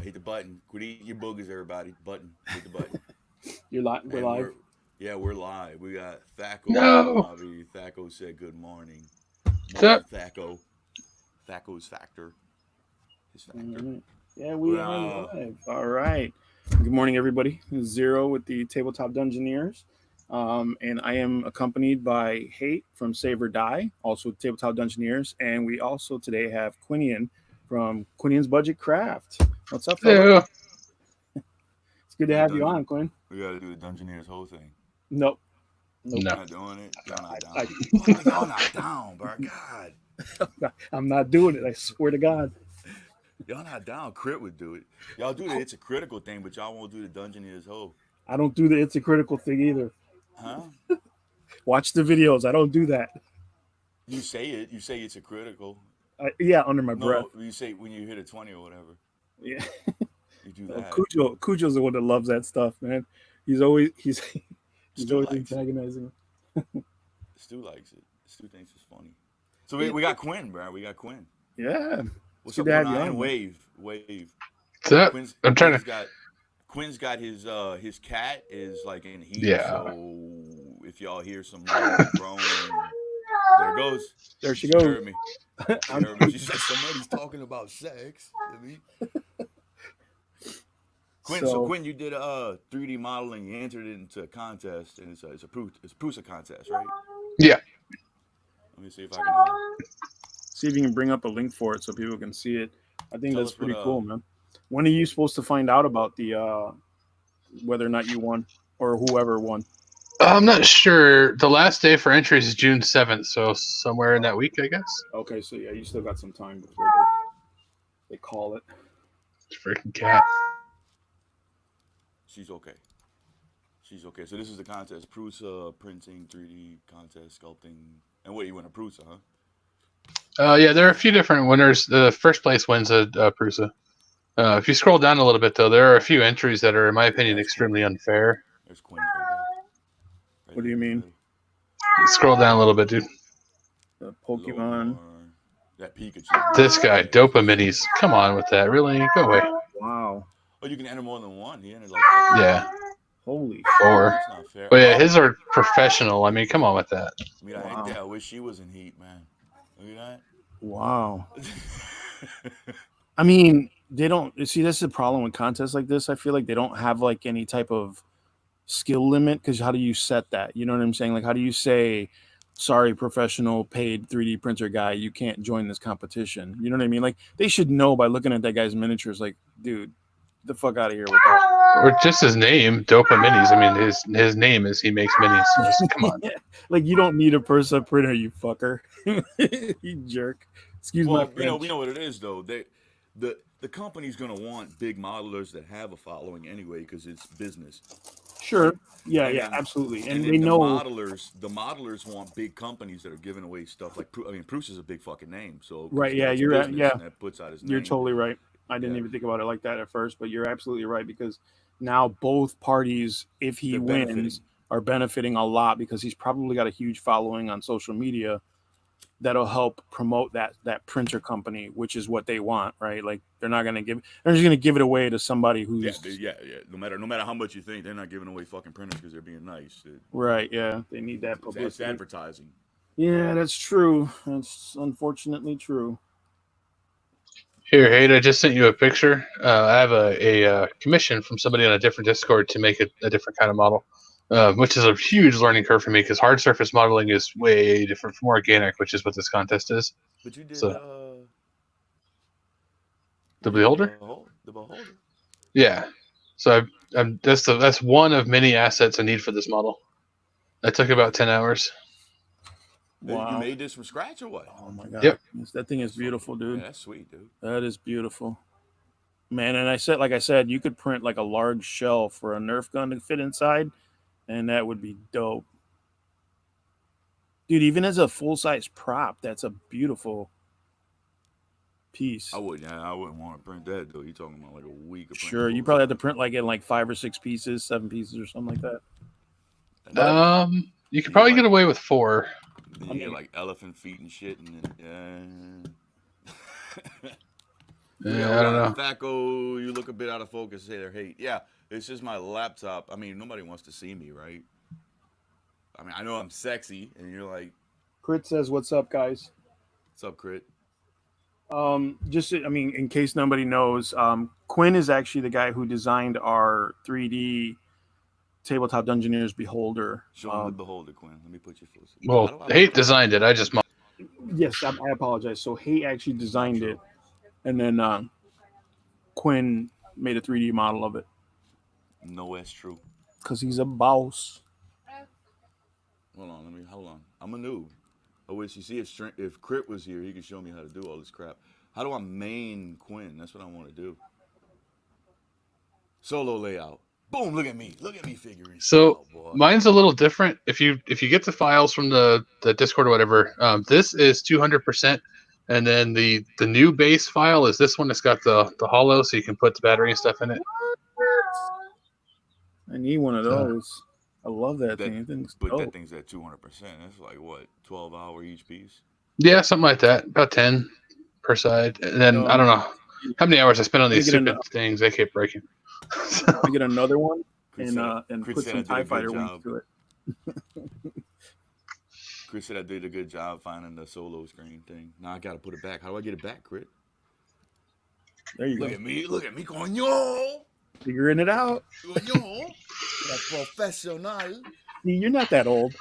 Hit the button. Quit eating your boogers, everybody. Button. Hit the button. We're live. We're live. We got Thaco in the No. lobby. Thaco said good morning. What's up? Thaco. Thaco's factor. His factor. Mm-hmm. Yeah, we are live. All right. Good morning, everybody. This is Zero with the Tabletop Dungeoneers. And I am accompanied by Hate from Save or Die, also Tabletop Dungeoneers. And we also today have Quinian from Quinian's Budget Craft. What's up, fella? It's good to have you on, Quinn. We got to do the Dungeoneers whole thing. Nope. You're not doing it? Y'all not down. Y'all not down, bro. God. I'm not doing it. I swear to God. Y'all not down. Crit would do it. Y'all do the It's a Critical thing, but y'all won't do the Dungeoneers whole. I don't do the It's a Critical thing either. Huh? Watch the videos. I don't do that. You say it. You say It's a Critical. Yeah, under my breath. You say when you hit a 20 or whatever. Yeah. You do that. Cujo's the one that loves that stuff, man. He's always antagonizing. Stu likes it. Stu thinks it's funny. So we got Quin, bro. We got Quin. Yeah. What's up, Quin? Wave. What's up? I'm trying to. Quin's got his cat is like in heat. Yeah. So if y'all hear some groaning, there it goes. There she goes. Heard me. She said somebody's talking about sex. Quin, so Quin, you did 3D modeling. You entered it into a contest, and it's a Prusa contest, right? Yeah. Let me see if I can. See if you can bring up a link for it so people can see it. I think that's pretty cool, man. When are you supposed to find out about the whether or not you won or whoever won? I'm not sure. The last day for entries is June 7th, so somewhere in that week, I guess. Okay, so yeah, you still got some time before they call it. Freaking cat. She's okay. So this is the contest: Prusa printing, 3D contest, sculpting, and what you win a Prusa, huh? Yeah, there are a few different winners. The first place wins a Prusa. If you scroll down a little bit, though, there are a few entries that are, in my opinion, extremely unfair. There's Quin right there. What do you mean? Scroll down a little bit, dude. The Pokemon. That Pikachu. This guy, Dopaminis. Come on with that. Really? Go away. Wow. Oh, you can enter more than one. He entered yeah. Holy 4. That's not fair. But yeah, his are professional. I mean, come on with that. I wish she was in heat, man. Look at that. Wow. I mean, they don't see. That's the problem with contests like this. I feel like they don't have like any type of skill limit because how do you set that? You know what I'm saying? Like, how do you say, sorry, professional paid 3D printer guy, you can't join this competition? You know what I mean? Like, they should know by looking at that guy's miniatures. Like, dude, get the fuck out of here with that. Or just his name, Dopaminis. I mean, his name is he makes minis. So just, come on. Like, you don't need a Prusa printer, you fucker. You jerk. Excuse my French. We know what it is though. The company's gonna want big modelers that have a following anyway because it's business. Sure. Yeah, absolutely. And they know the modelers want big companies that are giving away stuff like Prusa's a big fucking name. So right, yeah, that puts out his name. You're totally right. I didn't even think about it like that at first, but you're absolutely right because now both parties, if he wins, are benefiting a lot because he's probably got a huge following on social media that'll help promote that printer company, which is what they want, right? Like they're just gonna give it away to somebody who's No matter how much you think, they're not giving away fucking printers because they're being nice. Right? Yeah, they need that publicity. It's advertising. Yeah, that's true. That's unfortunately true. Here, Hate, I just sent you a picture. I have a commission from somebody on a different Discord to make a different kind of model, which is a huge learning curve for me because hard surface modeling is way different from organic, which is what this contest is. But you did the Beholder? The Beholder. Yeah. So that's one of many assets I need for this model. That took about 10 hours. Wow. You made this from scratch or what? Oh my god! Yep. That thing is beautiful, dude. Yeah, that's sweet, dude. That is beautiful, man. And like I said, you could print like a large shell for a Nerf gun to fit inside, and that would be dope, dude. Even as a full size prop, that's a beautiful piece. I wouldn't want to print that though. You're talking about like a week. Sure, you probably have to print like in like 5 or 6 pieces, 7 pieces, or something like that. You could probably get away with 4. You get like elephant feet and shit, and then Yeah, I don't know. Thaco, you look a bit out of focus. Say they're hate. Yeah, it's just my laptop. I mean, nobody wants to see me, right? I mean, I know I'm sexy, and you're like, Crit says, "What's up, guys?" "What's up, Crit?" Just, I mean, in case nobody knows, Quin is actually the guy who designed our 3D Tabletop Dungeoneers Beholder. Show him the beholder, Quinn. Let me put you close. Well, Hate designed it. I just Yes, I apologize. So Hate actually designed it, and then Quinn made a 3D model of it. No, that's true. Because he's a boss. Hold on. I'm a noob. I wish you see if Crit was here, he could show me how to do all this crap. How do I main Quinn? That's what I want to do. Solo layout. Boom! Look at me figuring. So mine's a little different. If you get the files from the Discord or whatever, this is 200%, and then the new base file is this one that's got the hollow, so you can put the battery and stuff in it. I need one of those. I love that thing. That thing's at 200%. That's like what, 12 hour each piece? Yeah, something like that. About 10 per side, and then I don't know how many hours I spent on these stupid things. They keep breaking. I get another one and put some TIE Fighter wings to it. Chris said I did a good job finding the solo screen thing. Now I gotta put it back. How do I get it back, Crit? There you go. Look at me, coño! Figuring it out. Coño! Professional. See, you're not that old.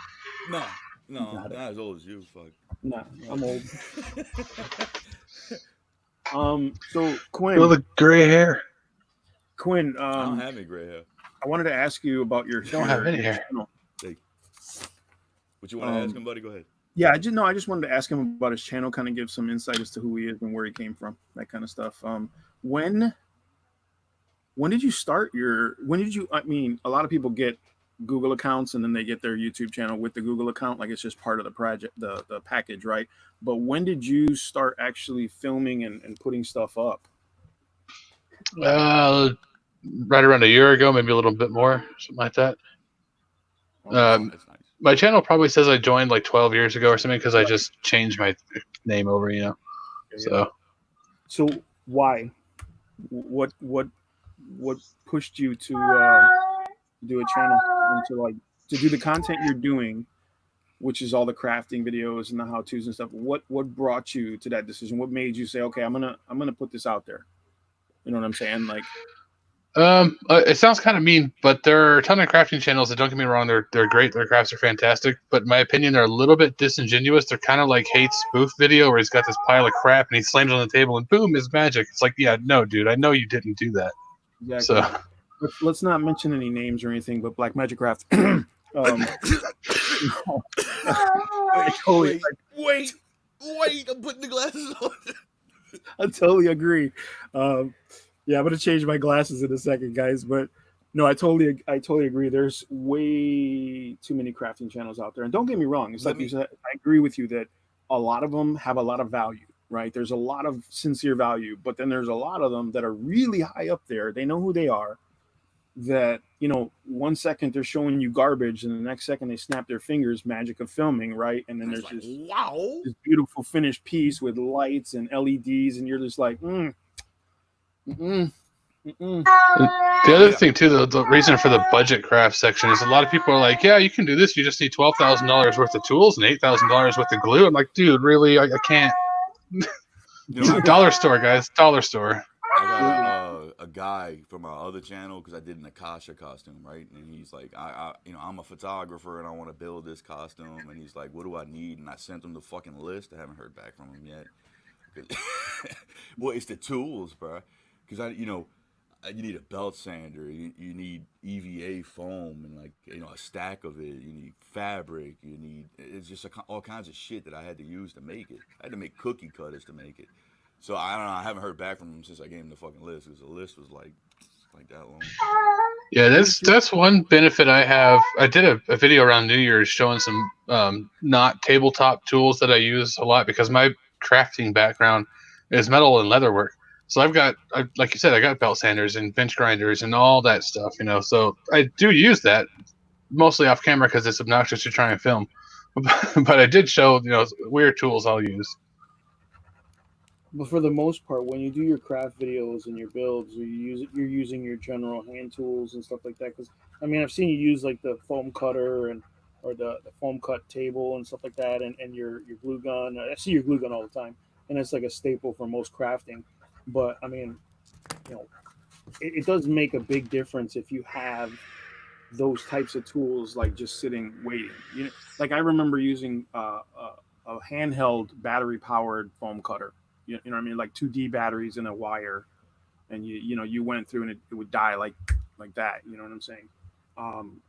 No, not as old as you. Fuck. No, I'm old. So Quinn. Well, the gray hair. Quinn, I don't have any gray hair. I wanted to ask you about your. You don't have any hair. Hey. What you want to ask him, buddy? Go ahead. Yeah, I just wanted to ask him about his channel, kind of give some insight as to who he is and where he came from, that kind of stuff. When did you start I mean, a lot of people get Google accounts and then they get their YouTube channel with the Google account, like it's just part of the project, the package, right? But when did you start actually filming and putting stuff up? Right around a year ago, maybe a little bit more, something like that. That's nice. My channel probably says I joined like 12 years ago or something because I just changed my name over, you know. So why? What pushed you to do a channel and to do the content you're doing, which is all the crafting videos and the how-tos and stuff? What brought you to that decision? What made you say, okay, I'm gonna put this out there? You know what I'm saying? Like, it sounds kind of mean, but there are a ton of crafting channels that, don't get me wrong, they're great. Their crafts are fantastic, but in my opinion, they're a little bit disingenuous. They're kind of like Hate's spoof video where he's got this pile of crap and he slams on the table and boom, is magic. It's like, yeah, no, dude, I know you didn't do that. Exactly. So let's not mention any names or anything, but Black Magic Craft. Wait, I'm putting the glasses on. I totally agree. Yeah, I'm gonna change my glasses in a second, guys. But no, I totally agree. There's way too many crafting channels out there, and don't get me wrong. It's like you said, I agree with you that a lot of them have a lot of value, right? There's a lot of sincere value, but then there's a lot of them that are really high up there. They know who they are. That, you know, 1 second they're showing you garbage, and the next second they snap their fingers, magic of filming, right? And then there's like, this beautiful finished piece with lights and LEDs, and you're just like, The other thing too, the reason for the budget craft section is a lot of people are like, yeah, you can do this. You just need $12,000 worth of tools and $8,000 worth of glue. I'm like, dude, really? I can't. Dollar store, guys. Dollar store. I got a guy from my other channel because I did an Akasha costume, right? And he's like, I'm a photographer and I want to build this costume. And he's like, what do I need? And I sent him the fucking list. I haven't heard back from him yet. Well, it's the tools, bro. Because you need a belt sander, you need EVA foam, and a stack of it. You need fabric. It's just all kinds of shit that I had to use to make it. I had to make cookie cutters to make it. So I don't know. I haven't heard back from him since I gave him the fucking list, because the list was like that long. Yeah, that's one benefit I have. I did a video around New Year's showing some not tabletop tools that I use a lot, because my crafting background is metal and leather work. So like you said, I got belt sanders and bench grinders and all that stuff, So I do use that mostly off camera because it's obnoxious to try and film. But I did show, weird tools I'll use. But for the most part, when you do your craft videos and your builds, you're using your general hand tools and stuff like that. Because I mean, I've seen you use like the foam cutter and or the foam cut table and stuff like that, and your glue gun. I see your glue gun all the time, and it's like a staple for most crafting. But I mean, you know, it does make a big difference if you have those types of tools like just sitting waiting. You know, like I remember using a handheld battery powered foam cutter. You know what I mean? Like 2D batteries and a wire, and you went through and it would die like that. You know what I'm saying? Um,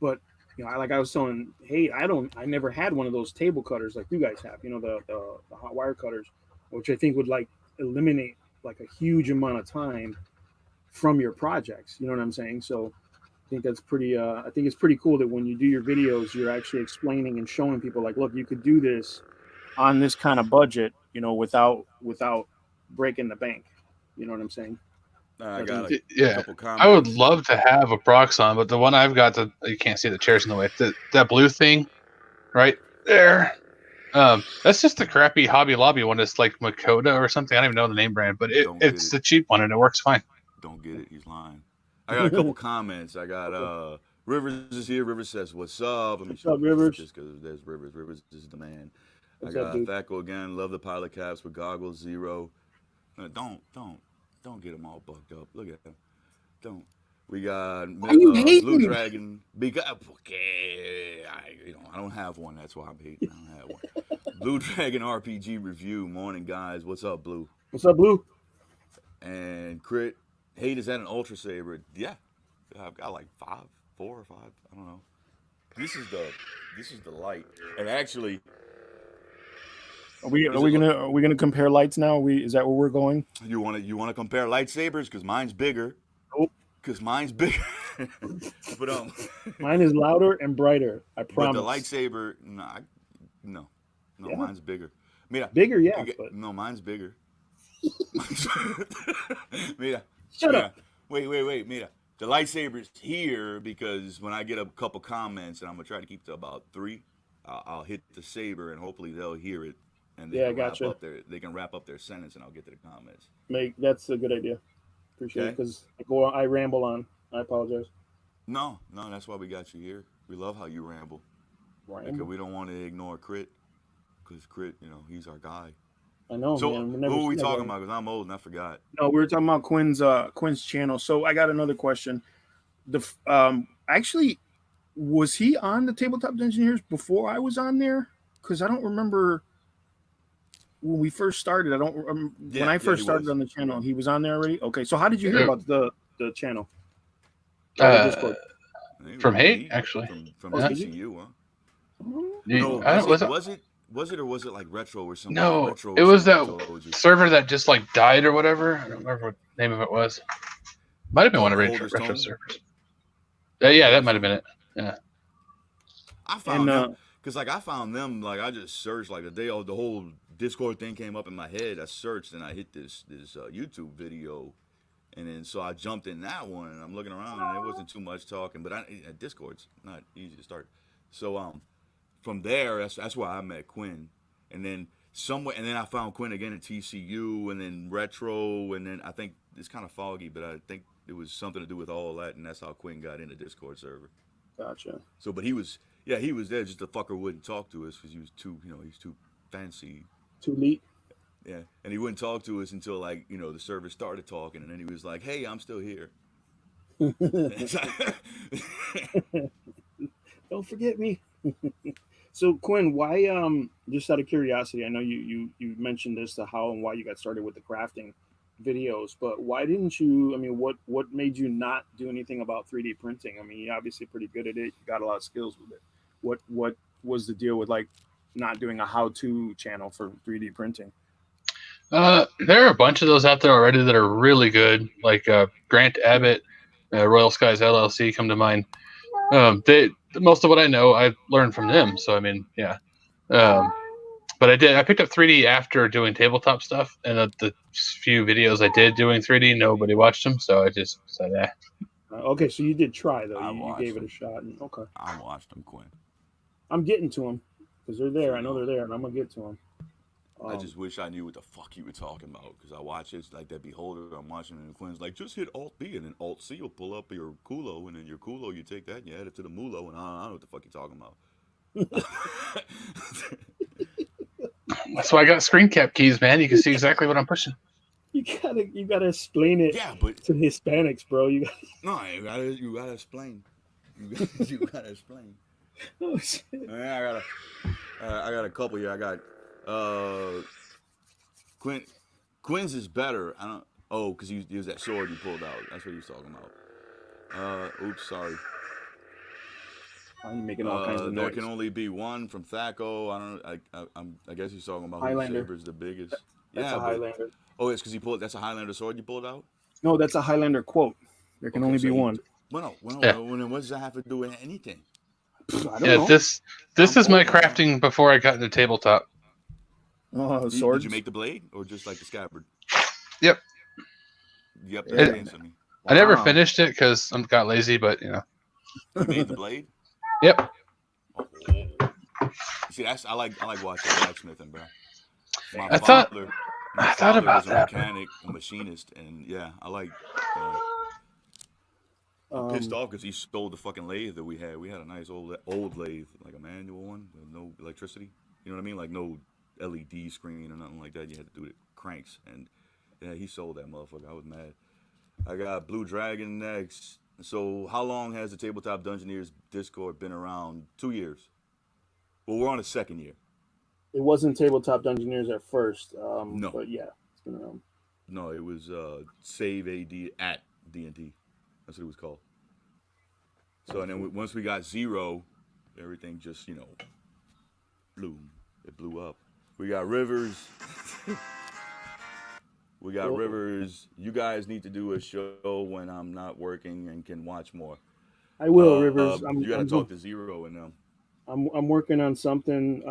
but like I was telling, hey, I never had one of those table cutters like you guys have. You know, the hot wire cutters, which I think would like eliminate like a huge amount of time from your projects. You know what I'm saying? So I think that's pretty. I think it's pretty cool that when you do your videos, you're actually explaining and showing people like, look, you could do this on this kind of budget, without breaking the bank. You know what I'm saying? I got Yeah, couple I would comments. love to have a Proxon, but the one I've got, you can't see the chairs in the way. That blue thing, right there. That's just a crappy Hobby Lobby one. It's like Makota or something. I don't even know the name brand, but it's the cheap one and it works fine. Don't get it. He's lying. I got a couple comments. I got Rivers is here. Rivers says, "What's up?" Let me What's show up, Rivers? just because there's Rivers. Rivers is the man. What's I up, got dude? Thaco again. Love the pilot caps with goggles. Zero. Don't get them all bugged up. Look at them. Don't. We got Why you hating? Blue Dragon. Because okay, I don't have one. That's why I'm hating. I don't have one. Blue Dragon RPG review. Morning, guys. What's up, Blue? What's up, Blue? And Crit. Hate is that an Ultra Saber? Yeah, I've got like 4 or 5. I don't know. This is the light, and actually, Are we gonna compare lights now? Is that where we're going? you want to compare lightsabers because mine's bigger. Nope. Because mine's bigger. But Mine is louder and brighter. I promise. But the lightsaber, no, Yeah. mine's bigger. Mira, Bigger, yeah. But no, mine's bigger. Mira, shut mira. up. Wait, Mira. The lightsaber's here because when I get a couple comments, and I'm gonna try to keep to about 3, I'll hit the saber, and hopefully they'll hear it, and Yeah, gotcha. they can wrap up their sentence, and I'll get to the comments. That's a good idea. Appreciate it because I ramble on. I apologize. No, that's why we got you here. We love how you ramble. Because we don't want to ignore Crit, because Crit, he's our guy. I know. So man. who are we talking about? Because I'm old and I forgot. No, we were talking about Quin's channel. So I got another question. Actually, was he on the Tabletop Dungeoneers before I was on there? Because I don't remember when we first started. When I first started on the channel, he was on there already. Okay, so how did you hear about the channel? Discord. From Hate, actually. From TCU, huh? No, was it or was it like retro or something? No, retro it was that server that just like died or whatever. I don't remember what the name of it was. Might have been one of retro servers. Yeah, that might have been it. Yeah. I found them because I found them I just searched the whole Discord thing came up in my head. I searched and I hit this YouTube video, and then so I jumped in that one and I'm looking around and it wasn't too much talking, but Discord's not easy to start. So from there, that's where I met Quin, and then I found Quin again at TCU, and then retro, and then I think it's kind of foggy, but I think it was something to do with all that, and that's how Quin got in the Discord server. Gotcha. So, but he was there. Just the fucker wouldn't talk to us because he was he's too fancy, too neat. Yeah, and he wouldn't talk to us until the server started talking, and then he was like, "Hey, I'm still here." Don't forget me. So Quin, why? Just out of curiosity, I know you mentioned this, the how and why you got started with the crafting videos, but why didn't you? I mean, what made you not do anything about 3D printing? I mean, you're obviously pretty good at it. You got a lot of skills with it. What was the deal with not doing a how-to channel for 3D printing? There are a bunch of those out there already that are really good, like Grant Abbott, Royal Skies LLC come to mind. Most of what I know, I learned from them. So I mean, yeah. But I picked up 3D after doing tabletop stuff, and the few videos I did doing 3D, nobody watched them, so I just said, eh. Okay, so you did try though. You gave it a shot. Okay. I watched them, Quin. I'm getting to them because they're there. I know they're there, and I'm gonna get to them. I just wish I knew what the fuck you were talking about, because I watch it like that Beholder. I'm watching it, and Quin's like, just hit Alt B, and then Alt C will pull up your culo, and then your culo, you take that and you add it to the mulo, and I don't know what the fuck you're talking about. That's why I got screen cap keys, man. You can see exactly what I'm pushing. You gotta explain it. Yeah, but to Hispanics, bro. You gotta explain. You gotta explain. Oh shit! I got a couple here. I got Quin's is better. I don't. Oh, because he used that sword you pulled out. That's what he was talking about. Oops, sorry. Oh, you making all kinds of noise. There can only be one from Thaco. I guess he's talking about Highlander. whose saber's the biggest. That's a Highlander. Oh, it's because he pulled. That's a Highlander sword you pulled out. No, that's a Highlander quote. There can only be one. Well, no. Yeah. What does that have to do with anything? I don't know. This is my crafting before I got into tabletop. Oh, Did swords. you make the blade or just like the scabbard? Yep. Yep. Yeah. That means something. I never finished it because I got lazy, but You made the blade. Yep. Oh. See, I like watching blacksmithing, bro. I thought father about was a that. mechanic, a machinist, and yeah, I like. Pissed off because he stole the fucking lathe that we had. We had a nice old lathe, like a manual one with no electricity. You know what I mean? Like no LED screen or nothing like that. You had to do it cranks, and yeah, he sold that motherfucker. I was mad. I got Blue Dragon next. So how long has the Tabletop Dungeoneers Discord been around? 2 years. Well, we're on the second year. It wasn't Tabletop Dungeoneers at first. No. But yeah, it's been around. No, it was Save AD at D&D. That's what it was called. So and then once we got 0, everything just blew. It blew up. We got Rivers. We got Rivers. You guys need to do a show when I'm not working and can watch more. I will, Rivers. You got to talk to 0 and them. I'm working on something.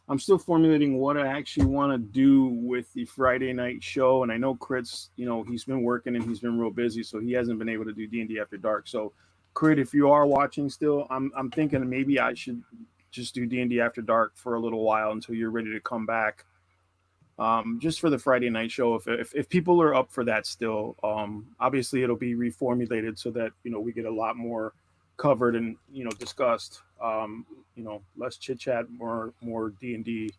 I'm still formulating what I actually want to do with the Friday night show. And I know Crit's, he's been working and he's been real busy, so he hasn't been able to do D&D After Dark. So, Crit, if you are watching still, I'm thinking maybe I should just do D&D After Dark for a little while until you're ready to come back. Just for the Friday night show, if people are up for that still, obviously it'll be reformulated so that we get a lot more covered and discussed. Less chit chat, more D&D,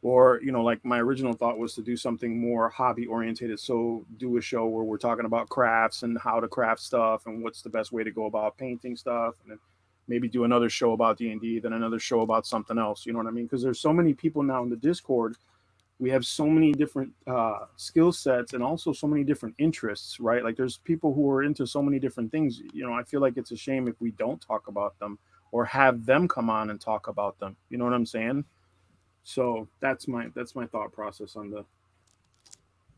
or like my original thought was to do something more hobby orientated. So do a show where we're talking about crafts and how to craft stuff and what's the best way to go about painting stuff, and then maybe do another show about D&D, then another show about something else. You know what I mean? Because there's so many people now in the Discord. We have so many different skill sets and also so many different interests, right? Like there's people who are into so many different things. I feel like it's a shame if we don't talk about them or have them come on and talk about them. You know what I'm saying? So that's my thought process on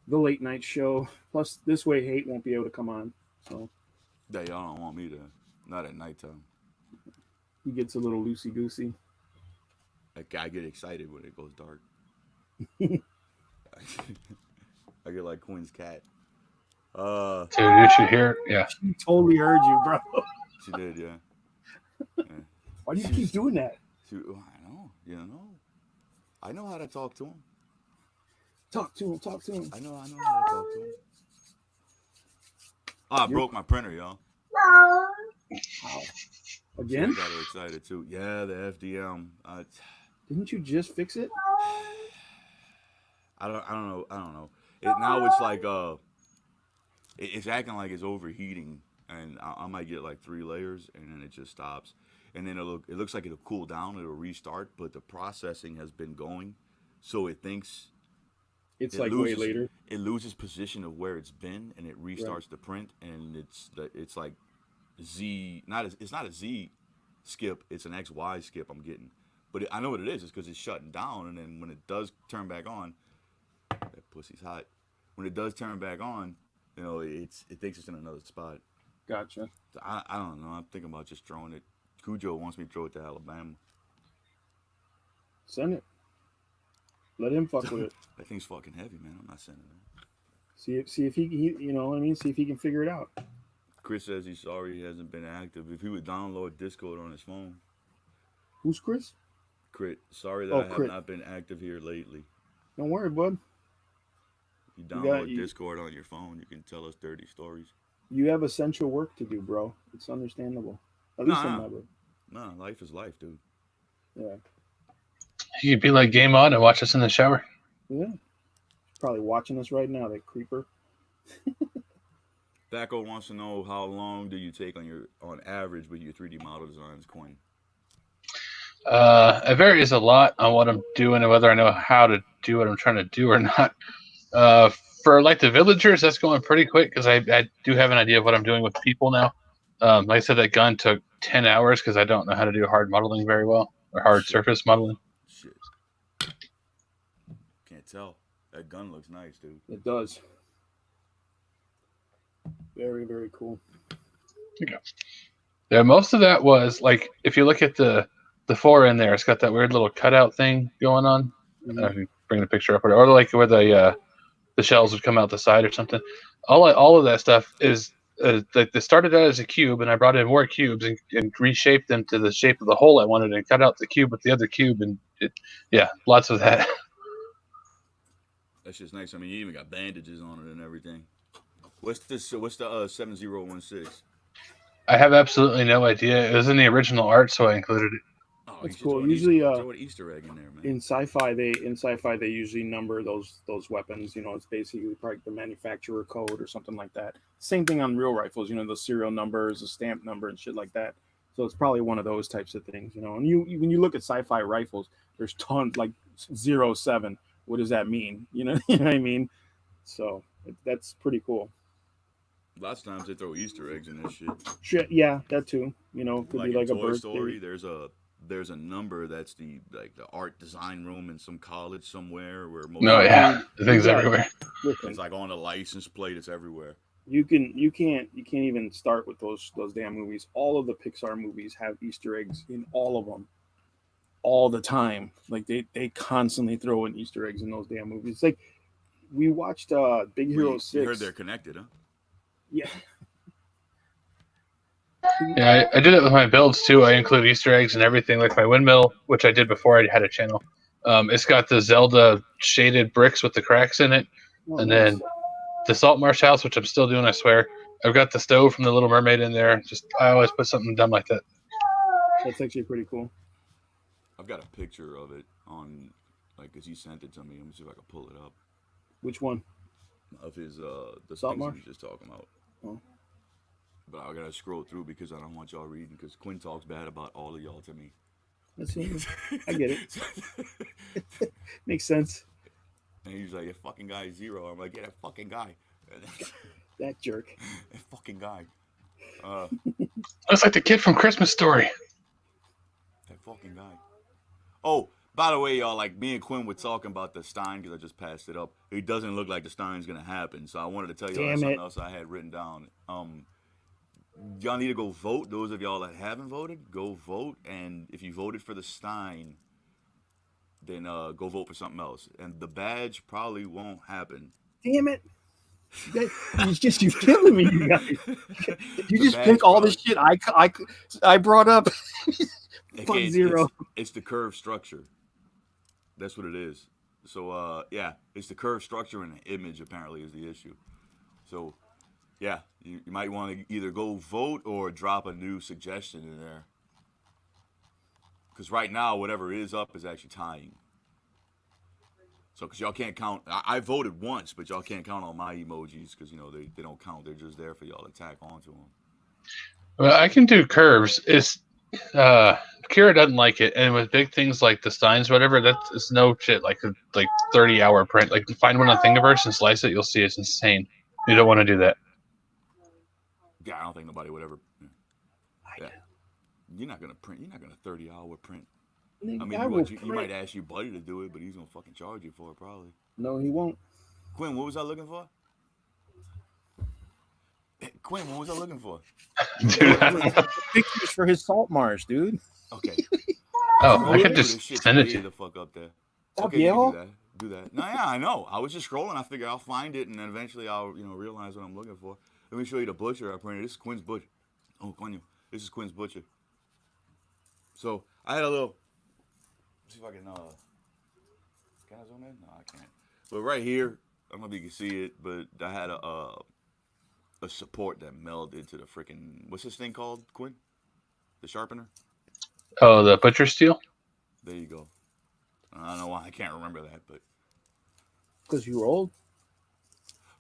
the late night show. Plus, this way Hate won't be able to come on. So Yeah, y'all don't want me to. Not at nighttime. he gets a little loosey goosey. I get excited when it goes dark. I get like Quin's cat. Dude, did you hear? Yeah. She totally heard you, bro. She did, yeah. Why do you keep doing that? I know. I know how to talk to him. Talk to him. I know how to talk to him. Oh, I broke my printer, y'all. Wow. Again? So I got her excited too. Yeah, the FDM. Didn't you just fix it? I don't know. Now it's like it's acting like it's overheating, and I might get like 3 layers, and then it just stops, and then it looks like it'll cool down, it'll restart, but the processing has been going, so it thinks it's like way later. It loses position of where it's been, and it restarts the print, and it's like Z. It's not a Z skip. It's an XY skip I'm getting, but I know what it is. It's because it's shutting down, and then when it does turn back on. That pussy's hot. When it does turn back on, it thinks it's in another spot. Gotcha. So I don't know. I'm thinking about just throwing it. Cujo wants me to throw it to Alabama. Send it. Let him fuck with it. That thing's fucking heavy, man. I'm not sending it. See if he see if he can figure it out. Chris says he's sorry he hasn't been active. If he would download Discord on his phone. Who's Chris? Crit. Sorry that I have Crit. not been active here lately. Don't worry, bud. You You download Discord on your phone, you can tell us dirty stories. you have essential work to do, bro. It's understandable. At least Nah, I'm never. nah, life is life, dude. Yeah. You'd be like game on and watch us in the shower. Yeah. Probably watching us right now, that creeper. Thaco wants to know how long do you take on average with your 3D model designs, Quin? It varies a lot on what I'm doing and whether I know how to do what I'm trying to do or not. For like the villagers, that's going pretty quick because I do have an idea of what I'm doing with people now. Like I said, that gun took 10 hours because I don't know how to do hard modeling very well or hard surface modeling. Shit. Can't tell. That gun looks nice, dude. It does. Very, very cool. Okay. Yeah, most of that was like if you look at the fore in there, it's got that weird little cutout thing going on. Mm-hmm. If you bring the picture up, or like where the shells would come out the side or something. All of that stuff is like they started out as a cube, and I brought in more cubes and reshaped them to the shape of the hole I wanted, and cut out the cube with the other cube, and lots of that. That's just nice. I mean, you even got bandages on it and everything. What's this? What's the 7016? I have absolutely no idea. It was in the original art, so I included it. Oh, That's cool. Usually, throw an Easter egg in there, man. in sci-fi they usually number those weapons. You know, it's basically probably the manufacturer code or something like that. Same thing on real rifles. You know, the serial numbers, the stamp number, and shit like that. So it's probably one of those types of things. You know, and you when you look at sci-fi rifles, there's tons like 07. What does that mean? You know, you know what I mean? So that's pretty cool. Lots of times they throw Easter eggs in this shit. Shit, yeah, that too. You know, could Like be like in a Toy birthday. Story, there's a number that's the art design room in some college somewhere where most The thing's everywhere. Listen, it's like on a license plate. It's everywhere. you can't even start with those damn movies. All of the Pixar movies have Easter eggs in all of them, all the time. Like they constantly throw in Easter eggs in those damn movies. It's like we watched Big Hero 6. You heard they're connected, huh? Yeah. Yeah, I do that with my builds too. I include Easter eggs and everything, like my windmill, which I did before I had a channel. It's got the Zelda shaded bricks with the cracks in it, and then the salt marsh house, which I'm still doing, I swear. I've got the stove from the Little Mermaid in there. Just I always put something dumb like that. That's actually pretty cool. I've got a picture of it on, like, cause he sent it to me. Let me see if I can pull it up. Which one? Of his the Salt things marsh? he was just talking about. Oh. But I gotta scroll through because I don't want y'all reading because Quin talks bad about all of y'all to me. I get it. Makes sense. And he's like, "That fucking guy is zero." I'm like, "Yeah, that fucking guy." That jerk. That fucking guy. That's like the kid from Christmas Story. That fucking guy. Oh, by the way, y'all, like me and Quin were talking about the Stein because I just passed it up. It doesn't look like the Stein's gonna happen, so I wanted to tell y'all something else I had written down. Y'all need to go vote. Those of y'all that haven't voted, go vote. And if you voted for the Stein, then go vote for something else. And the badge probably won't happen. Damn it. You're killing me, you guys. You just pick all the shit I brought up. Fuck zero. It's the curved structure. That's what it is. So, yeah, it's the curved structure and the image apparently is the issue. So, yeah, you might want to either go vote or drop a new suggestion in there. Because right now, whatever is up is actually tying. So, because y'all can't count, I voted once, but y'all can't count on my emojis because, you know, they don't count. They're just there for y'all to tack onto them. Well, I can do curves. It's Kira doesn't like it, and with big things like the Steins, whatever, that's no shit. Like 30-hour print. Like find one on Thingiverse and slice it, you'll see it's insane. You don't want to do that. Yeah, I don't think nobody would ever. Yeah. You're not gonna print. You're not gonna 30-hour print. I mean, you might ask your buddy to do it, but he's gonna fucking charge you for it probably. No, he won't. Quin, what was I looking for? Quin, what was I looking for? Pictures for his salt marsh, dude. Okay. Oh, I could just send it to you. The fuck up there. Okay, you can do that. No, yeah, I know. I was just scrolling. I figured I'll find it, and then eventually I'll, realize what I'm looking for. Let me show you the butcher I printed. This is Quin's butcher. Oh, Quin, this is Quin's butcher. So I had a little. Let's see if I can Can I zoom in? No, I can't. But right here, I don't know if you can see it, but I had a support that melded to the freaking what's this thing called, Quin? The sharpener. Oh, the butcher steel. There you go. I don't know why I can't remember that, but Because you were old.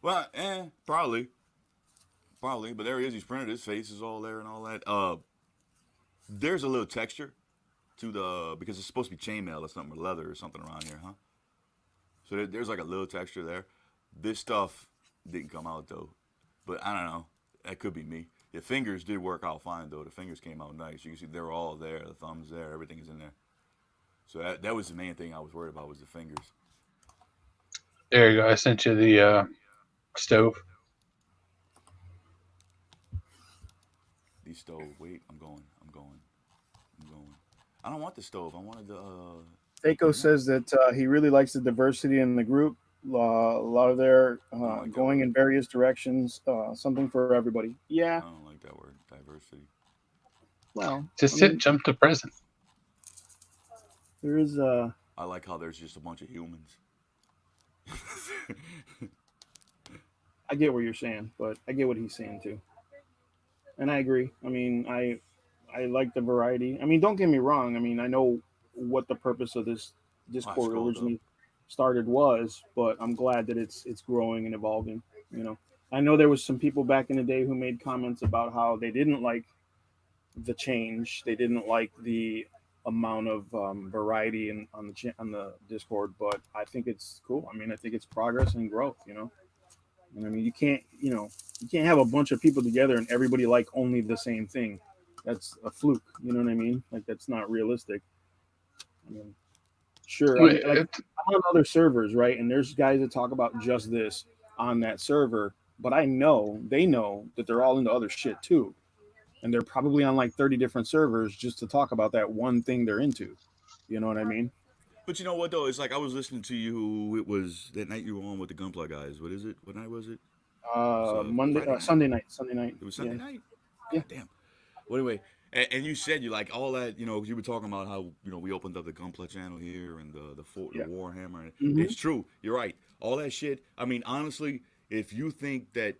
well, probably. But there he is. He's printed. His face is all there and all that. There's a little texture to the because it's supposed to be chainmail or something, or leather or something around here, huh? So there's like a little texture there. This stuff didn't come out though, but I don't know. That could be me. The fingers did work out fine though. The fingers came out nice. You can see they're all there. The thumbs there. Everything is in there. So that was the main thing I was worried about was the fingers. There you go. I sent you the stove. The stove. Wait, I'm going. I don't want the stove. I wanted the. Faco says that he really likes the diversity in the group. A lot of their going in various directions. Something for everybody. Yeah. I don't like that word, diversity. Well, Just hit jump to present. There is I like how there's just a bunch of humans. I get what you're saying, but I get what he's saying too, and I agree. I mean, I like the variety. I mean, don't get me wrong. I mean, I know what the purpose of this Discord originally started was, but I'm glad that it's growing and evolving. You know, I know there was some people back in the day who made comments about how they didn't like the change. They didn't like the amount of variety on the Discord, but I think it's cool. I mean, I think it's progress and growth. You know, and I mean, you can't have a bunch of people together and everybody like only the same thing. That's a fluke. You know what I mean? Like that's not realistic. I mean, sure. I mean, like, I'm on other servers, right? And there's guys that talk about just this on that server, but I know they know that they're all into other shit too. And they're probably on like 30 different servers just to talk about that one thing they're into. You know what I mean? But you know what though? It's like I was listening to you. It was that night you were on with the Gunpla guys. What is it? What night was it? Sunday night. It was Sunday night. Yeah. Damn. Well, anyway, and you said you like all that. You know, you were talking about how we opened up the Gunpla channel here and the Warhammer. Mm-hmm. It's true. You're right. All that shit. I mean, honestly, if you think that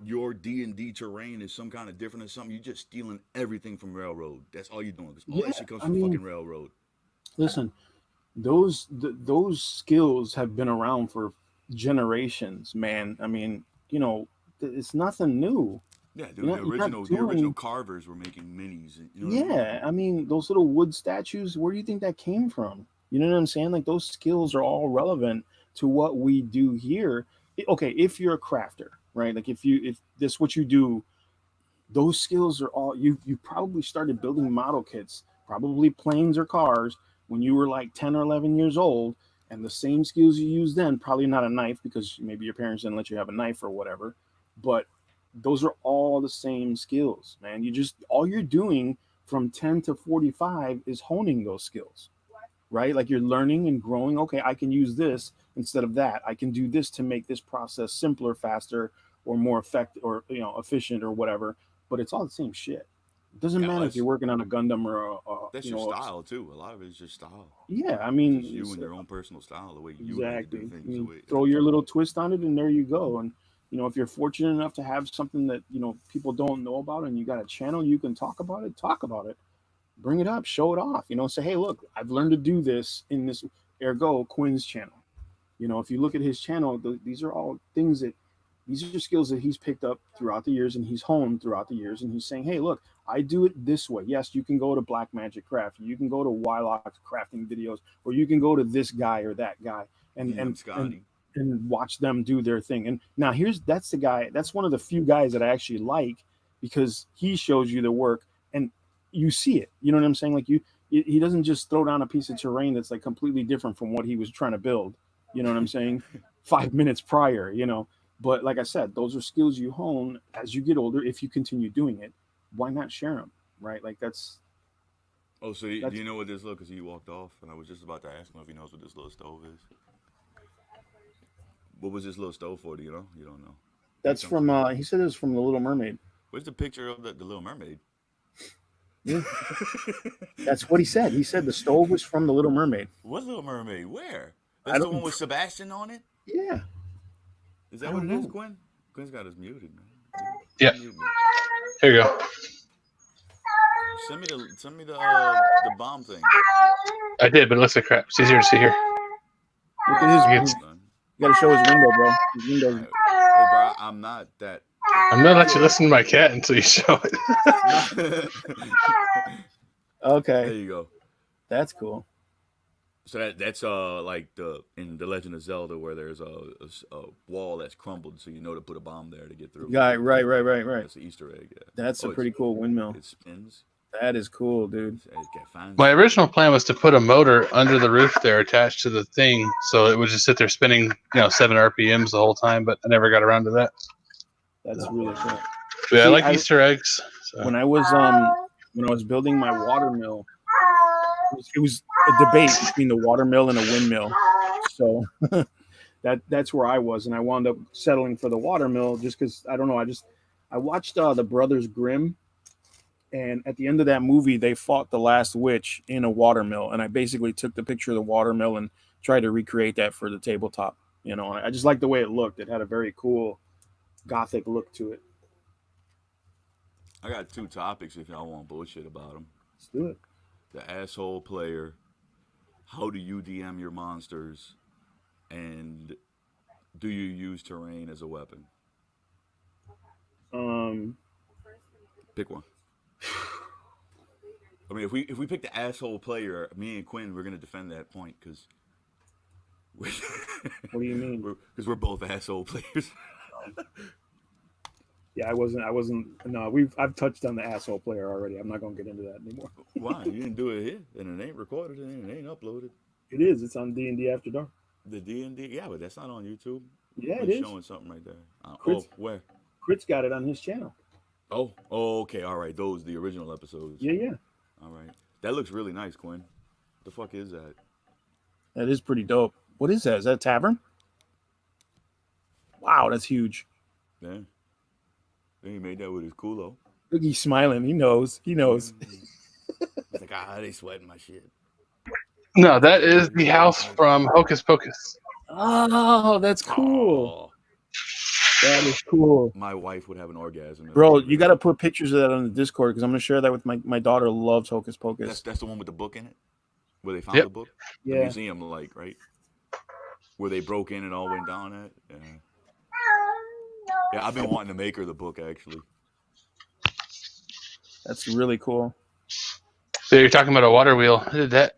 your D&D terrain is some kind of different or something, you're just stealing everything from Railroad. That's all you're doing. Because all that shit comes from fucking Railroad. Listen, those skills have been around for generations, man. I mean, it's nothing new. Yeah, the original carvers were making minis. I mean, those little wood statues, where do you think that came from? You know what I'm saying? Like, those skills are all relevant to what we do here. Okay, if you're a crafter, right? Like, if this what you do, those skills are all, you probably started building model kits, probably planes or cars, when you were like 10 or 11 years old, and the same skills you used then, probably not a knife, because maybe your parents didn't let you have a knife or whatever, but those are all the same skills, man. All you're doing from 10 to 45 is honing those skills, right? Like, you're learning and growing. Okay, I can use this instead of that. I can do this to make this process simpler, faster, or more effective, or efficient, or whatever. But it's all the same shit. It doesn't matter if you're working on a Gundam or that's your style too. A lot of it is just style. Yeah, I mean, just you and your own personal style, the way you exactly like to do things. Throw your little twist on it, and there you go. And if you're fortunate enough to have something that people don't know about, and you got a channel you can talk about it, bring it up, show it off. Say, hey, look, I've learned to do this in this. Ergo Quin's channel. If you look at his channel, these are all things that. These are skills that he's picked up throughout the years and he's honed throughout the years. And he's saying, hey, look, I do it this way. Yes, you can go to Black Magic Craft. You can go to Wylock's crafting videos, or you can go to this guy or that guy and watch them do their thing. And now that's the guy. That's one of the few guys that I actually like, because he shows you the work and you see it. You know what I'm saying? Like, he doesn't just throw down a piece of terrain that's like completely different from what he was trying to build. You know what I'm saying? 5 minutes prior, But like I said, those are skills you hone as you get older. If you continue doing it, why not share them, right? Like, that's. Oh, so do you know what this little? Because he walked off, and I was just about to ask him if he knows what this little stove is. What was this little stove for? Do you know? You don't know. That's from. He said it was from The Little Mermaid. Where's the picture of the Little Mermaid? Yeah. That's what he said. He said the stove was from The Little Mermaid. What Little Mermaid? Where? That's the one with Sebastian on it? Yeah. Is that what it is, Quinn? Quinn's got us muted, man. Yeah. Mute me. Here you go. Send me the bomb thing. I did, but it looks like crap. It's easier to see here. Look at his. You gotta show his window, bro. His window's... Hey, bro, I'm not that. I'm not let you listen to my cat until you show it. Okay. There you go. That's cool. So that's like in the Legend of Zelda where there's a wall that's crumbled, so you know to put a bomb there to get through. Right. That's an Easter egg. Yeah. That's a pretty cool windmill. It spins. That is cool, dude. My original plan was to put a motor under the roof there attached to the thing, so it would just sit there spinning, 7 RPMs the whole time. But I never got around to that. That's really cool. But yeah, I like Easter eggs. So. When I was building my watermill, it was a debate between the watermill and a windmill. So that's where I was, and I wound up settling for the watermill just because I don't know. I watched the Brothers Grimm, and at the end of that movie, they fought the last witch in a watermill, and I basically took the picture of the watermill and tried to recreate that for the tabletop. I just liked the way it looked. It had a very cool gothic look to it. I got 2 topics if y'all want bullshit about them. Let's do it. The asshole player. How do you DM your monsters? And do you use terrain as a weapon? Pick one. I mean, if we pick the asshole player, me and Quinn, we're gonna defend that point because. What do you mean? Because we're both asshole players. Yeah, I wasn't. No, I've touched on the asshole player already. I'm not gonna get into that anymore. Why? You didn't do it here, and it ain't recorded, and it ain't uploaded. It is. It's on D&D After Dark. The D&D, yeah, but that's not on YouTube. Yeah, it is. Showing something right there. Where? Crit's got it on his channel. Oh, okay, all right. Those the original episodes. Yeah. All right, that looks really nice, Quinn. The fuck is that? That is pretty dope. What is that? Is that a tavern? Wow, that's huge. Yeah. Then he made that with his culo. Look, he's smiling. He knows. He knows. He's like, they sweating my shit. No, that is the house from Hocus Pocus. Oh, that's cool. Oh. That is cool. My wife would have an orgasm. Bro, you got to put pictures of that on the Discord because I'm going to share that with my daughter. Loves Hocus Pocus. That's the one with the book in it? Where they found the book? Yeah. The museum, right? Where they broke in and all went down at? Yeah. Yeah, I've been wanting to make her the book, actually. That's really cool. So you're talking about a water wheel. Who did that?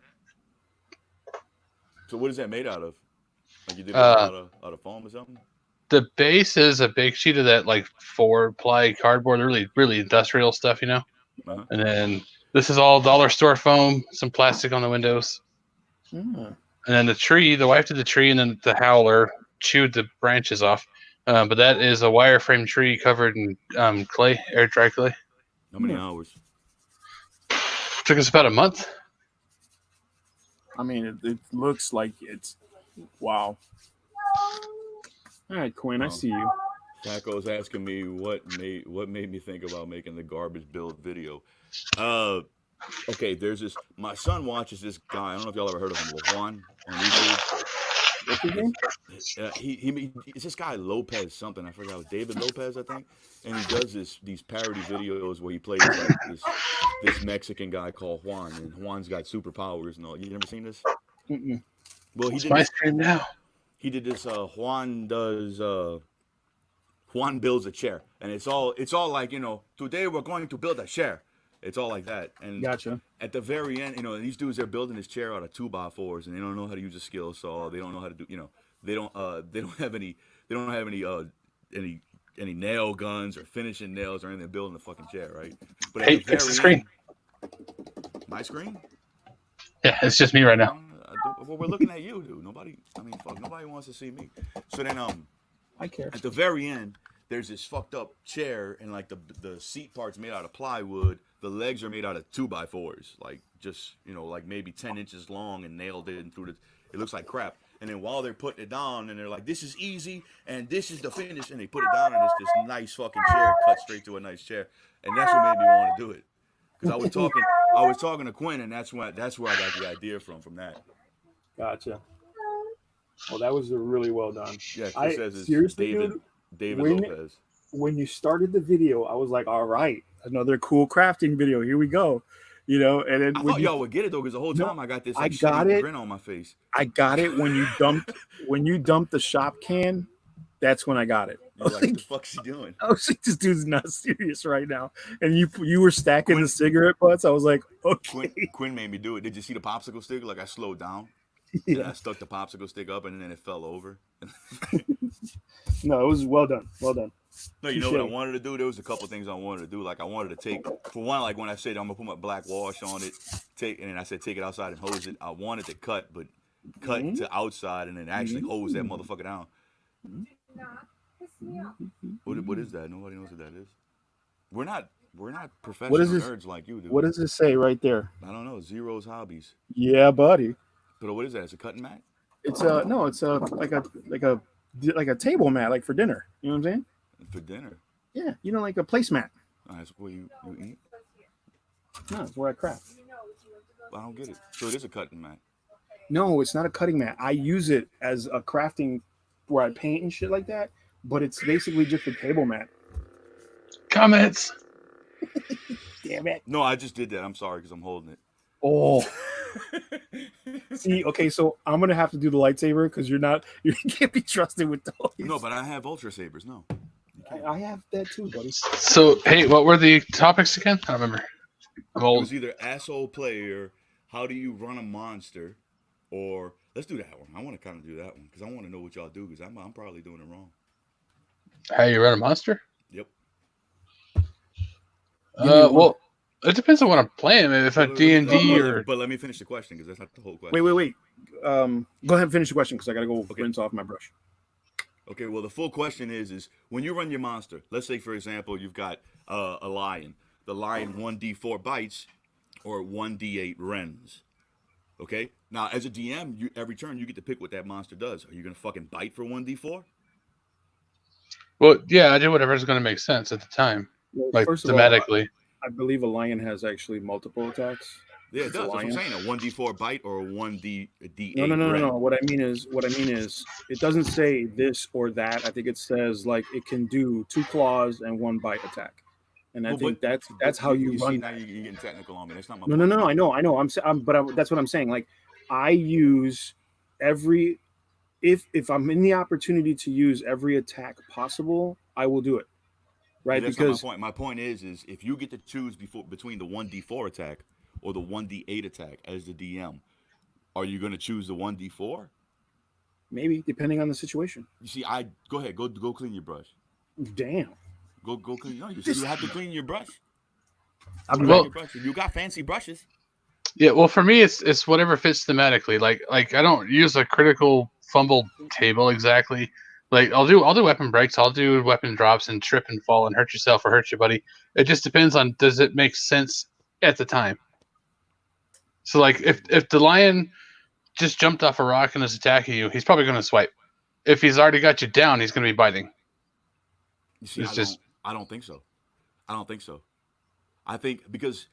So what is that made out of? Like you did it out of foam or something? The base is a big sheet of that, like 4-ply cardboard, really, really industrial stuff, Uh-huh. And then this is all dollar store foam, some plastic on the windows. And then the tree, the wife did the tree, and then the howler chewed the branches off. But that is a wireframe tree covered in clay, air dry clay. How many hours? Took us about a month. I mean, it looks like it's wow. All right, Quinn, I see you. Taco's asking me what made me think about making the garbage build video. Okay, there's this. My son watches this guy. I don't know if y'all ever heard of him, Juan on YouTube. What's his name? It's this guy Lopez something. I forgot. David Lopez, I think. And he does these parody videos where he plays like this Mexican guy called Juan, and Juan's got superpowers and all. You never seen this? Mm-mm. Well, he It's did my this, stream now. He did this. Juan builds a chair, and it's all like today we're going to build a chair. It's all like that. And Gotcha. At the very end, these dudes are building this chair out of 2x4s, and they don't know how to use a skill saw. They don't know how to do, they don't have any nail guns or finishing nails or anything. They're building the fucking chair, right? But Hey, fix the screen. My screen? Yeah, it's just me right now. Well, we're looking at you, dude. Nobody wants to see me. So then, I care. at the very end, there's this fucked up chair, and like the seat part's made out of plywood. The legs are made out of 2x4s, like just like maybe 10 inches long and nailed in through the. It looks like crap. And then while they're putting it down, and they're like, "This is easy, and this is the finish," and they put it down, and it's this nice fucking chair cut straight to a nice chair, and that's what made me want to do it. Because I was talking to Quinn, and that's where I got the idea from that. Gotcha. Oh, that was really well done. Yeah, I Chris says it's seriously, David dude. David when- Lopez. When you started the video, I was like, "All right, another cool crafting video. Here we go." You know, and then I when thought y'all would get it though, because the whole No, time I got this I like got shitty it. grin on my face. I got it when you dumped the shop can. That's when I got it. You're like, what the fuck's he doing? I was like, this dude's not serious right now. And you were stacking Quin- the cigarette butts. I was like, okay. Quin made me do it. Did you see the popsicle stick? Like I slowed down. Yeah. And I stuck the popsicle stick up and then it fell over. No, it was well done. Well done. No, you know what I Touche. wanted to do? There was a couple things I wanted to do. Like I wanted to take, for one, like when I said I'm gonna put my black wash on it, and then I said take it outside and hose it. I wanted to cut to outside and then actually hose that motherfucker down. What is that? Nobody knows what that is. We're not professional nerds like you do. What does it say right there? I don't know. Zero's hobbies. Yeah, buddy. But what is that? It's a cutting mat? It's like a table mat, like for dinner. You know what I'm saying? For dinner. Yeah, like a placemat. Oh, that's where you eat? No, it's where I craft. I don't get it. So it is a cutting mat. No, it's not a cutting mat. I use it as a crafting where I paint and shit like that, but it's basically just a table mat. Comments. Damn it. No, I just did that. I'm sorry because I'm holding it. Oh. See, okay, so I'm gonna have to do the lightsaber because you can't be trusted with those. No, but I have ultra sabers. No. I have that too, buddy. So, hey, what were the topics again? I don't remember. I'm It old. was either asshole player, how do you run a monster, or let's do that one. I want to kind of do that one because I want to know what y'all do because I'm probably doing it wrong. How you run a monster? Yep. Well, it depends on what I'm playing. If a D&D or... But let me finish the question because that's not the whole question. Wait. Go ahead and finish the question because I gotta go rinse off my brush. Okay, well, the full question is when you run your monster, let's say, for example, you've got a lion. The lion 1d4 bites or 1d8 rends. Okay? Now, as a DM, every turn you get to pick what that monster does. Are you going to fucking bite for 1d4? Well, yeah, I did whatever's going to make sense at the time. Well, Like, first of all, thematically. I believe a lion has actually multiple attacks. Yeah, it It's a does. That's what I'm lion. saying. A 1d4 bite or a 1d8 No. rend. What I mean is, it doesn't say this or that. I think it says like it can do 2 claws and 1 bite attack, and I think that's how you run. See, now you're getting technical on me. That's not my No. I know. That's what I'm saying. Like I use every if I'm in the opportunity to use every attack possible, I will do it. Right? That's because not my point. My point is if you get to choose between the 1d4 attack or the 1d8 attack as the DM, are you going to choose the 1d4? maybe depending on the situation. You see, go ahead, go clean your brush. Damn. Go clean. No, you have to clean your brush. Well, You got fancy brushes. yeah, well, for me, it's whatever fits thematically. Like I don't use a critical fumble table exactly. Like I'll do weapon breaks, I'll do weapon drops and trip and fall and hurt yourself or hurt your buddy. It just depends on does it make sense at the time. So like if the lion just jumped off a rock and is attacking you, he's probably going to swipe. If he's already got you down, he's going to be biting. You see, I don't think so. I think because,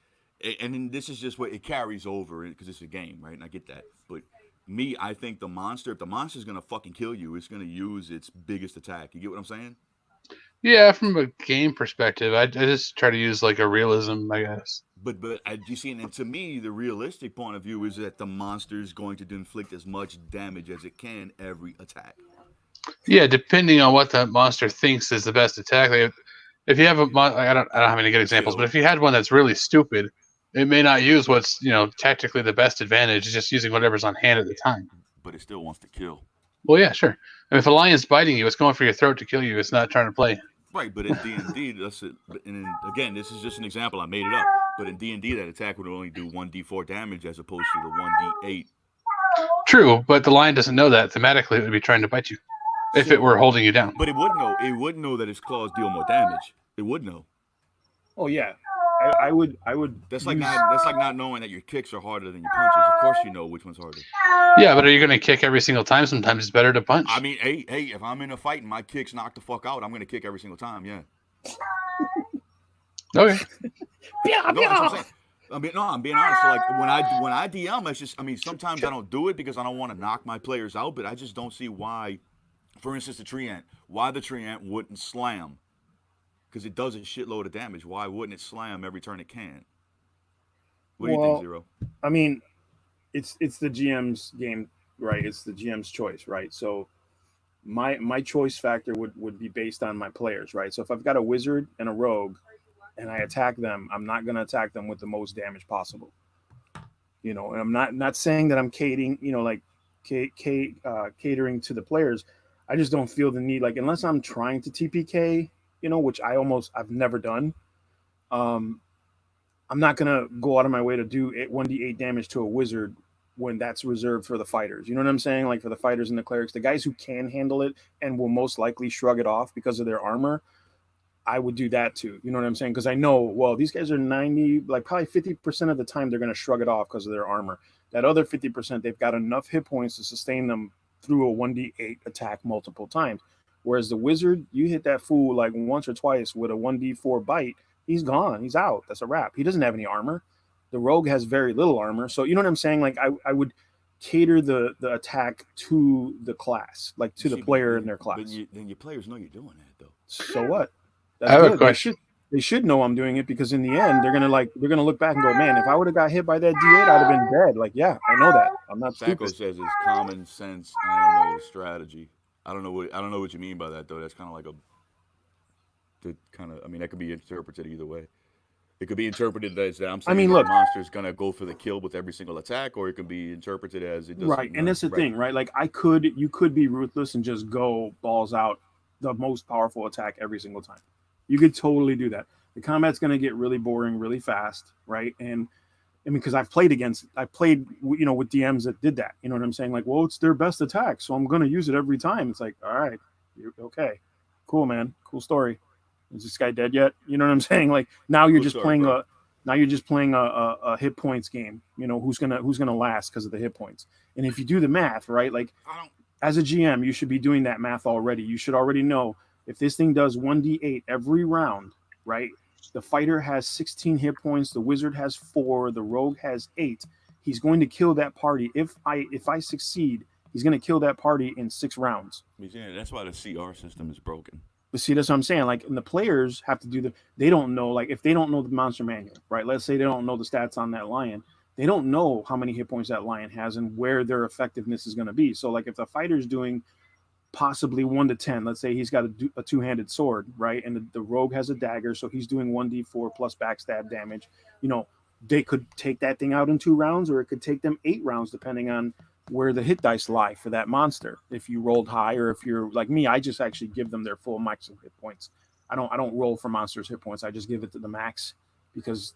and then this is just what it carries over because it's a game, right? And I get that. But me, I think if the monster's going to fucking kill you, it's going to use its biggest attack. You get what I'm saying? Yeah, from a game perspective, I just try to use like a realism, I guess. But you see, and to me, the realistic point of view is that the monster is going to inflict as much damage as it can every attack. Yeah, depending on what that monster thinks is the best attack. Like, if you have I don't have any good examples, but if you had one that's really stupid, it may not use what's tactically the best advantage. It's just using whatever's on hand at the time. But it still wants to kill. Well, yeah, sure. And if a lion's biting you, it's going for your throat to kill you. It's not trying to play. Right, but in D&D, that's it. And again, this is just an example. I made it up. But in D&D, that attack would only do 1d4 damage as opposed to the 1d8. True, but the lion doesn't know that. Thematically, it would be trying to bite you if it were holding you down. But it would know. It would know that its claws deal more damage. It would know. Oh yeah, I would. That's like not knowing that your kicks are harder than your punches. Of course, you know which one's harder. Yeah, but are you going to kick every single time? Sometimes it's better to punch. I mean, hey, if I'm in a fight and my kicks knock the fuck out, I'm going to kick every single time. Yeah. Okay. No, that's what I'm saying. I mean, no, I'm being honest. So, like when I DM, it's just, I mean, sometimes I don't do it because I don't want to knock my players out, but I just don't see why. For instance, the tree ant. Why the tree ant wouldn't slam? Because it does a shitload of damage. Why wouldn't it slam every turn it can? What do you think, Zero? I mean, it's the GM's game, right? It's the GM's choice, right? So my choice factor would be based on my players, right? So if I've got a wizard and a rogue and I attack them, I'm not going to attack them with the most damage possible. And I'm not saying that I'm catering, like catering to the players. I just don't feel the need, like, unless I'm trying to TPK, which I've never done. I'm not gonna go out of my way to do 1d8 damage to a wizard when that's reserved for the fighters. You know what I'm saying? Like for the fighters and the clerics, the guys who can handle it and will most likely shrug it off because of their armor, I would do that too. You know what I'm saying? Because I know, well, these guys are 90, like probably 50% of the time they're gonna shrug it off because of their armor. That other 50%, they've got enough hit points to sustain them through a 1d8 attack multiple times. Whereas the wizard, you hit that fool like once or twice with a 1d4 bite, he's gone. He's out. That's a wrap. He doesn't have any armor. The rogue has very little armor. So you know what I'm saying? Like I would cater the attack to the class, like to the player in their class. But then your players know you're doing that though. So what? That's I have good. a question. They should know I'm doing it because in the end they're gonna look back and go, man, if I would have got hit by that D8, I'd have been dead. Like, yeah, I know that. I'm not Sacco stupid. says it's common sense animal strategy. I don't know what you mean by that though. That's kind of like I mean, that could be interpreted either way. It could be interpreted as that I'm saying the monster's gonna go for the kill with every single attack, or it could be interpreted as it doesn't. Right, and that's the thing, right? Like you could be ruthless and just go balls out, the most powerful attack every single time. You could totally do that. The combat's gonna get really boring really fast, right? And I mean, because I played with DMs that did that. You know what I'm saying? Like, well, it's their best attack, so I'm gonna use it every time. It's like, all right, you're okay, cool, man, cool story. Is this guy dead yet? You know what I'm saying? Like now you're just playing a hit points game. Who's gonna last because of the hit points. And if you do the math, right, like as a GM, you should be doing that math already. You should already know if this thing does 1d8 every round, right? The fighter has 16 hit points, the wizard has 4, the rogue has 8. He's going to kill that party. If I succeed, he's going to kill that party in 6 rounds. Yeah, that's why the CR system is broken. But see, that's what I'm saying. Like, and the players have to do they don't know, like, if they don't know the monster manual, right? Let's say they don't know the stats on that lion. They don't know how many hit points that lion has and where their effectiveness is going to be. So, like, if the fighter's doing possibly 1 to 10, let's say he's got a two-handed sword, right? And the rogue has a dagger, so he's doing 1d4 plus backstab damage. They could take that thing out in 2 rounds, or it could take them 8 rounds, depending on where the hit dice lie for that monster. If you rolled high, or if you're like me, I just actually give them their full maximum hit points. I don't roll for monsters' hit points. I just give it to the max, because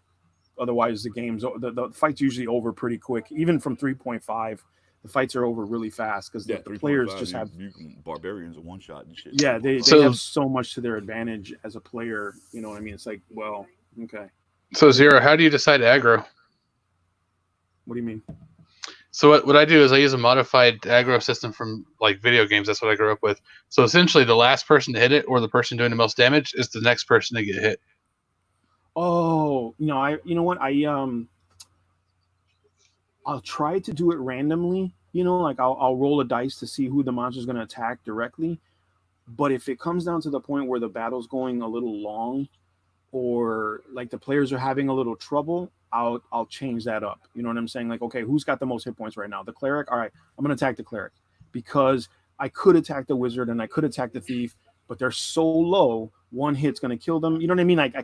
otherwise the fight's usually over pretty quick. Even from 3.5, the fights are over really fast because the players just have barbarians a one shot and shit. Yeah, they have so much to their advantage as a player. You know what I mean? It's like, well, okay. So Zero, how do you decide aggro? What do you mean? So what I do is I use a modified aggro system from like video games. That's what I grew up with. So essentially, the last person to hit it, or the person doing the most damage, is the next person to get hit. Oh, you know what? I'll try to do it randomly. Like I'll roll a dice to see who the monster's going to attack directly. But if it comes down to the point where the battle's going a little long, or like the players are having a little trouble, I'll change that up. You know what I'm saying? Like, okay, who's got the most hit points right now? The cleric? All right, I'm going to attack the cleric, because I could attack the wizard and I could attack the thief, but they're so low, one hit's going to kill them. You know what I mean? Like,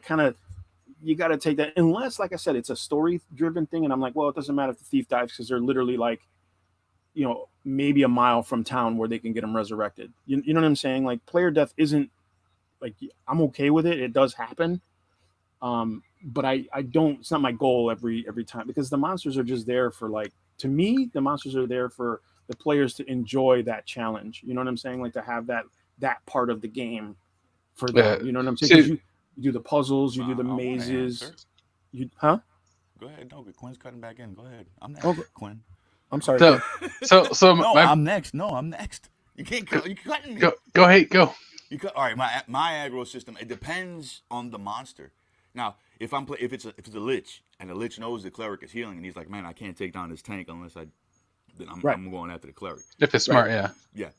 you got to take that, unless, like I said, it's a story-driven thing, and I'm like, well, it doesn't matter if the thief dies, because they're literally like, maybe a mile from town where they can get them resurrected. You know what I'm saying? Like, player death isn't, like, I'm okay with it. It does happen. But I don't, it's not my goal every time, because the monsters are just there for, like, to me, the monsters are there for the players to enjoy that challenge. You know what I'm saying? Like, to have that part of the game for them. You know what I'm saying? 'Cause you do the puzzles, you do the mazes. Huh? Go ahead. No, Quin's cutting back in. Go ahead. I'm next, Quin. I'm sorry. So no, I'm next. No, I'm next. You can't cut. You cutting me. Go ahead. Go. You cut. All right. My aggro system. It depends on the monster. Now, if it's a lich and the lich knows the cleric is healing and he's like, man, I can't take down this tank unless I'm going after the cleric. If it's smart, yeah.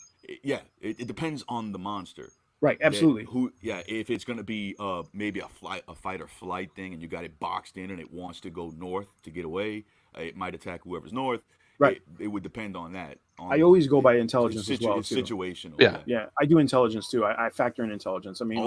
Yeah. It depends on the monster. Right, absolutely. If it's gonna be maybe a fight or flight thing, and you got it boxed in and it wants to go north to get away, it might attack whoever's north. Right. It would depend on that. I always go by intelligence as well. It's too. situational. Yeah. I do intelligence too. I factor in intelligence. I mean,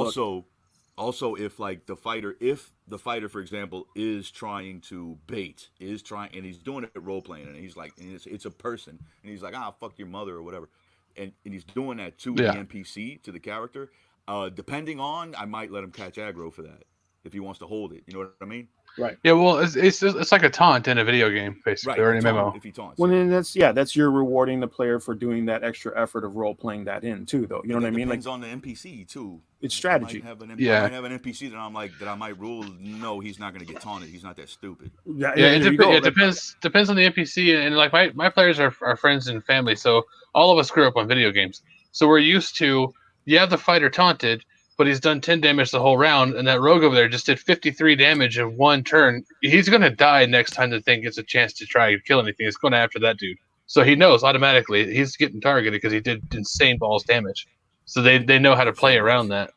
also if like the fighter, for example, is trying to bait, and he's doing it role playing, and he's like, and it's a person, and he's like, fuck your mother or whatever, and he's doing that to the NPC, to the character. Depending on, I might let him catch aggro for that if he wants to hold it. You know what I mean? Right. Yeah. Well, it's like a taunt in a video game, basically, or in a MMO. If he taunts. Well, then that's you're rewarding the player for doing that extra effort of role playing that in too, though. You know what I mean? Depends on the NPC too. It's strategy. I might have an NPC that I might rule. No, he's not going to get taunted. He's not that stupid. It depends on the NPC, and like my players are friends and family, so all of us grew up on video games, so we're used to the fighter taunted, but he's done 10 damage the whole round, and that rogue over there just did 53 damage in one turn. He's going to die next time the thing gets a chance to try and kill anything. It's going after that dude. So he knows automatically he's getting targeted because he did insane balls damage. So they know how to play around that.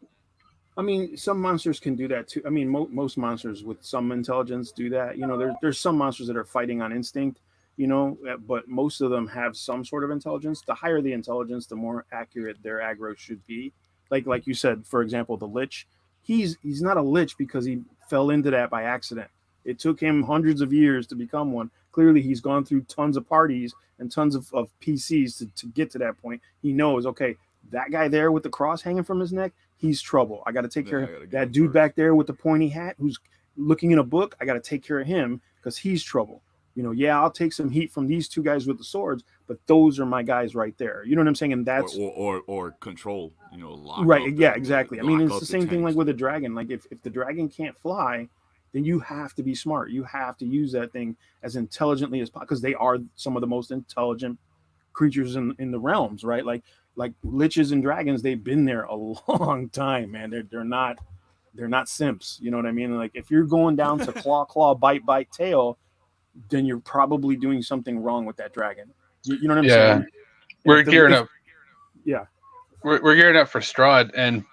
I mean, some monsters can do that too. I mean, most monsters with some intelligence do that. You know, there's some monsters that are fighting on instinct, you know, but most of them have some sort of intelligence. The higher the intelligence, the more accurate their aggro should be. Like you said, for example, the lich, he's not a lich because he fell into that by accident. It took him hundreds of years to become one. Clearly, he's gone through tons of parties and tons of PCs to get to that point. He knows, okay, that guy there with the cross hanging from his neck, he's trouble. I got to take care of that dude back there with the pointy hat who's looking in a book. I got to take care of him because he's trouble. You know, I'll take some heat from these two guys with the swords, but those are my guys right there. You know what I'm saying? And that's or control. You know, lock right? Yeah, exactly. I mean, it's the same thing like with a dragon. Like if the dragon can't fly, then you have to be smart. You have to use that thing as intelligently as possible because they are some of the most intelligent creatures in the realms, right? Like liches and dragons, they've been there a long time, man. They're not simps. You know what I mean? Like if you're going down to claw, bite, tail, then you're probably doing something wrong with that dragon. You know what I'm saying? We're gearing up. Yeah. We're gearing up for Strahd, and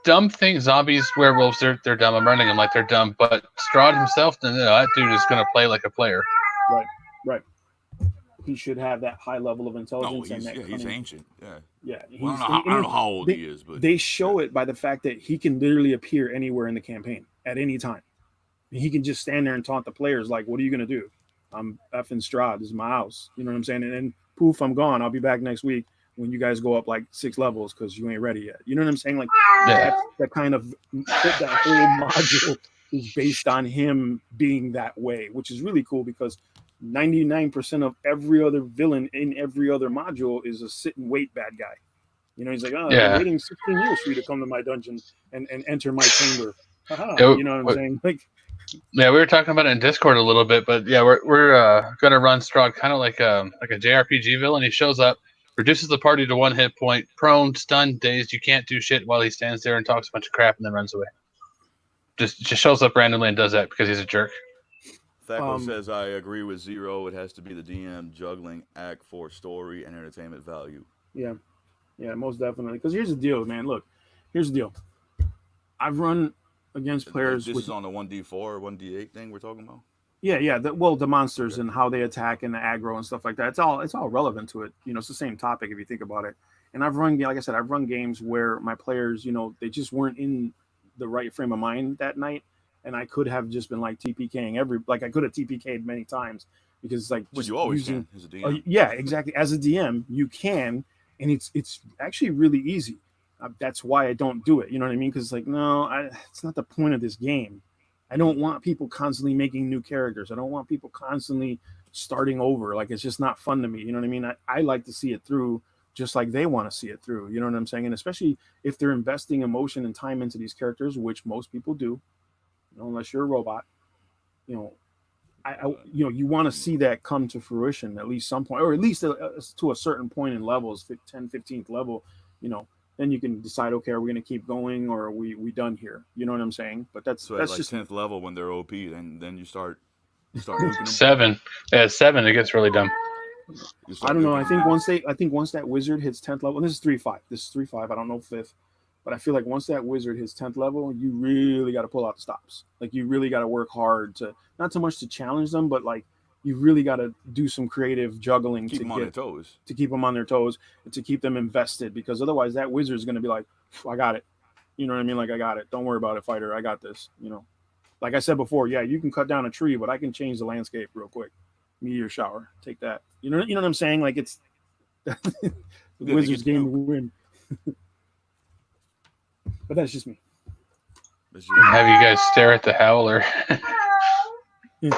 dumb things, zombies, werewolves, they're dumb. I'm running them like they're dumb, but Strahd himself, no, that dude is going to play like a player. Right. He should have that high level of intelligence. He's ancient. Yeah. Well, I don't know how old he is, but they show it by the fact that he can literally appear anywhere in the campaign at any time. He can just stand there and taunt the players like, what are you going to do? I'm effing Strahd. This is my house. You know what I'm saying? And then poof, I'm gone. I'll be back next week when you guys go up like 6 levels because you ain't ready yet. You know what I'm saying? Like that kind of that whole module is based on him being that way, which is really cool because 99% of every other villain in every other module is a sit and wait bad guy. You know, he's like, I'm waiting 16 years for you to come to my dungeon and enter my chamber. You know what I'm saying? Like, yeah, we were talking about it in Discord a little bit, but yeah, we're gonna run Strahd kind of like a JRPG villain. He shows up, reduces the party to 1 hit point, prone, stunned, dazed. You can't do shit while he stands there and talks a bunch of crap and then runs away. Just shows up randomly and does that because he's a jerk. Thaco says, I agree with Zero. It has to be the DM juggling act for story and entertainment value. Yeah, most definitely. Because here's the deal, man. Look, here's the deal. I've run against players. This is on the 1d4 or 1d8 thing we're talking about? Yeah. The monsters and how they attack and the aggro and stuff like that. It's all relevant to it. You know, it's the same topic if you think about it. And I've run games where my players, you know, they just weren't in the right frame of mind that night. And I could have just been like TPKing I could have TPK'd many times because like. But you always can as a DM. Yeah, exactly. As a DM, you can, and it's actually really easy. That's why I don't do it. You know what I mean? Because like, no, it's not the point of this game. I don't want people constantly making new characters. I don't want people constantly starting over. Like, it's just not fun to me. You know what I mean? I like to see it through just like they want to see it through. You know what I'm saying? And especially if they're investing emotion and time into these characters, which most people do, you know, unless you're a robot, you know, you want to see that come to fruition at least some point, or at least to a certain point in levels, 10, 15th level, you know. then you can decide, okay, are we going to keep going or are we done here? You know what I'm saying? But that's So at like just 10th level when they're OP, then you start nuking them. 7. At 7, it gets really dumb. I don't know. I think once that wizard hits 10th level, and this is 3-5. This is 3-5. I don't know 5th, but I feel like once that wizard hits 10th level, you really got to pull out the stops. Like you really got to work hard to not so much to challenge them, but like you really got to do some creative juggling keep them on their toes, to keep them on their toes, and to keep them invested. Because otherwise, that wizard is going to be like, I got it. You know what I mean? Like I got it. Don't worry about it, fighter. I got this. You know, like I said before, yeah, you can cut down a tree, but I can change the landscape real quick. Meteor shower, take that. You know what I'm saying? Like it's the Wizards game to win. But that's just me. Have you guys stare at the howler? Who's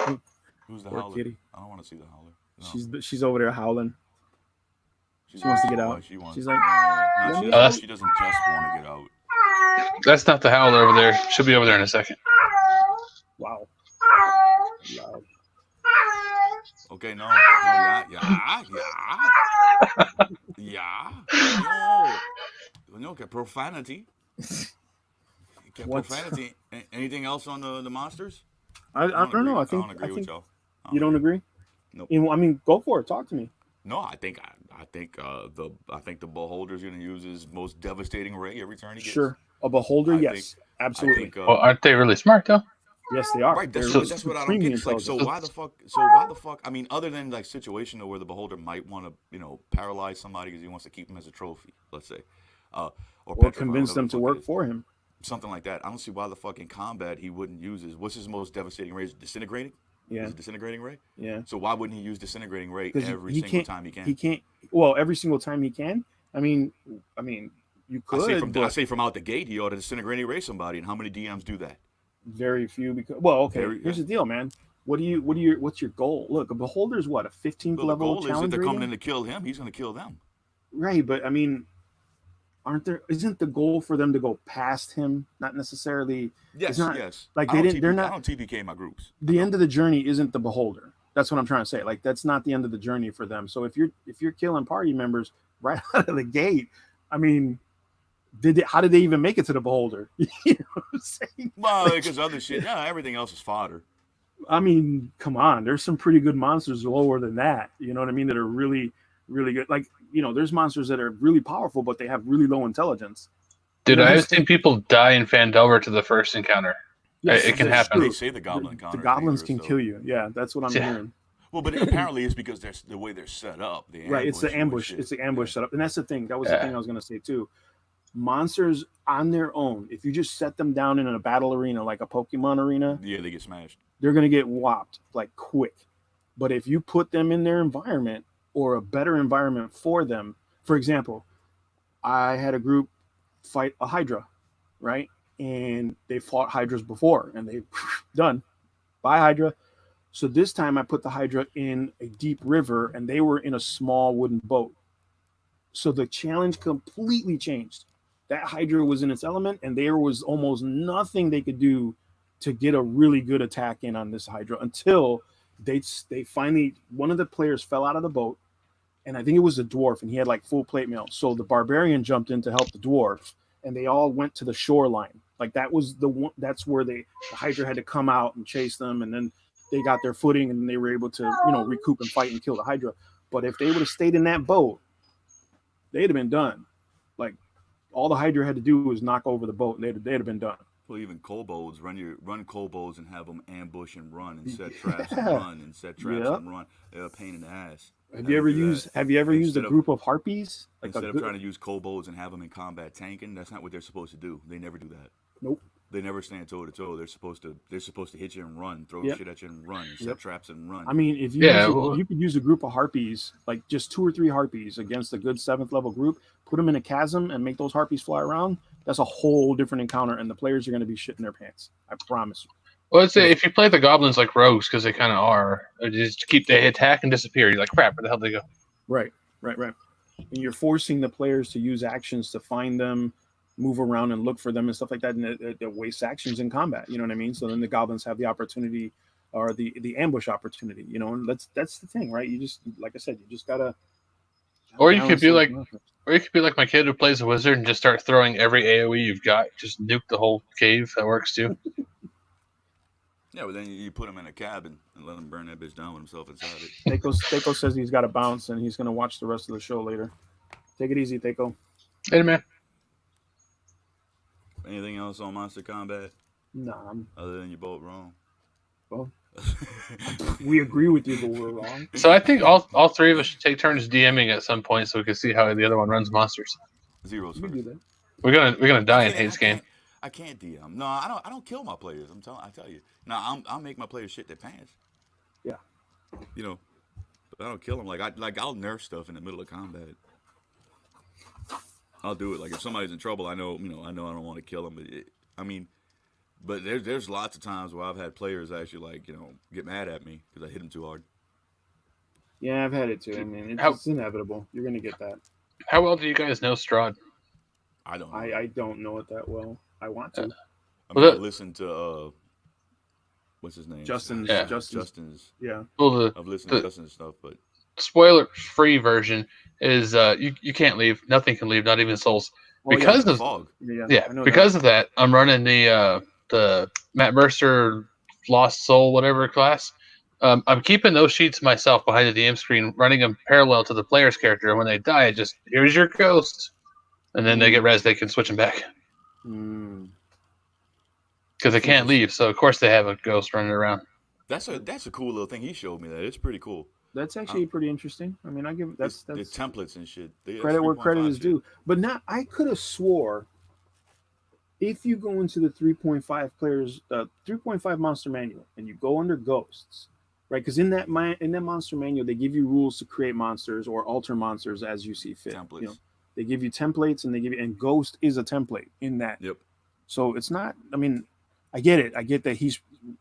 the Poor howler? kitty. I don't want to see the howler. No. She's over there howling. She wants to get out. She's like, she doesn't just want to get out. That's not the howler over there. She'll be over there in a second. Wow. Loud. Okay, no, no, get profanity. Get profanity. Anything else on the monsters? I don't know. I think agree with y'all. You don't agree? Nope. I mean, go for it. Talk to me. No, I think the beholder's gonna use his most devastating ray every turn he gets. Sure, a beholder, yes, absolutely. Well, aren't they really smart though? Yes, they are. Right, that's what I don't get. It's like, so why the fuck? I mean, other than like situational where the beholder might want to, paralyze somebody because he wants to keep him as a trophy, let's say, or convince them to work for him, something like that. I don't see why the fuck in combat he wouldn't use his. What's his most devastating ray? Disintegrating. Yeah. Is it disintegrating ray? Yeah. So why wouldn't he use disintegrating ray every single time he can? He can't. Well, every single time he can. I mean, you could. I say from out the gate, he ought to disintegrating ray somebody. And how many DMs do that? Very few. Because here's the deal, man. What's your goal? Look, a beholder's what, a 15th level challenge? The goal is if they're rating? coming in to kill him, he's going to kill them. Right, but I mean, isn't the goal for them to go past him? Not necessarily. Yes. Like they're not. I don't TPK my groups. The end of the journey isn't the beholder. That's what I'm trying to say. Like that's not the end of the journey for them. So if you're killing party members right out of the gate, I mean, how did they even make it to the beholder? You know what I'm saying? Well, because other shit. Yeah, everything else is fodder. I mean, come on. There's some pretty good monsters lower than that. You know what I mean? That are really, really good. Like, there's monsters that are really powerful, but they have really low intelligence. Dude, I've seen people die in Fandelver to the first encounter. Yes, it can happen. They say the goblin encounter. The goblins can kill you. Yeah, that's what I'm hearing. Well, but apparently it's because the way they're set up. Right, it's the ambush. It's the ambush setup. And that's the thing. That was the thing I was going to say, too. Monsters on their own, if you just set them down in a battle arena, like a Pokemon arena. Yeah, they get smashed. They're going to get whopped, like, quick. But if you put them in their environment, or a better environment for them. For example, I had a group fight a Hydra, right? And they fought Hydras before, and they done. Bye, Hydra. So this time I put the Hydra in a deep river, and they were in a small wooden boat. So the challenge completely changed. That Hydra was in its element, and there was almost nothing they could do to get a really good attack in on this Hydra until they finally, one of the players fell out of the boat, and I think it was a dwarf, and he had like full plate mail. So the barbarian jumped in to help the dwarf, and they all went to the shoreline. Like that was the one. That's where the Hydra had to come out and chase them, and then they got their footing, and they were able to recoup and fight and kill the Hydra. But if they would have stayed in that boat, they'd have been done. Like all the Hydra had to do was knock over the boat, and they'd have been done. Well, even kobolds, run kobolds and have them ambush and run and set traps and run and set traps and run. They're a pain in the ass. Have you ever used a group of harpies? Like instead of trying to use kobolds and have them in combat tanking, that's not what they're supposed to do. They never do that. Nope. They never stand toe to toe. They're supposed to hit you and run, throw shit at you and run, and set traps and run. I mean, if you could use a group of harpies, like just 2 or 3 harpies against a good 7th level group, put them in a chasm and make those harpies fly around. That's a whole different encounter, and the players are going to be shitting their pants. I promise you. Well, if you play the goblins like rogues, because they kind of are, just keep the attack and disappear. You're like, crap, where the hell did they go? Right. And you're forcing the players to use actions to find them, move around and look for them and stuff like that, and it wastes actions in combat. You know what I mean? So then the goblins have the opportunity, or the ambush opportunity. And that's the thing, right? You just, like I said, you just gotta Or you could be like my kid who plays a wizard and just start throwing every AoE you've got. Just nuke the whole cave. That works too. Yeah, but then you put him in a cabin and let him burn that bitch down with himself inside it. Thako says he's got to bounce and he's going to watch the rest of the show later. Take it easy, Thako. Hey, man. Anything else on Monster Combat? Nah. Other than you're both wrong. Well, we agree with you, but we're wrong. So I think all three of us should take turns DMing at some point so we can see how the other one runs monsters. Zero's first. Do that. We're gonna die in Hate's game. I can't DM. No, I don't kill my players. I tell you. No, I'll make my players shit their pants. Yeah. You know, but I don't kill them. I'll nerf stuff in the middle of combat. I'll do it. Like if somebody's in trouble, I know I don't want to kill them. But there's lots of times where I've had players actually get mad at me because I hit them too hard. Yeah, I've had it too. I mean, it's inevitable. You're gonna get that. How well do you guys know Strahd? I don't know. I don't know it that well. I want to. I listened to what's his name? Justin's. Yeah. Well, I've listened to Justin's stuff, but spoiler-free version is you can't leave. Nothing can leave. Not even souls. Because of fog. Because of that, I'm running the Matt Mercer Lost Soul whatever class. I'm keeping those sheets myself behind the DM screen, running them parallel to the player's character. And when they die, here's your ghost, and then they get res. They can switch them back because they can't leave. So of course they have a ghost running around. That's a cool little thing. He showed me that. It's pretty cool. That's actually pretty interesting. I mean, I give that's the templates and shit. Credit where credit is due. But I could have swore if you go into the 3.5 players, 3.5 monster manual, and you go under ghosts, right? Because in that monster manual, they give you rules to create monsters or alter monsters as you see fit. Templates. They give you templates, and ghost is a template in that. Yep. So it's not. I mean, I get it. I get that he's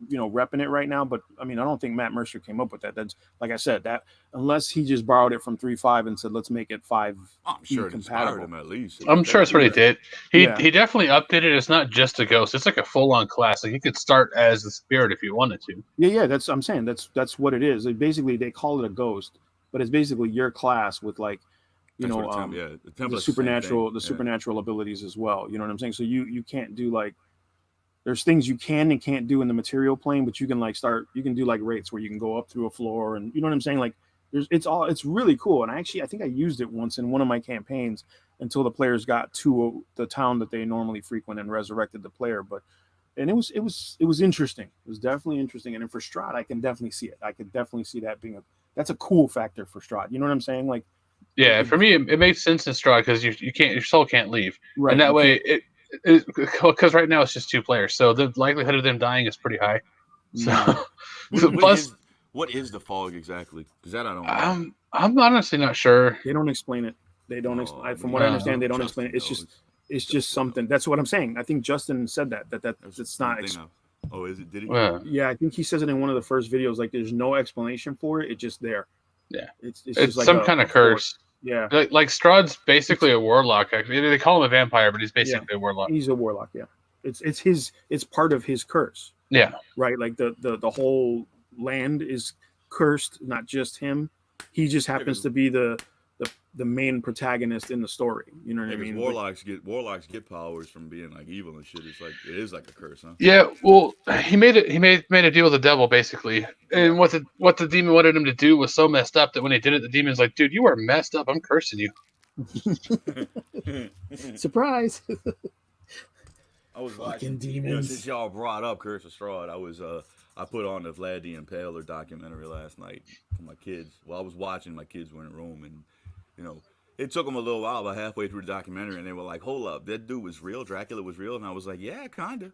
repping it right now, but I mean, I don't think Matt Mercer came up with that. That's like I said, that unless he just borrowed it from 3.5 and said, let's make it 5. I'm sure it inspired him at least. I'm sure that's what he did. He definitely updated it. It's not just a ghost. It's like a full-on class. Like you could start as the spirit if you wanted to. Yeah. I'm saying that's what it is. Basically, they call it a ghost, but it's basically your class with the supernatural abilities as well. You know what I'm saying? So you can't do there's things you can and can't do in the material plane, but you can you can do rates where you can go up through a floor, and you know what I'm saying? It's really cool. And I think I used it once in one of my campaigns until the players got to the town that they normally frequent and resurrected the player. And it was interesting. It was definitely interesting. And then for Strahd, I can definitely see it. I could definitely see that being that's a cool factor for Strahd. You know what I'm saying? For me, it makes sense in Strahd because your soul can't leave, right? And that way because right now it's just 2 players, so the likelihood of them dying is pretty high. So, what is the fog exactly? Because that I don't know. I'm honestly not sure. They don't explain it. They don't explain. From what I understand, they don't explain it. It's just something. That's what I'm saying. I think Justin said that it's not. Is it? Did he? Yeah, I think he says it in one of the first videos. There's no explanation for it. It's just there. Yeah, it's just some kind of curse. Yeah, like Strahd's basically a warlock. Actually, they call him a vampire, but he's basically a warlock. He's a warlock. Yeah, it's part of his curse. Yeah, right. The whole land is cursed, not just him. He just happens to be the main protagonist in the story. You know what I mean? Warlocks get powers from being evil and shit. It is like a curse, huh? Yeah. Well, he made a deal with the devil basically, and what the demon wanted him to do was so messed up that when he did it, the demon's like, "Dude, you are messed up. I'm cursing you." Surprise! I was watching demons. Since y'all brought up Curse of Strahd, I put on the Vlad the Impaler documentary last night for my kids. Well, I was watching, my kids were in a room, and it took them a little while, but halfway through the documentary, and they were like, "Hold up, that dude was real. Dracula was real." And I was like, "Yeah, kinda."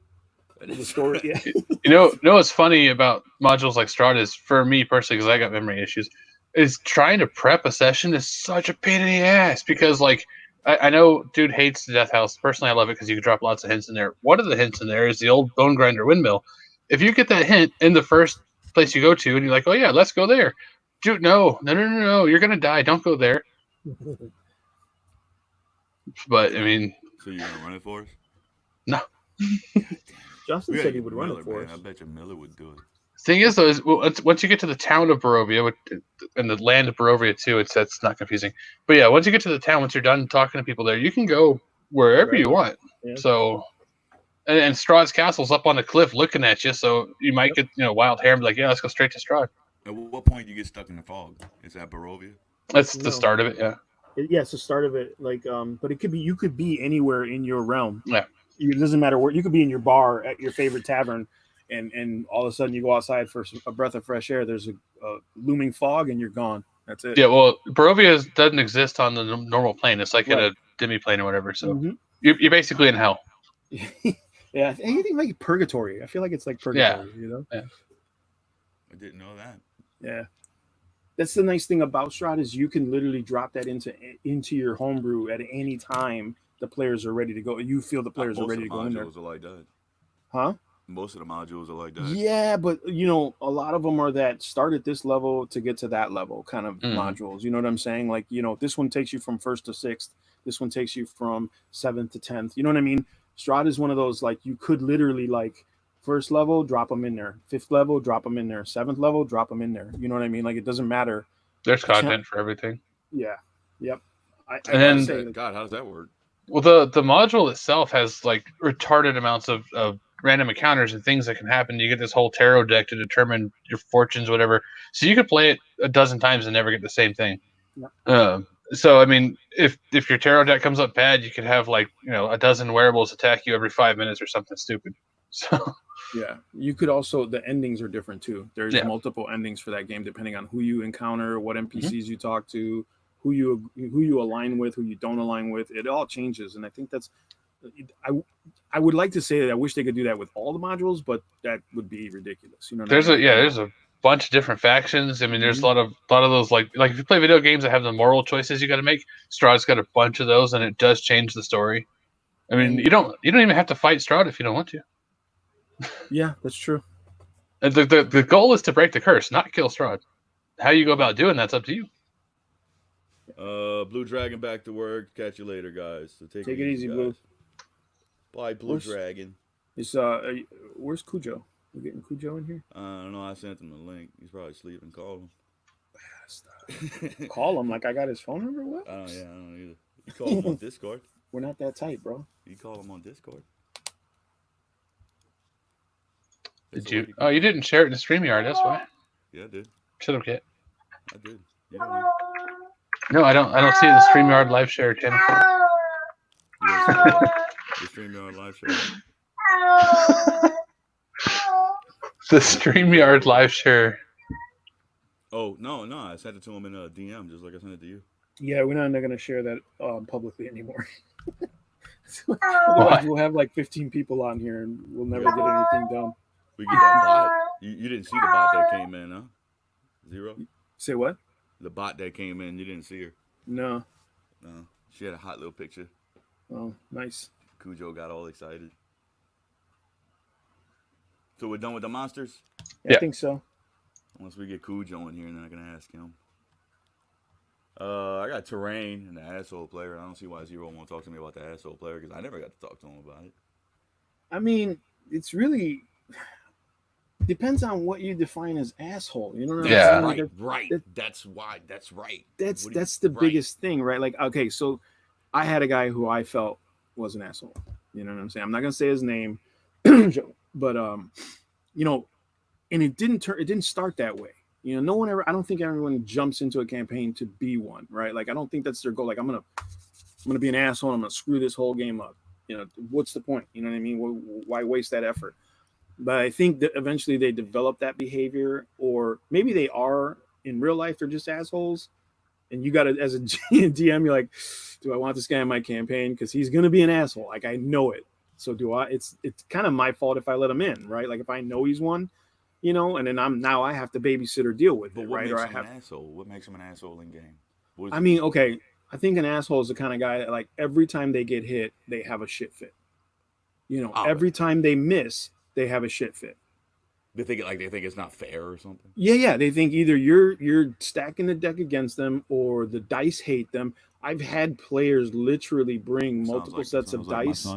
The story, yeah. What's funny about modules like Strahd is, for me personally, because I got memory issues, is trying to prep a session is such a pain in the ass because I know dude hates the Death House. Personally, I love it because you can drop lots of hints in there. One of the hints in there is the old Bone Grinder windmill. If you get that hint in the first place you go to, and you're like, "Oh yeah, let's go there," dude, no, you're gonna die. Don't go there. But I mean, so you're gonna run it for us? No. Justin said he would run it for us. I bet you Miller would do it. Thing is, though, once you get to the town of Barovia, and the land of Barovia too, that's not confusing. But yeah, once you get to the town, once you're done talking to people there, you can go wherever you want. Yeah. So, and Strahd's castle's up on a cliff looking at you, so you might get wild hair and be like, yeah, let's go straight to Strahd. At what point do you get stuck in the fog? Is that Barovia? That's the start of it, yeah. Yeah, it's the start of it. Like, but it could be, you could be anywhere in your realm. Yeah. It doesn't matter where. You could be in your bar at your favorite tavern, and all of a sudden you go outside for a breath of fresh air. There's a looming fog, and you're gone. That's it. Yeah, well, Barovia doesn't exist on the normal plane. It's like in a demi-plane or whatever. So you're basically in hell. Yeah, anything like purgatory. I feel like it's like purgatory. Yeah. Yeah. I didn't know that. Yeah. That's the nice thing about Strahd is you can literally drop that into your homebrew at any time the players are ready to go. You feel the players are ready to go in there. Most of the modules are like that. Huh? Most of the modules are like that. Yeah, but a lot of them are that start at this level to get to that level kind of modules. You know what I'm saying? Like, this one takes you from 1st to 6th. This one takes you from 7th to 10th. You know what I mean? Strahd is one of those, like, you could literally, like, 1st level, drop them in there. 5th level, drop them in there. 7th level, drop them in there. You know what I mean? Like, it doesn't matter. There's content for everything. Yeah. Yep. And then, say, God, how does that work? Well, the module itself has, like, retarded amounts of random encounters and things that can happen. You get this whole tarot deck to determine your fortunes, whatever. So you could play it a dozen times and never get the same thing. Yeah. So, I mean, if your tarot deck comes up bad, you could have, like, a dozen wearables attack you every 5 minutes or something stupid. So yeah, you could also, the endings are different too. There's multiple endings for that game depending on who you encounter, what NPCs you talk to, who you align with, who you don't align with. It all changes, and I think that's. I would like to say that I wish they could do that with all the modules, but that would be ridiculous. There's a bunch of different factions. I mean, there's a lot of those like if you play video games that have the moral choices you got to make. Strahd's got a bunch of those, and it does change the story. I mean, you don't even have to fight Strahd if you don't want to. Yeah, that's true. And the goal is to break the curse, not kill Strahd. How you go about doing that's up to you. Blue Dragon back to work. Catch you later, guys. So take it easy, guys. Blue. Bye, Blue Dragon. It's where's Cujo? We getting Cujo in here? I don't know. I sent him the link. He's probably sleeping. Call him. Call him like I got his phone number. What? I don't know either. You call him on Discord. We're not that tight, bro. You call him on Discord. Did you? Oh, you didn't share it in the StreamYard. That's why. Yeah, I did. Should have kept. I did. You know. No, I don't see the StreamYard live share channel. The StreamYard live share. The StreamYard live share. Oh no! I sent it to him in a DM, just like I sent it to you. Yeah, we're not going to share that publicly anymore. Otherwise, we'll have like 15 people on here, and we'll never get anything done. We get that bot. You didn't see the bot that came in, huh? Zero. Say what? The bot that came in, you didn't see her. No. She had a hot little picture. Oh, nice. Cujo got all excited. So we're done with the monsters? Yeah. I think so. Once we get Cujo in here, then I can ask him. I got Terrain and the asshole player. I don't see why Zero won't talk to me about the asshole player because I never got to talk to him about it. I mean, it's really depends on what you define as asshole. You know what I'm saying? Right, like right. That's why. That's right. That's the biggest thing, right? Like, okay, so I had a guy who I felt was an asshole. You know what I'm saying? I'm not gonna say his name, but and it didn't start that way. I don't think everyone jumps into a campaign to be one, right? Like, I don't think that's their goal. Like, I'm gonna be an asshole. I'm gonna screw this whole game up. What's the point? You know what I mean? Why waste that effort? But I think that eventually they develop that behavior, or maybe they are in real life. They're just assholes, and you got to, as a DM, you're like, do I want this guy in my campaign? Because he's gonna be an asshole. Like, I know it. So do I? It's kind of my fault if I let him in, right? Like, if I know he's one. And then I have to babysit or deal with it, right? Or I have an asshole. What makes him an asshole in game? I mean, okay, I think an asshole is the kind of guy that, like, every time they get hit, they have a shit fit. Every time they miss, they have a shit fit. They think it's not fair or something. Yeah. They think either you're stacking the deck against them or the dice hate them. I've had players literally bring multiple sets of dice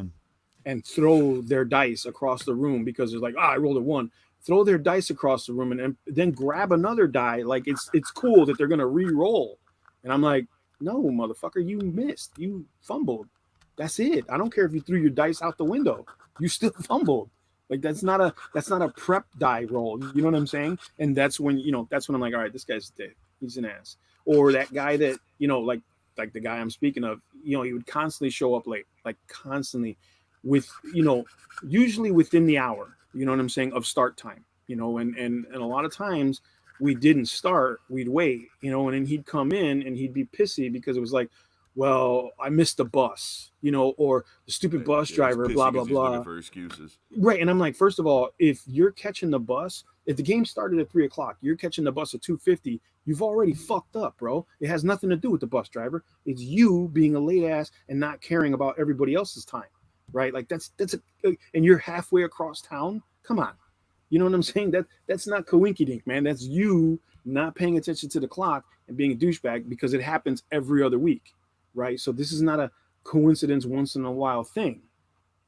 and throw their dice across the room because they're like, I rolled a 1. Throw their dice across the room and then grab another die. Like it's cool that they're gonna re-roll. And I'm like, no, motherfucker, you missed. You fumbled. That's it. I don't care if you threw your dice out the window. You still fumbled. Like that's not a prep die roll. You know what I'm saying? And that's when I'm like, all right, this guy's dead. He's an ass. Or that guy that, like the guy I'm speaking of, he would constantly show up late, like constantly with, usually within the hour, you know what I'm saying, of start time, and a lot of times we didn't start, we'd wait, and then he'd come in and he'd be pissy because it was like, well, I missed the bus, or the stupid bus driver, blah, blah, blah. For excuses. Right. And I'm like, first of all, if you're catching the bus, if the game started at 3:00, you're catching the bus at 2:50, you've already fucked up, bro. It has nothing to do with the bus driver. It's you being a late ass and not caring about everybody else's time. Right. Like and you're halfway across town. Come on. You know what I'm saying? That's not coinky dink, man. That's you not paying attention to the clock and being a douchebag because it happens every other week. Right. So this is not a coincidence once in a while thing.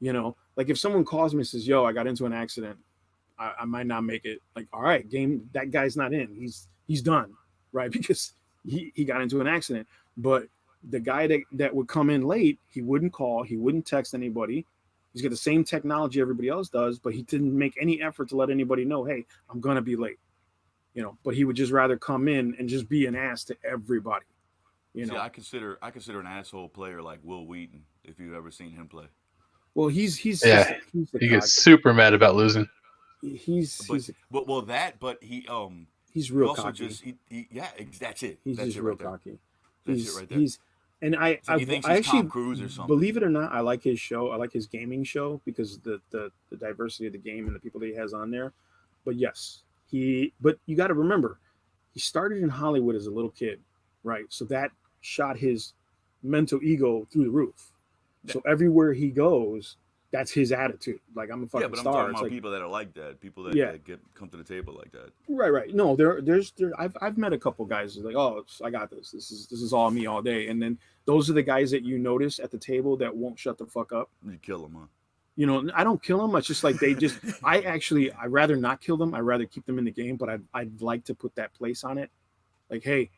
Like if someone calls me and says, yo, I got into an accident, I might not make it. Like, all right, game, that guy's not in. He's done. Right. Because he got into an accident. But the guy that would come in late, he wouldn't call, he wouldn't text anybody. He's got the same technology everybody else does, but he didn't make any effort to let anybody know, hey, I'm going to be late. But he would just rather come in and just be an ass to everybody. See, I consider an asshole player like Will Wheaton, if you've ever seen him play. Well, he gets super mad about losing. He's real also cocky. That's it. He's that's just it real right cocky. That's it right there. And I actually, Tom Cruise or something. Believe it or not, I like his show. I like his gaming show because of the diversity of the game and the people that he has on there. But yes, but you got to remember, he started in Hollywood as a little kid, right? So that shot his mental ego through the roof. Yeah. So everywhere he goes, that's his attitude. Like, I'm a fucking star. I'm talking about people that are like that. People that come to the table like that. Right. No, I've met a couple guys like, oh, I got this. This is all me all day. And then those are the guys that you notice at the table that won't shut the fuck up. You kill them, huh? I don't kill them. It's just like I'd rather not kill them. I'd rather keep them in the game, but I'd like to put that place on it. Like, hey,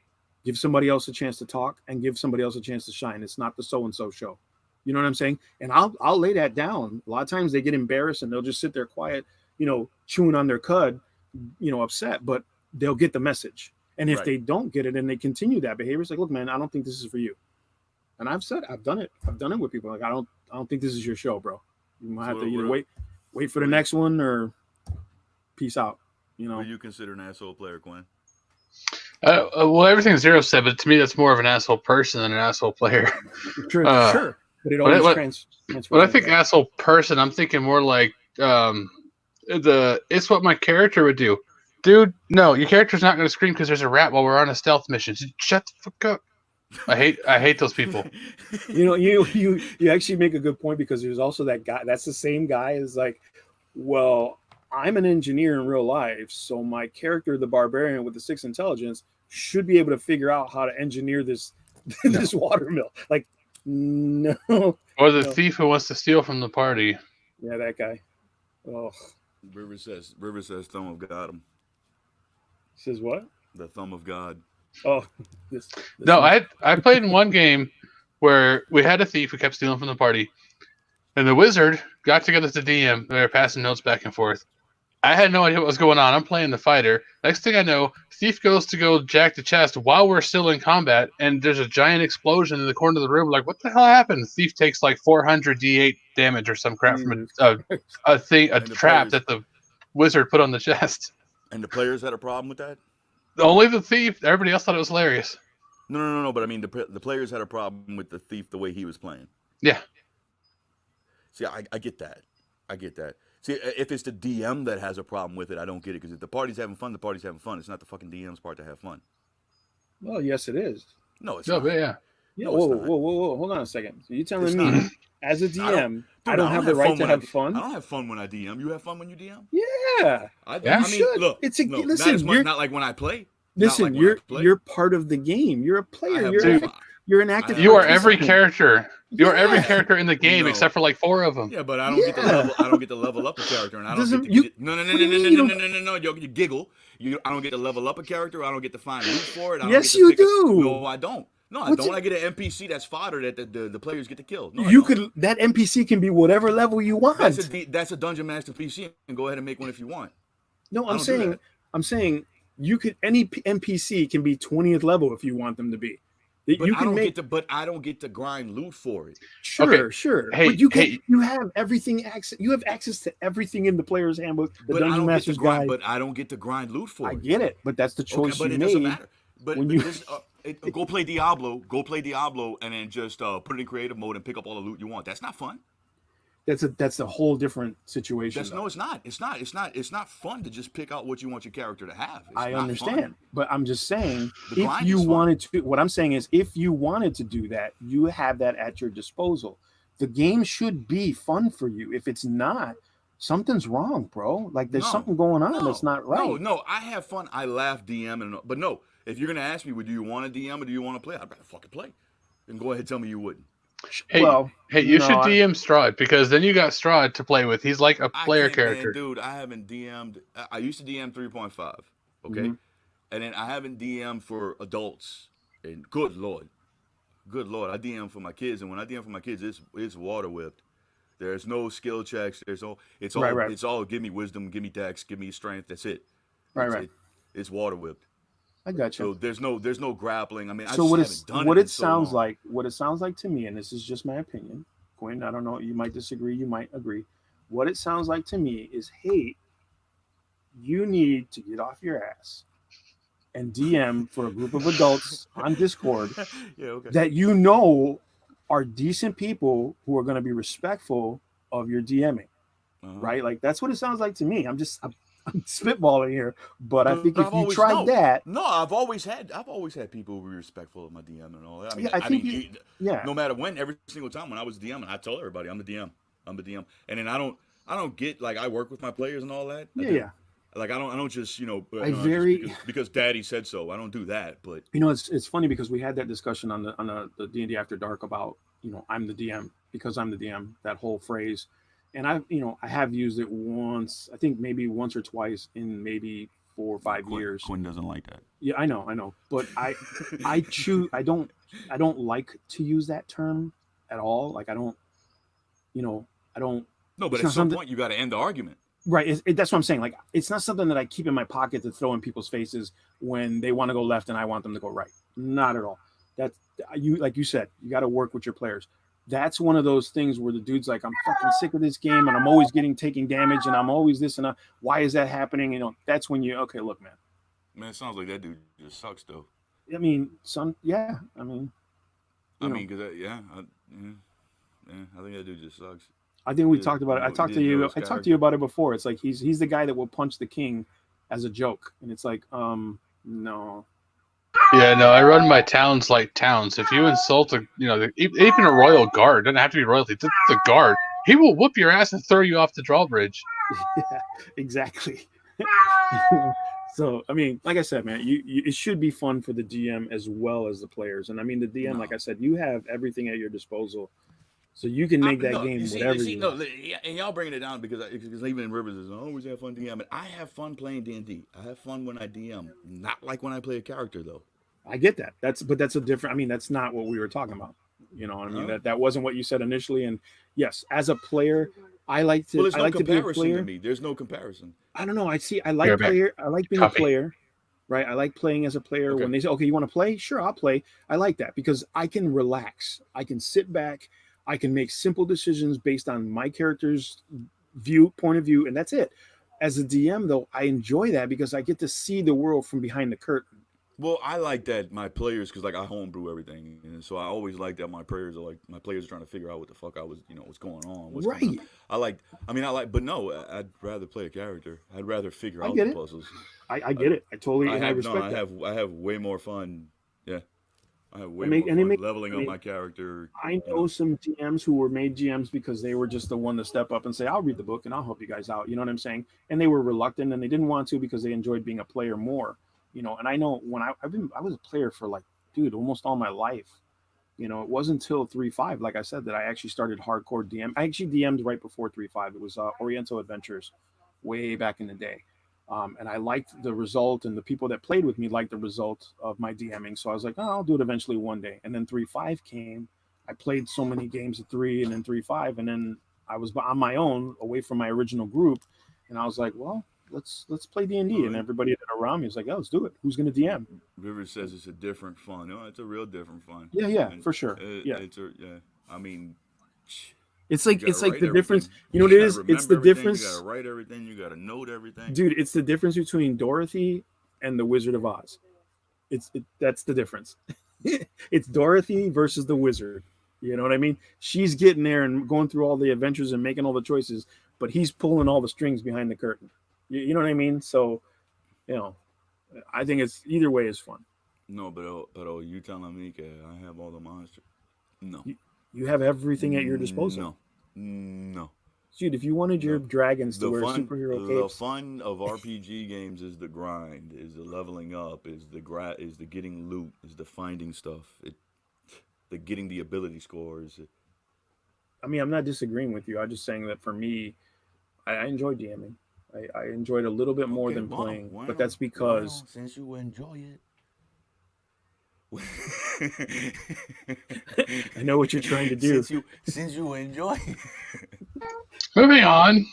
give somebody else a chance to talk and give somebody else a chance to shine. It's not the so-and-so show. You know what I'm saying? And I'll lay that down. A lot of times they get embarrassed and they'll just sit there quiet, chewing on their cud, upset, but they'll get the message. And if they don't get it and they continue that behavior, it's like, look, man, I don't think this is for you. And I've done it with people. Like, I don't think this is your show, bro. You might have to either wait for the next one or peace out. What do you consider an asshole player, Quinn? Well, everything's 0 said, but to me, that's more of an asshole person than an asshole player. Sure. But it always transfers. When I think asshole person, I'm thinking more like it's what my character would do. Dude, no, your character's not going to scream because there's a rat while we're on a stealth mission. Shut the fuck up. I hate those people. You actually make a good point because there's also that guy. That's the same guy is like, well, I'm an engineer in real life, so my character, the barbarian with the 6 intelligence, should be able to figure out how to engineer this watermill. Like, no. Or the thief who wants to steal from the party. Yeah, that guy. Oh. River says thumb of God. Says what? The thumb of God. Oh. No, I played in one game where we had a thief who kept stealing from the party. And the wizard got together with the DM. They were passing notes back and forth. I had no idea what was going on. I'm playing the fighter. Next thing I know, thief goes to go jack the chest while we're still in combat, and there's a giant explosion in the corner of the room. Like, what the hell happened? The thief takes like 400 D8 damage or some crap from a trap that the wizard put on the chest. And the players had a problem with that? Only the thief. Everybody else thought it was hilarious. No. But I mean, the players had a problem with the thief the way he was playing. Yeah. See, I get that. See, if it's the DM that has a problem with it, I don't get it. Because if the party's having fun, the party's having fun. It's not the fucking DM's part to have fun. Well, yes, it is. No, it's not. Yeah. Whoa. Hold on a second. So you're telling me, as a DM, I don't have the right to have fun? I don't have fun when I DM. You have fun when you DM? Yeah. I mean, look. Listen, not like when I play. Listen, you're part of the game. You're a player. You're an active. You are every participant. character. You are every Yeah. character in the game No. except for like 4 of them. Yeah, but I don't get the level. I don't get to level up a character, and I don't Doesn't- get to you- get, no. what do you mean you don't- No. You giggle. I don't get to level up a character. I don't get to find loot for it. I don't Yes, get to you pick do. No, I don't. No, I What's don't. it- I get an NPC that's fodder that the players get to kill. No, I You don't. could. That NPC can be whatever level you want. That's a dungeon master PC, and go ahead and make one if you want. No, I I'm don't do that. saying you could. Any NPC can be 20th level if you want them to be. But You I can don't make. but I don't get to grind loot for it. Sure, Okay. sure. Hey, but you can. hey. You have everything access. You have access to everything in the player's handbook, the But I Dungeon don't Master's get to grind. Guide. But I don't get to grind loot for I it. get it, but that's the choice but you it made. doesn't matter. But, when but you- this, go play Diablo. Go play Diablo, and then just put it in creative mode and pick up all the loot you want. That's not fun. That's a whole different situation. No, it's not. It's not fun to just pick out what you want your character to have. It's I not understand, fun. but I'm just saying, The if grind you is fun. wanted to, what I'm saying is, if you wanted to do that, you have that at your disposal. The game should be fun for you. If it's not, something's wrong, bro. Like there's No, something going on that's not right. No, I have fun. I laugh DM, but no. If you're gonna ask me, do you want to DM or do you want to play? I'd rather fucking play. Then go ahead and tell me you wouldn't. Hey, Well, you no, should DM Strahd because then you got Strahd to play with. He's like a player can't, man, character. dude. I haven't DM'd. I used to DM 3.5, okay, Mhm. and then I haven't DM'd for adults. And good lord, I DM for my kids, and when I DM for my kids, it's water whipped. There's no skill checks. It's all Right. it's all give me wisdom, give me dex, give me strength. That's it. Right. It's water whipped. I got you. So there's no grappling. I mean, I So just haven't done what it it in so sounds long. what it sounds like to me, and this is just my opinion, Quinn, I don't know, you might disagree, you might agree. What it sounds like to me is, hey, you need to get off your ass and DM for a group of adults on Discord Yeah, okay. that you know are decent people who are going to be respectful of your DMing, Uh-huh. right? Like that's what it sounds like to me. I'm spitballing here, but I think But if you tried that, No, I've always had people who be respectful of my DM and all that. I mean, yeah, I think yeah. no matter when, every single time when I was DMing, I told everybody I'm the DM. And then I don't get like I work with my players and all that. Yeah. Like I don't just because Daddy said so. I don't do that. But It's funny because we had that discussion on the D&D After Dark about I'm the DM because I'm the DM, that whole phrase, and I have used it once, I think maybe once or twice in maybe 4 or 5 years. Quinn doesn't like that. Yeah, I know, but I don't like to use that term at all. Like I don't. No, but It's at not some something- point you got to end the argument. Right, that's what I'm saying. Like, it's not something that I keep in my pocket to throw in people's faces when they want to go left and I want them to go right. Not at all. That's like you said, you got to work with your players. That's one of those things where the dude's like, I'm fucking sick of this game, and I'm always taking damage, and I'm always this and that. Why is that happening? That's when okay, look, man. Man, it sounds like that dude just sucks though. I mean, yeah. I mean, because I think that dude just sucks. I think we Yeah, talked about it. I no, talked yeah, to you. no, I his talked to character. you about it before. It's like he's the guy that will punch the king as a joke, and it's like, no. Yeah, no, I run my towns like towns. If you insult even a royal guard, doesn't have to be royalty, just the guard, he will whoop your ass and throw you off the drawbridge. Yeah, exactly. So, I mean, like I said, man, it should be fun for the DM as well as the players. And I mean, the DM, No. like I said, you have everything at your disposal, so you can make that game whatever you want. And y'all bringing it down because even in Rivers is always have fun DMing. I have fun playing D&D. I have fun when I DM, not like when I play a character though. I get that. That's a different. I mean, that's not what we were talking about. You know what I mean? Huh? That wasn't what you said initially. And yes, as a player, I like to. Well, there's I no like to be a comparison player. to me. There's no comparison. I don't know. I You're like back. player. I like being Copy. a player, right? I like playing as a player. Okay. When they say, "Okay, you want to play? Sure, I'll play." I like that because I can relax. I can sit back. I can make simple decisions based on my character's point of view, and that's it. As a DM, though, I enjoy that because I get to see the world from behind the curtain. Well, I like that my players, because like I homebrew everything, and so I always like that my players are trying to figure out what the fuck what's going on. Right. But no, I'd rather play a character. I'd rather figure I out get the it. puzzles. I get it. I totally and I respect that. I have way more fun. Yeah, I have way It more makes- fun leveling up my character. I know some GMs who were made GMs because they were just the one to step up and say, I'll read the book and I'll help you guys out. You know what I'm saying? And they were reluctant and they didn't want to because they enjoyed being a player more, and I know when I was a player for almost all my life. You know, it wasn't until 3.5, like I said, that I actually started hardcore DM. I actually DM'd right before 3.5. It was Oriental Adventures, way back in the day. And I liked the result, and the people that played with me liked the result of my DMing. So I was like, oh, I'll do it eventually one day. And then 3.5 came. I played so many games at 3 and then 3.5, and then I was on my own, away from my original group, and I was like, well, let's play D&D. And everybody that around me was like, oh, let's do it. Who's going to DM? River says it's a different fun. No, it's a real different fun. Yeah, And for sure. I mean, it's like the difference. everything. You know what it is? It's the difference. You gotta write everything. You gotta note everything. Dude, it's the difference between Dorothy and the Wizard of Oz. That's the difference. It's Dorothy versus the wizard. You know what I mean? She's getting there and going through all the adventures and making all the choices, but he's pulling all the strings behind the curtain. You know what I mean? So, you know, I think it's either way is fun. No, but you telling me I have all the monsters? No. You have everything at your disposal. No. Dude, if you wanted your dragons to wear superhero capes. The fun of RPG games is the grind, is the leveling up, is the getting loot, is the finding stuff, the getting the ability scores. I mean, I'm not disagreeing with you. I'm just saying that for me, I enjoy DMing. I enjoyed a little bit more than playing, but that's because since you enjoy it. I know what you're trying to do. Since you enjoy it. Moving on.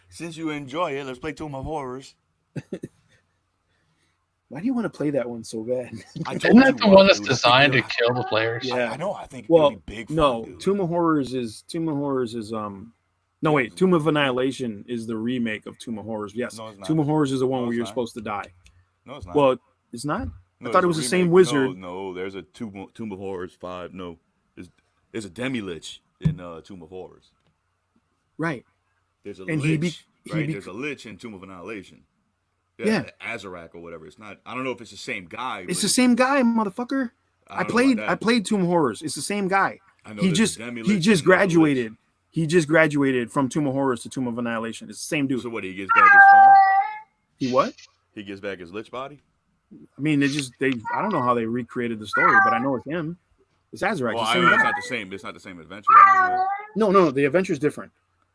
Since you enjoy it, let's play Tomb of Horrors. Why do you want to play that one so bad? Isn't that the one that's designed to kill the players? Yeah, I know. I think it'll be big fun. No, Tomb of Horrors is no, wait, Tomb of Annihilation is the remake of Tomb of Horrors. Yes, no, it's not. Tomb of Horrors is the one where you're supposed to die. No, it's not. Well, it's not? No, I thought it was the same wizard. No, there's a Tomb of Horrors 5. No, there's a demi-lich in Tomb of Horrors. Right. There's a lich, right? There's a lich in Tomb of Annihilation. Yeah. Azarak or whatever. It's not. I don't know if it's the same guy. It's the same guy, motherfucker. I played Tomb of Horrors. It's the same guy. I know he just graduated. He just graduated from Tomb of Horrors to Tomb of Annihilation. It's the same dude. So what? He gets back his phone? He what? He gets back his lich body? I mean, I don't know how they recreated the story, but I know it's him. It's Azarak. Well, it's not the same. It's not the same adventure. No, the adventure's different.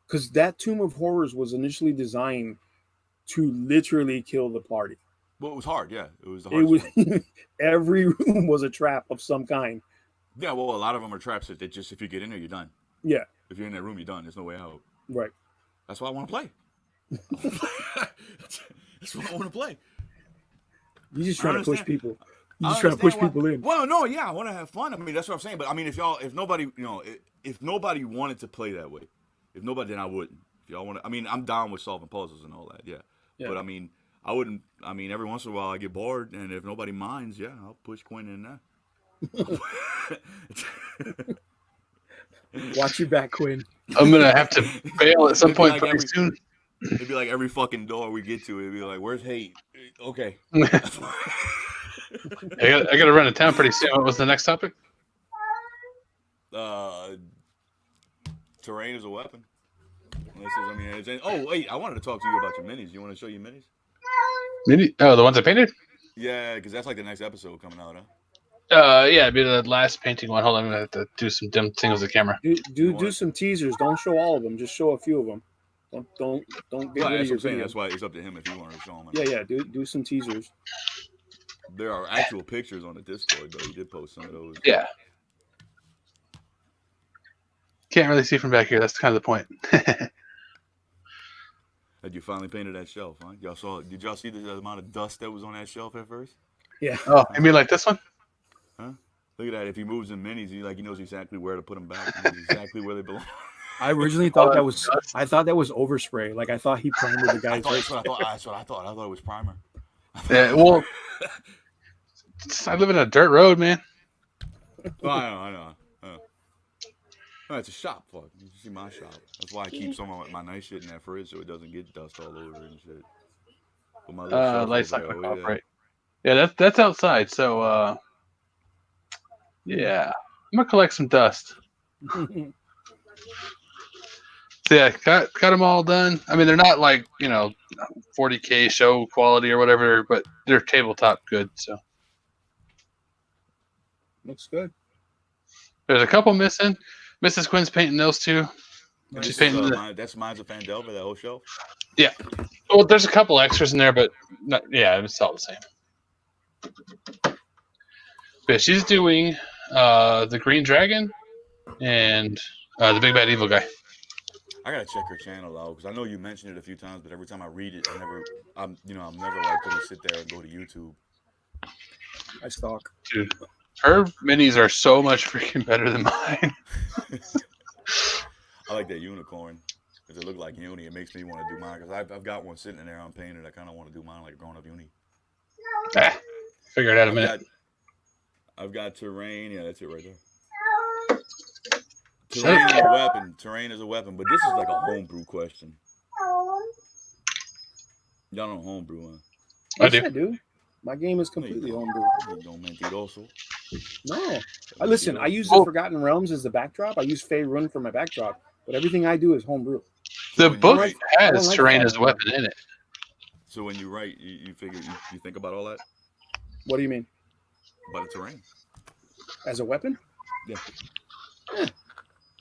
Because that Tomb of Horrors was initially designed to literally kill the party. Well, it was hard, yeah. It was the hardest. Every room was a trap of some kind. Yeah, well, a lot of them are traps that if you get in there, you're done. Yeah. If you're in that room, you're done. There's no way out. Right. That's why I want to play. That's why I want to play. You're just trying to push people. You're just trying to push people in. Well, no, yeah, I want to have fun. I mean, that's what I'm saying. But I mean, if nobody wanted to play that way, then I wouldn't. If y'all want to, I mean, I'm down with solving puzzles and all that, yeah. But I mean, I wouldn't. I mean, every once in a while I get bored, and if nobody minds, yeah, I'll push Quin in there. Watch your back, Quin. I'm gonna have to bail at some point pretty soon. It'd be like every fucking door we get to, it'd be like, "Where's hate?" Okay. I gotta run to town pretty soon. What was the next topic? Terrain is a weapon. Oh wait, I wanted to talk to you about your minis. You want to show your minis? Oh, the ones I painted? Yeah, because that's like the next episode coming out, huh? Yeah, it'd be the last painting one. Hold on, I'm gonna have to do some dumb things with the camera. Do some teasers. Don't show all of them. Just show a few of them. Don't get rid of your video. That's why it's up to him if he wanted to show them. Yeah. Do some teasers. There are actual pictures on the Discord though. He did post some of those. Yeah. Can't really see from back here. That's kind of the point. Had you finally painted that shelf, huh? Did y'all see the amount of dust that was on that shelf at first? Yeah. Oh, you mean like this one? Huh? Look at that. If he moves in minis, he knows exactly where to put them back. He knows exactly where they belong. I originally thought that was overspray. Like I thought he primed the guy's. That's what I thought. I thought it was primer. Yeah. Well, I live in a dirt road, man. Oh, I know. No, it's a shop. Fuck. You see my shop. That's why I keep some of my nice shit in that fridge so it doesn't get dust all over and shit. But my lights not going off, right? Yeah, that's outside. So, yeah, I'm gonna collect some dust. So yeah, got them all done. I mean, they're not like 40K show quality or whatever, but they're tabletop good. So Looks good. There's a couple missing. Mrs. Quinn's painting those too. She's painting that's Mines of Fandelver, that whole shelf. Yeah. Well, there's a couple extras in there, but it's all the same. But she's doing the Green Dragon and the Big Bad Evil Guy. I gotta check her channel out because I know you mentioned it a few times, but every time I read it, I'm never like gonna sit there and go to YouTube. I stalk. Dude, her minis are so much freaking better than mine. I like that unicorn because it looked like uni. It makes me want to do mine because I've got one sitting in there unpainted. I kind of want to do mine like a grown up uni. Figure it out in a minute. I've got terrain. Yeah, that's it right there. Terrain is a weapon. Terrain is a weapon, but this is like a homebrew question. Y'all don't homebrew, huh? Yes, I do. My game is completely homebrew. Don't mentiroso. No. Listen, I use the Forgotten Realms as the backdrop. I use Faerun for my backdrop, but everything I do is homebrew. The book has terrain as a weapon in it. So when you write, you figure you think about all that? What do you mean? About the terrain. As a weapon? Yeah.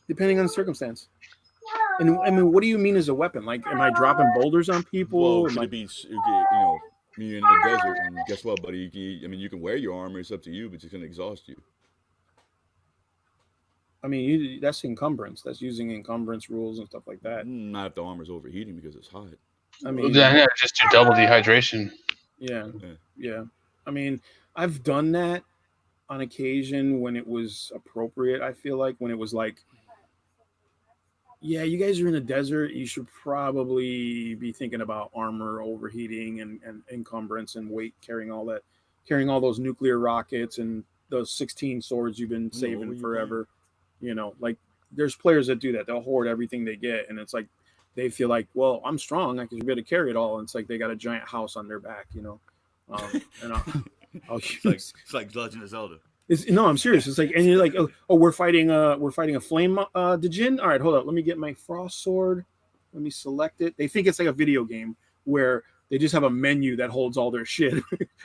Depending on the circumstance. And I mean, what do you mean as a weapon? Like, am I dropping boulders on people? Well, could it be, you're in the desert, and guess what, buddy? You can wear your armor. It's up to you, but it's going to exhaust you. I mean, that's encumbrance. That's using encumbrance rules and stuff like that. Not if the armor's overheating because it's hot. I mean, just do double dehydration. Yeah. I mean, I've done that on occasion when it was appropriate. I feel like when it was like, yeah, you guys are in a desert. You should probably be thinking about armor overheating and encumbrance and weight, carrying all those nuclear rockets and those 16 swords you've been saving forever. Like there's players that do that. They'll hoard everything they get, and it's like they feel like, well, I'm strong. I can be able to carry it all. And it's like they got a giant house on their back, and it's like Legend of Zelda. No, I'm serious. It's like, and you're like, oh, we're fighting a flame Djinn. All right, hold up. Let me get my frost sword. Let me select it. They think it's like a video game where they just have a menu that holds all their shit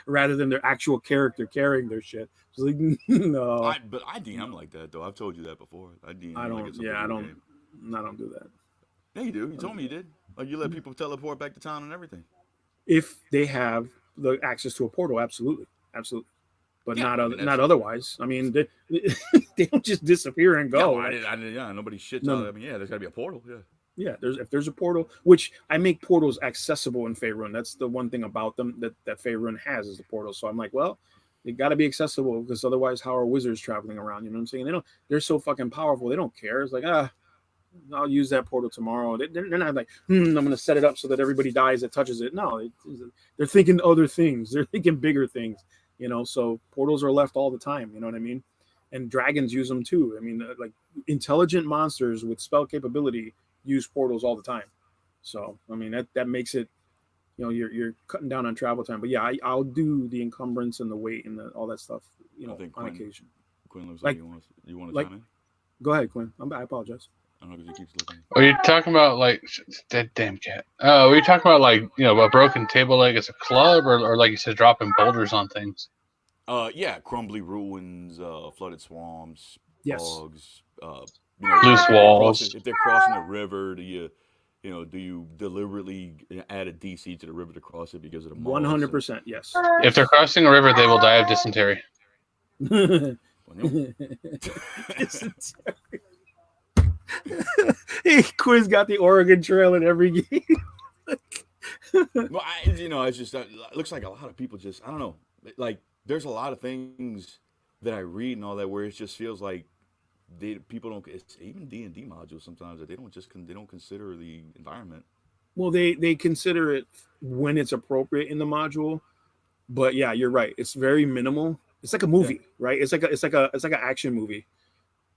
rather than their actual character carrying their shit. It's like, no. But I DM like that though. I've told you that before. I DM. I don't. Like I don't do that. Yeah, you do. You told me you did. Like you let people teleport back to town and everything. If they have the access to a portal, absolutely. But not otherwise. I mean, they don't just disappear and go. Nobody shits on it. I mean, there's got to be a portal. Yeah, if there's a portal, which I make portals accessible in Faerun. That's the one thing about them that Faerun has is the portal. So I'm like, well, they got to be accessible because otherwise, how are wizards traveling around? You know what I'm saying? They're so fucking powerful. They don't care. It's like, I'll use that portal tomorrow. They're not like, I'm going to set it up so that everybody dies that touches it. No, they're thinking other things. They're thinking bigger things. So portals are left all the time. You know what I mean? And dragons use them too. I mean, like intelligent monsters with spell capability use portals all the time. So, I mean, that makes it, you're cutting down on travel time. But yeah, I'll do the encumbrance and the weight and all that stuff, on occasion. Quinn looks like you want to chime in? Go ahead, Quinn. I apologize. I don't know because he keeps looking. Are you talking about like that damn cat? Were you talking about like a broken table leg as a club, or like you said, dropping boulders on things? Yeah, crumbly ruins, flooded swamps, bogs, loose walls. If they're crossing a river, do you deliberately add a DC to the river to cross it because of the 100%? Yes. If they're crossing a river, they will die of dysentery. Quiz got the Oregon Trail in every game. Well, it's just it looks like a lot of people just, I don't know, like there's a lot of things that I read and all that where it just feels like people don't. It's even D&D modules sometimes that they don't consider the environment. Well, they consider it when it's appropriate in the module, but yeah, you're right. It's very minimal. It's like a movie, right? It's like an action movie.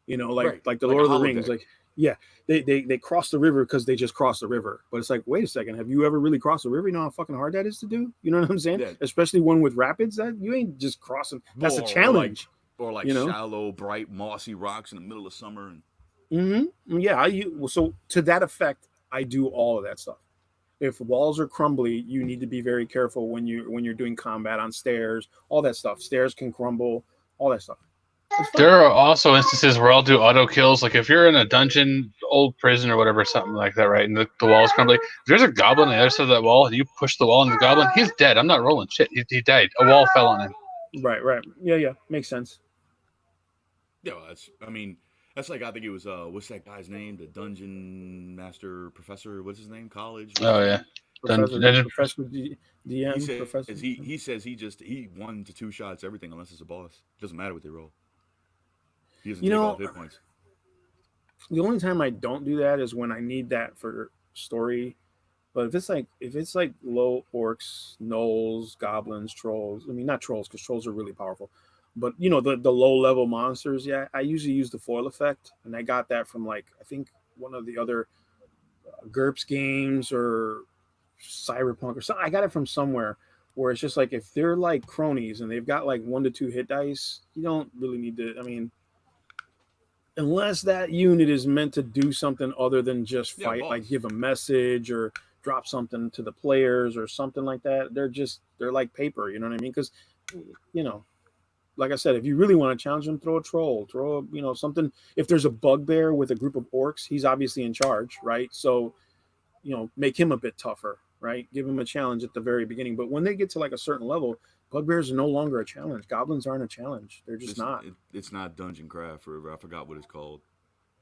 Like the Lord of the Rings, like. Yeah, they cross the river because they just crossed the river. But it's like, wait a second, have you ever really crossed the river? You know how fucking hard that is to do? You know what I'm saying? Yeah. Especially one with rapids, that you ain't just crossing. That's a challenge. Or shallow, bright, mossy rocks in the middle of summer. Yeah, so to that effect, I do all of that stuff. If walls are crumbly, you need to be very careful when you're doing combat on stairs, all that stuff. Stairs can crumble, all that stuff. It's fun. There are also instances where I'll do auto kills. Like if you're in a dungeon, old prison or whatever, something like that, right? And the wall is crumbling. If there's a goblin on the other side of that wall, and you push the wall on the goblin, he's dead. I'm not rolling shit. He died. A wall fell on him. Right. Yeah. Makes sense. Yeah, well, that's like I think it was what's that guy's name? The dungeon master professor. What's his name? College. Oh yeah. Professor DM. He says Professor. he says he 1 to 2 shots everything unless it's a boss. Doesn't matter what they roll. He doesn't take all hit points. The only time I don't do that is when I need that for story. But if it's like low orcs, gnolls, goblins, trolls. I mean, not trolls because trolls are really powerful. But the low level monsters, yeah, I usually use the foil effect, and I got that from like I think one of the other GURPS games or Cyberpunk or something. I got it from somewhere where it's just like if they're like cronies and they've got like 1 to 2 hit dice, you don't really need to. I mean, unless that unit is meant to do something other than just fight, like give a message or drop something to the players or something like that. They're like paper, you know what I mean? Because like I said, if you really want to challenge them, throw a troll, something. If there's a bugbear with a group of orcs, he's obviously in charge, right? So, make him a bit tougher, right? Give him a challenge at the very beginning. But when they get to like a certain level, bugbears are no longer a challenge. Goblins aren't a challenge. They're just not. It's not Dungeon Craft, or I forgot what it's called.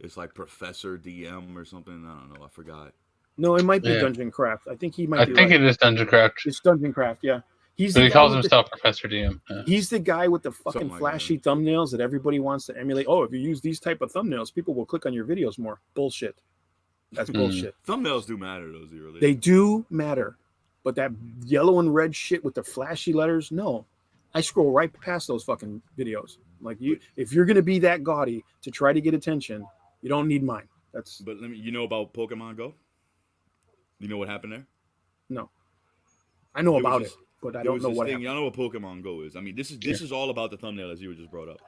It's like Professor DM or something. I don't know. I forgot. No, it might be Dungeon Craft. I think he might. I think it is Dungeon Craft. It's Dungeon Craft, yeah. He calls himself Professor DM. Yeah. He's the guy with the fucking flashy thumbnails that everybody wants to emulate. Oh, if you use these type of thumbnails, people will click on your videos more. Bullshit. That's bullshit. Thumbnails do matter, though, Zero. They do matter. But that yellow and red shit with the flashy letters, no. I scroll right past those fucking videos. Like if you're gonna be that gaudy to try to get attention, you don't need mine. But you know about Pokemon Go? You know what happened there? No. I know about it. But I don't know what happened. Y'all know what Pokemon Go is. I mean, this is all about the thumbnail as you just brought up.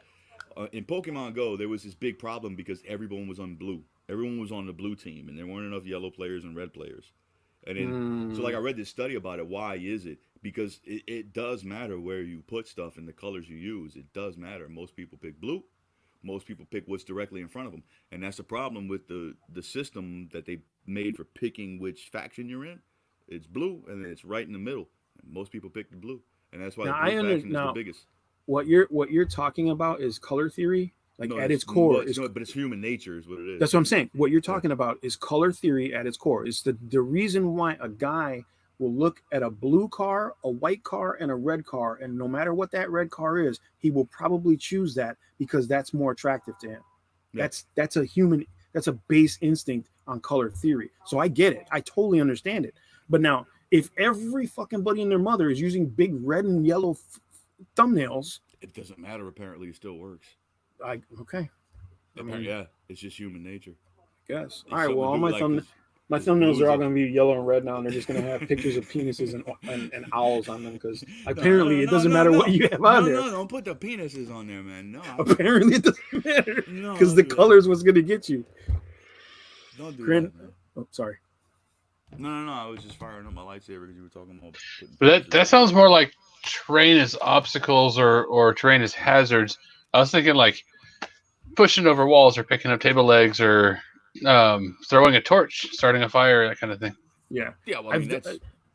In Pokemon Go, there was this big problem because everyone was on blue. Everyone was on the blue team, and there weren't enough yellow players and red players. And then, so I read this study about it. Why is it? Because it does matter where you put stuff and the colors you use. It does matter. Most people pick blue. Most people pick what's directly in front of them. And that's the problem with the system that they made for picking which faction you're in. It's blue, and it's right in the middle. Most people pick the blue, and that's why the blue faction is the biggest. What you're talking about is color theory, at its core. But it's human nature is what it is. That's what I'm saying. What you're talking about is color theory at its core. It's the reason why a guy will look at a blue car, a white car, and a red car, and no matter what that red car is, he will probably choose that because that's more attractive to him. Yeah. That's a base instinct on color theory. So I get it. I totally understand it. But now, if every fucking buddy and their mother is using big red and yellow thumbnails, it doesn't matter. Apparently, it still works. Okay. Yeah, it's just human nature. I guess. All right. Well, all my thumbnails are all going to be yellow and red now, and they're just going to have pictures of penises and owls on them because apparently it doesn't matter what you have on there. No, don't put the penises on there, man. No. Apparently it doesn't matter because the colors was going to get you. Don't do that, man. Oh, sorry. No. I was just firing up my lightsaber because you were talking about. But that sounds more like terrain as obstacles or terrain as hazards. I was thinking like pushing over walls or picking up table legs or throwing a torch, starting a fire, that kind of thing. Yeah. Well, I mean,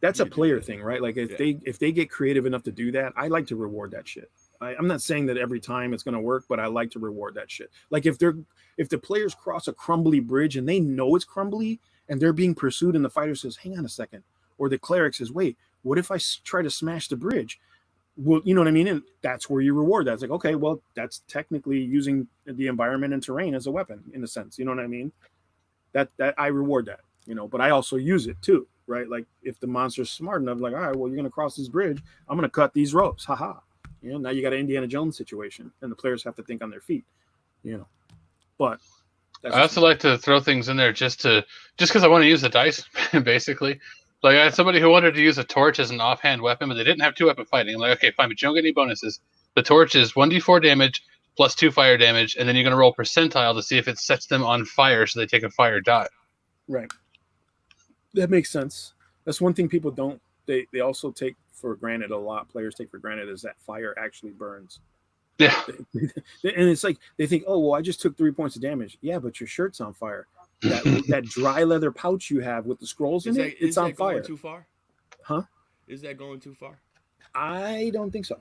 that's a player thing, right? Like if they get creative enough to do that, I like to reward that shit. I'm not saying that every time it's going to work, but I like to reward that shit. Like if the players cross a crumbly bridge and they know it's crumbly and they're being pursued and the fighter says, hang on a second. Or the cleric says, wait, what if I try to smash the bridge? Well, you know what I mean? And that's where you reward that. It's like, okay, well, that's technically using the environment and terrain as a weapon in a sense. You know what I mean? That I reward that, but I also use it too, right? Like if the monster's smart enough, like, all right, well, you're going to cross this bridge. I'm going to cut these ropes. Haha. Now you got an Indiana Jones situation and the players have to think on their feet, but I also like to throw things in there just because I want to use the dice, basically. Like I had somebody who wanted to use a torch as an offhand weapon, but they didn't have 2-weapon fighting. I'm like, okay, fine, but you don't get any bonuses. The torch is 1d4 damage plus 2 fire damage, and then you're going to roll percentile to see if it sets them on fire, so they take a fire dot. Right. That makes sense. That's one thing people don't. They also take for granted a lot. Players take for granted is that fire actually burns. Yeah. And it's like they think, oh well, I just took 3 points of damage. Yeah, but your shirt's on fire. That dry leather pouch you have with the scrolls in it, it's on fire. Going too far? Huh? Is that going too far? I don't think so.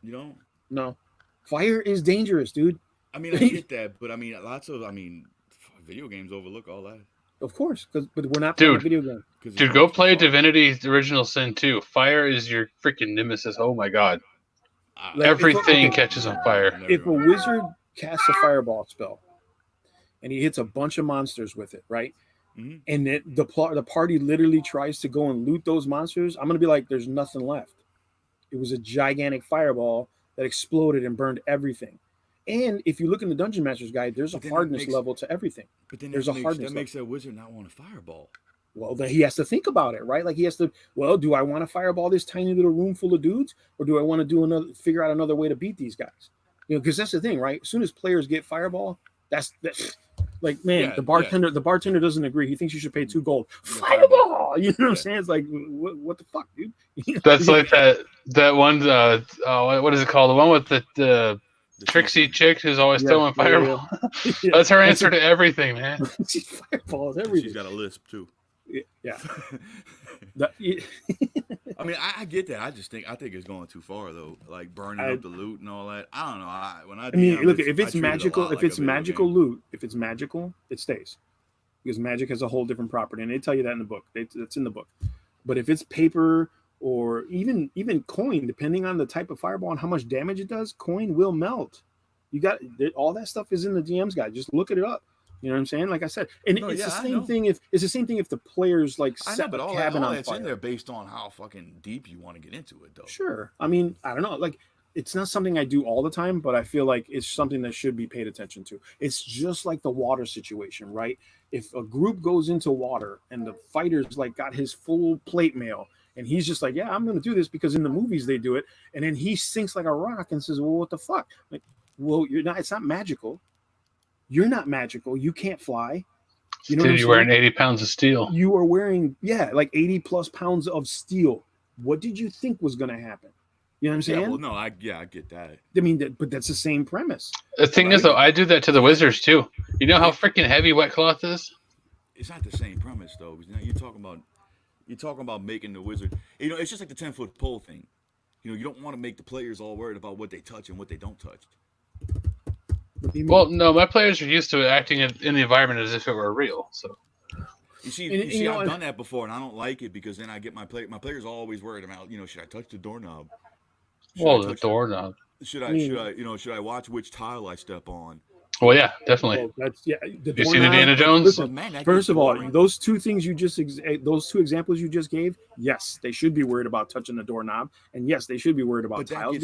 You don't? No. Fire is dangerous, dude. I mean, I get that, but I mean, video games overlook all that. Of course, but we're not playing a video game. Dude, go play Divinity Original Sin 2. Fire is your freaking nemesis. Oh my god. Like everything catches on fire. If a wizard casts a fireball spell and he hits a bunch of monsters with it, right? Mm-hmm. And the party literally tries to go and loot those monsters, I'm going to be like, there's nothing left. It was a gigantic fireball that exploded and burned everything. And if you look in the Dungeon Master's Guide, there's a hardness level to everything. But then there's a hardness that makes that wizard not want a fireball. Well, then he has to think about it, right? Like he has to, well, do I want to fireball this tiny little room full of dudes? Or do I want to figure out another way to beat these guys? You know, because that's the thing, right? As soon as players get fireball, that's like, man, the bartender doesn't agree. He thinks you should pay 2 gold. Fireball! You know what I'm saying? It's like, what the fuck, dude? That's like that one, what is it called? The one with the tricksy chick who's always throwing fireball. Yeah. That's her answer to everything, man. She's fireballs everything. She's got a lisp too. Yeah. I mean, I get that. I think it's going too far though. Like burning up the loot and all that. I don't know. Look, if it's magical, loot, if it's magical, it stays. Because magic has a whole different property, and they tell you that in the book. It's in the book. But if it's paper or even coin, depending on the type of fireball and how much damage it does, coin will melt. You got all that stuff is in the DM's guide. Just look it up. You know what I'm saying? Like I said, and it's the same thing. It's the same thing if the players like set a cabin on fire. It's in there based on how fucking deep you want to get into it, though. Sure. I mean, I don't know. Like, it's not something I do all the time, but I feel like it's something that should be paid attention to. It's just like the water situation, right? If a group goes into water and the fighter's like got his full plate mail, and he's just like, yeah, I'm going to do this because in the movies they do it, and then he sinks like a rock and says, well, what the fuck? Like, well, you're not. It's not magical. You're not magical. You can't fly. You know, you're wearing 80 pounds of steel. You are wearing, like 80 plus pounds of steel. What did you think was going to happen? You know what I'm saying? Yeah, well, no, I get that. I mean, but that's the same premise. The thing is, though, I do that to the wizards too. You know how freaking heavy wet cloth is? It's not the same premise, though. Because you're talking about making the wizard. You know, it's just like the 10-foot pole thing. You know, you don't want to make the players all worried about what they touch and what they don't touch. Well, no, my players are used to acting in the environment as if it were real. So, you see, I've done that before, and I don't like it because then I get my players are always worried about, should I touch the doorknob? The doorknob. Should I watch which tile I step on? Well, yeah, definitely. Well, you seen Indiana Jones? Listen, first of all, those two examples you just gave, yes, they should be worried about touching the doorknob, and yes, they should be worried about tiles.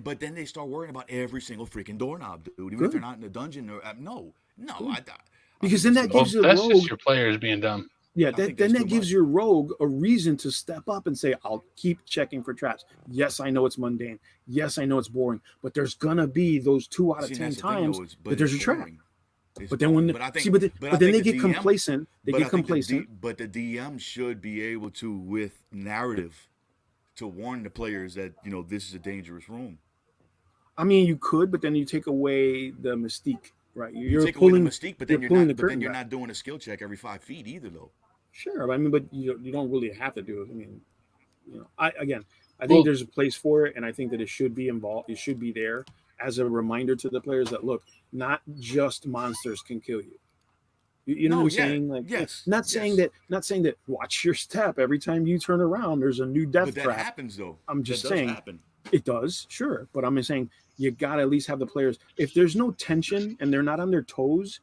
But then they start worrying about every single freaking doorknob, dude. Even if they're not in the dungeon, or because then that gives that's just your players being dumb. Yeah, then that gives your rogue a reason to step up and say, I'll keep checking for traps. Yes, I know it's mundane. Yes, I know it's boring. But there's going to be those 2 out of 10 times that there's a trap. But then they get complacent. But the DM should be able to, with narrative, to warn the players that, this is a dangerous room. I mean, you could, but then you take away the mystique, right? You're take pulling away the mystique, but then you're not doing a skill check every 5 feet either, though. Sure, I mean, but you don't really have to do it. I mean, I think there's a place for it, and I think that it should be involved. It should be there as a reminder to the players that look, not just monsters can kill you. You know what I'm saying? Like, not saying that. Watch your step every time you turn around. There's a new death trap. That happens though. I'm just saying it does. Sure, but I'm just saying you gotta at least have the players. If there's no tension and they're not on their toes,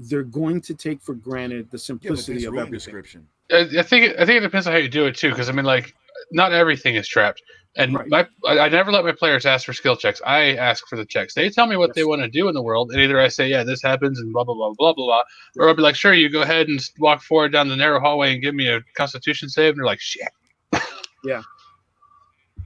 they're going to take for granted the simplicity of everything. Description. I think it depends on how you do it too, because I mean, like, not everything is trapped, and I never let my players ask for skill checks. I ask for the checks. They tell me what they want to do in the world, and either I say, yeah, this happens, and blah blah blah blah blah, or I'll be like, sure, you go ahead and walk forward down the narrow hallway and give me a Constitution save, and they're like, shit. Yeah. I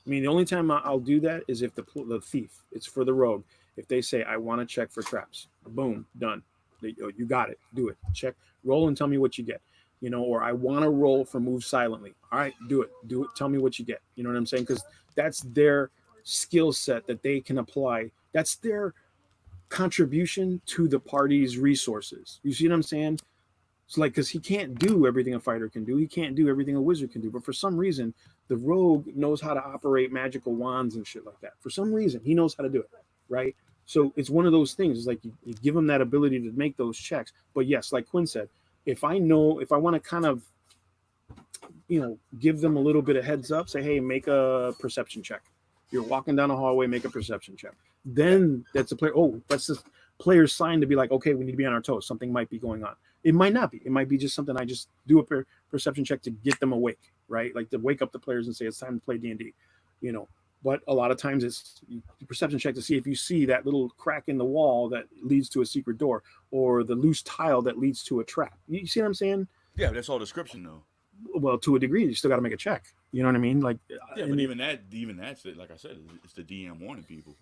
mean, the only time I'll do that is if the thief, it's for the rogue. If they say, I want to check for traps, boom, done. You got it. Do it. Check. Roll and tell me what you get. Or I want to roll for move silently. All right, do it. Tell me what you get. You know what I'm saying? Because that's their skill set that they can apply. That's their contribution to the party's resources. You see what I'm saying? It's like, because he can't do everything a fighter can do. He can't do everything a wizard can do. But for some reason, the rogue knows how to operate magical wands and shit like that. For some reason, he knows how to do it, right? So it's one of those things. It's like you give him that ability to make those checks. But yes, like Quinn said, if I want to kind of, give them a little bit of heads up, say, hey, make a perception check. You're walking down a hallway, make a perception check. Then that's a player. Oh, that's the player's sign to be like, okay, we need to be on our toes. Something might be going on. It might not be. It might be just something I just do a perception check to get them awake, right? Like to wake up the players and say it's time to play D&D, But a lot of times it's a perception check to see if you see that little crack in the wall that leads to a secret door or the loose tile that leads to a trap. You see what I'm saying? Yeah, that's all description though. Well, to a degree, you still got to make a check. You know what I mean? Like, yeah, but even that's like I said, it's the DM warning people.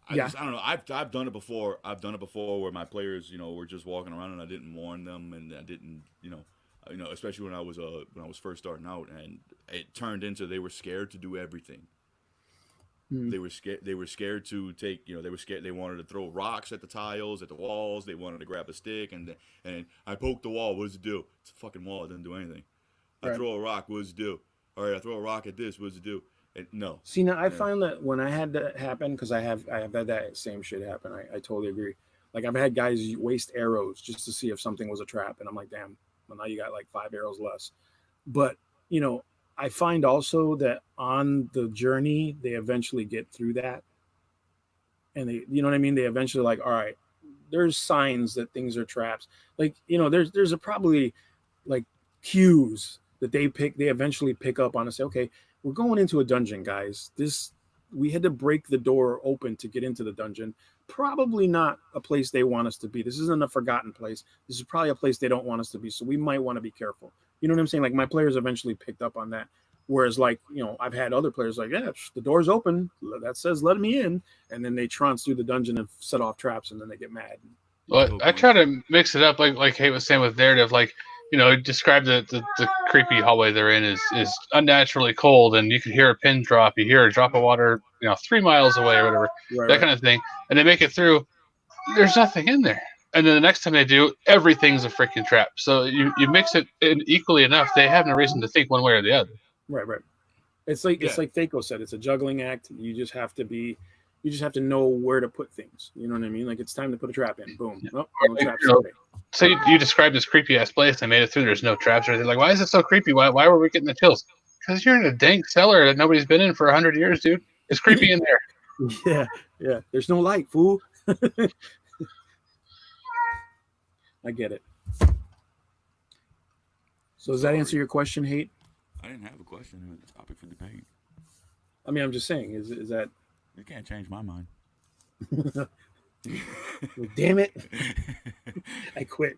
I don't know. I've done it before. I've done it before where my players, were just walking around and I didn't warn them, and I didn't, especially when I was first starting out, and it turned into they were scared to do everything. They were scared. They were scared to take. They were scared. They wanted to throw rocks at the tiles, at the walls. They wanted to grab a stick, and I poked the wall. What does it do? It's a fucking wall. It doesn't do anything. I throw a rock. What does it do? All right, I throw a rock at this. What does it do? No. See, now I find that when I had that happen, because I have had that same shit happen. I totally agree. Like I've had guys waste arrows just to see if something was a trap, and I'm like, damn. Well, now you got like 5 arrows less. But I find also that on the journey, they eventually get through that. And they, you know what I mean? They eventually like, all right, there's signs that things are traps. Like, there's probably like cues that they eventually pick up on and say, okay, we're going into a dungeon, guys. We had to break the door open to get into the dungeon. Probably not a place they want us to be. This isn't a forgotten place. This is probably a place they don't want us to be. So we might want to be careful. You know what I'm saying? Like my players eventually picked up on that. Whereas like, I've had other players like, yeah, the door's open. That says, let me in. And then they trounce through the dungeon and set off traps. And then they get mad. Well, I try to mix it up like Kate was saying with narrative, like, describe the creepy hallway they're in is unnaturally cold, and you can hear a pin drop, you hear a drop of water, 3 miles away or whatever, that kind of thing. And they make it through, there's nothing in there. And then the next time they do, everything's a freaking trap. So you mix it in equally enough, they have no reason to think one way or the other. Right. It's like Thaco said, it's a juggling act. You just have to know where to put things. You know what I mean? Like it's time to put a trap in. Boom. Yeah. Oh, no traps. So you described this creepy ass place. I made it through. There's no traps or anything. Like, why is it so creepy? Why were we getting the chills? Because you're in a dank cellar that nobody's been in for 100 years, dude. It's creepy in there. Yeah. There's no light, fool. I get it. So does that answer your question, Hate? I didn't have a question. It was a topic for debate. I mean, I'm just saying, is that... You can't change my mind. Damn it. I quit.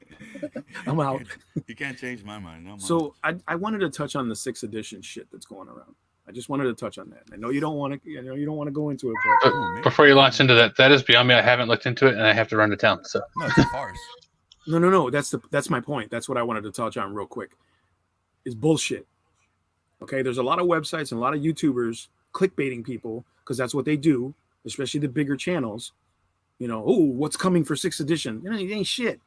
I'm out. You can't change my mind. No, so I wanted to touch on the 6th edition shit that's going around. I just wanted to touch on that. I know you don't want to go into it, but before you launch into that is beyond me. I haven't looked into it, and I have to run to town. So no, it's a farce. No. That's my point. That's what I wanted to touch on real quick. It's bullshit. Okay, there's a lot of websites and a lot of YouTubers clickbaiting people because that's what they do, especially the bigger channels. What's coming for 6th edition? It ain't shit.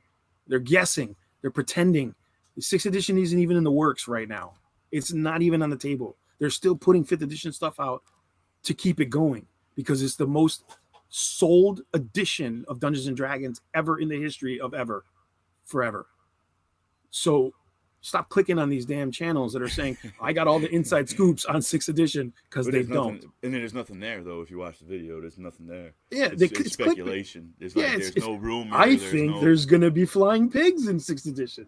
They're guessing. They're pretending. The 6th edition isn't even in the works right now. It's not even on the table. They're still putting 5th edition stuff out to keep it going because it's the most sold edition of Dungeons and Dragons ever in the history of forever. So stop clicking on these damn channels that are saying, I got all the inside scoops on 6th edition because they don't. And then there's nothing there, though. If you watch the video, there's nothing there. Yeah, it's speculation. There's no rumor. I think there's going to be flying pigs in 6th edition.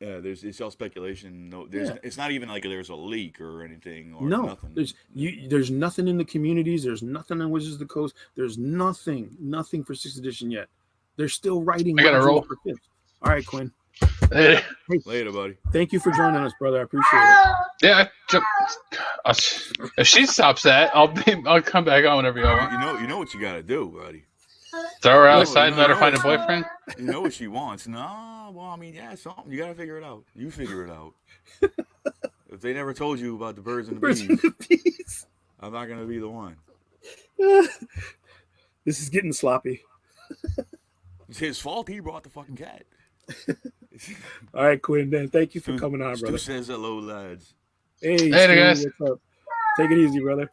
Yeah, it's all speculation. No, it's not even like there's a leak or anything. Or no, nothing. There's nothing in the communities. There's nothing on Wizards of the Coast. There's nothing for 6th edition yet. They're still writing. I got to roll. For 5th. All right, Quinn. Later, buddy. Thank you for joining us, brother. I appreciate it. Yeah, if she stops that, I'll come back on whenever you want. You know what you gotta do, buddy. Throw her outside and let her find a boyfriend. You know what she wants. No, well, I mean, yeah, something. You gotta figure it out. You figure it out. If they never told you about the birds and the bees, I'm not gonna be the one. This is getting sloppy. It's his fault. He brought the fucking cat. All right, Quinn, man. Thank you for coming on, brother. Stu says hello, lads. Hey, Stu, guys. What's up? Take it easy, brother.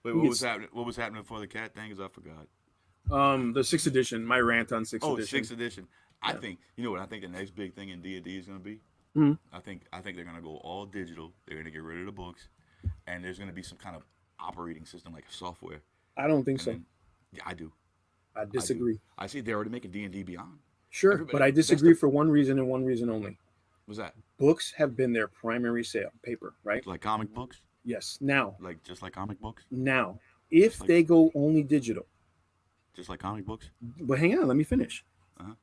Wait, what was happening? What was happening for the cat thing? Because I forgot. The 6th edition. My rant on 6th edition. 6th edition. I think what I think the next big thing in D&D is going to be. Mm-hmm. I think they're going to go all digital. They're going to get rid of the books, and there's going to be some kind of operating system like software. I don't think so. Yeah, I do. I disagree. I see they're already making D&D Beyond. Sure, but I disagree for one reason and one reason only. What's that? Books have been their primary sale, paper, right? Like comic books? Yes. Now. Just like comic books? Now, if they go only digital. Just like comic books? But hang on, let me finish.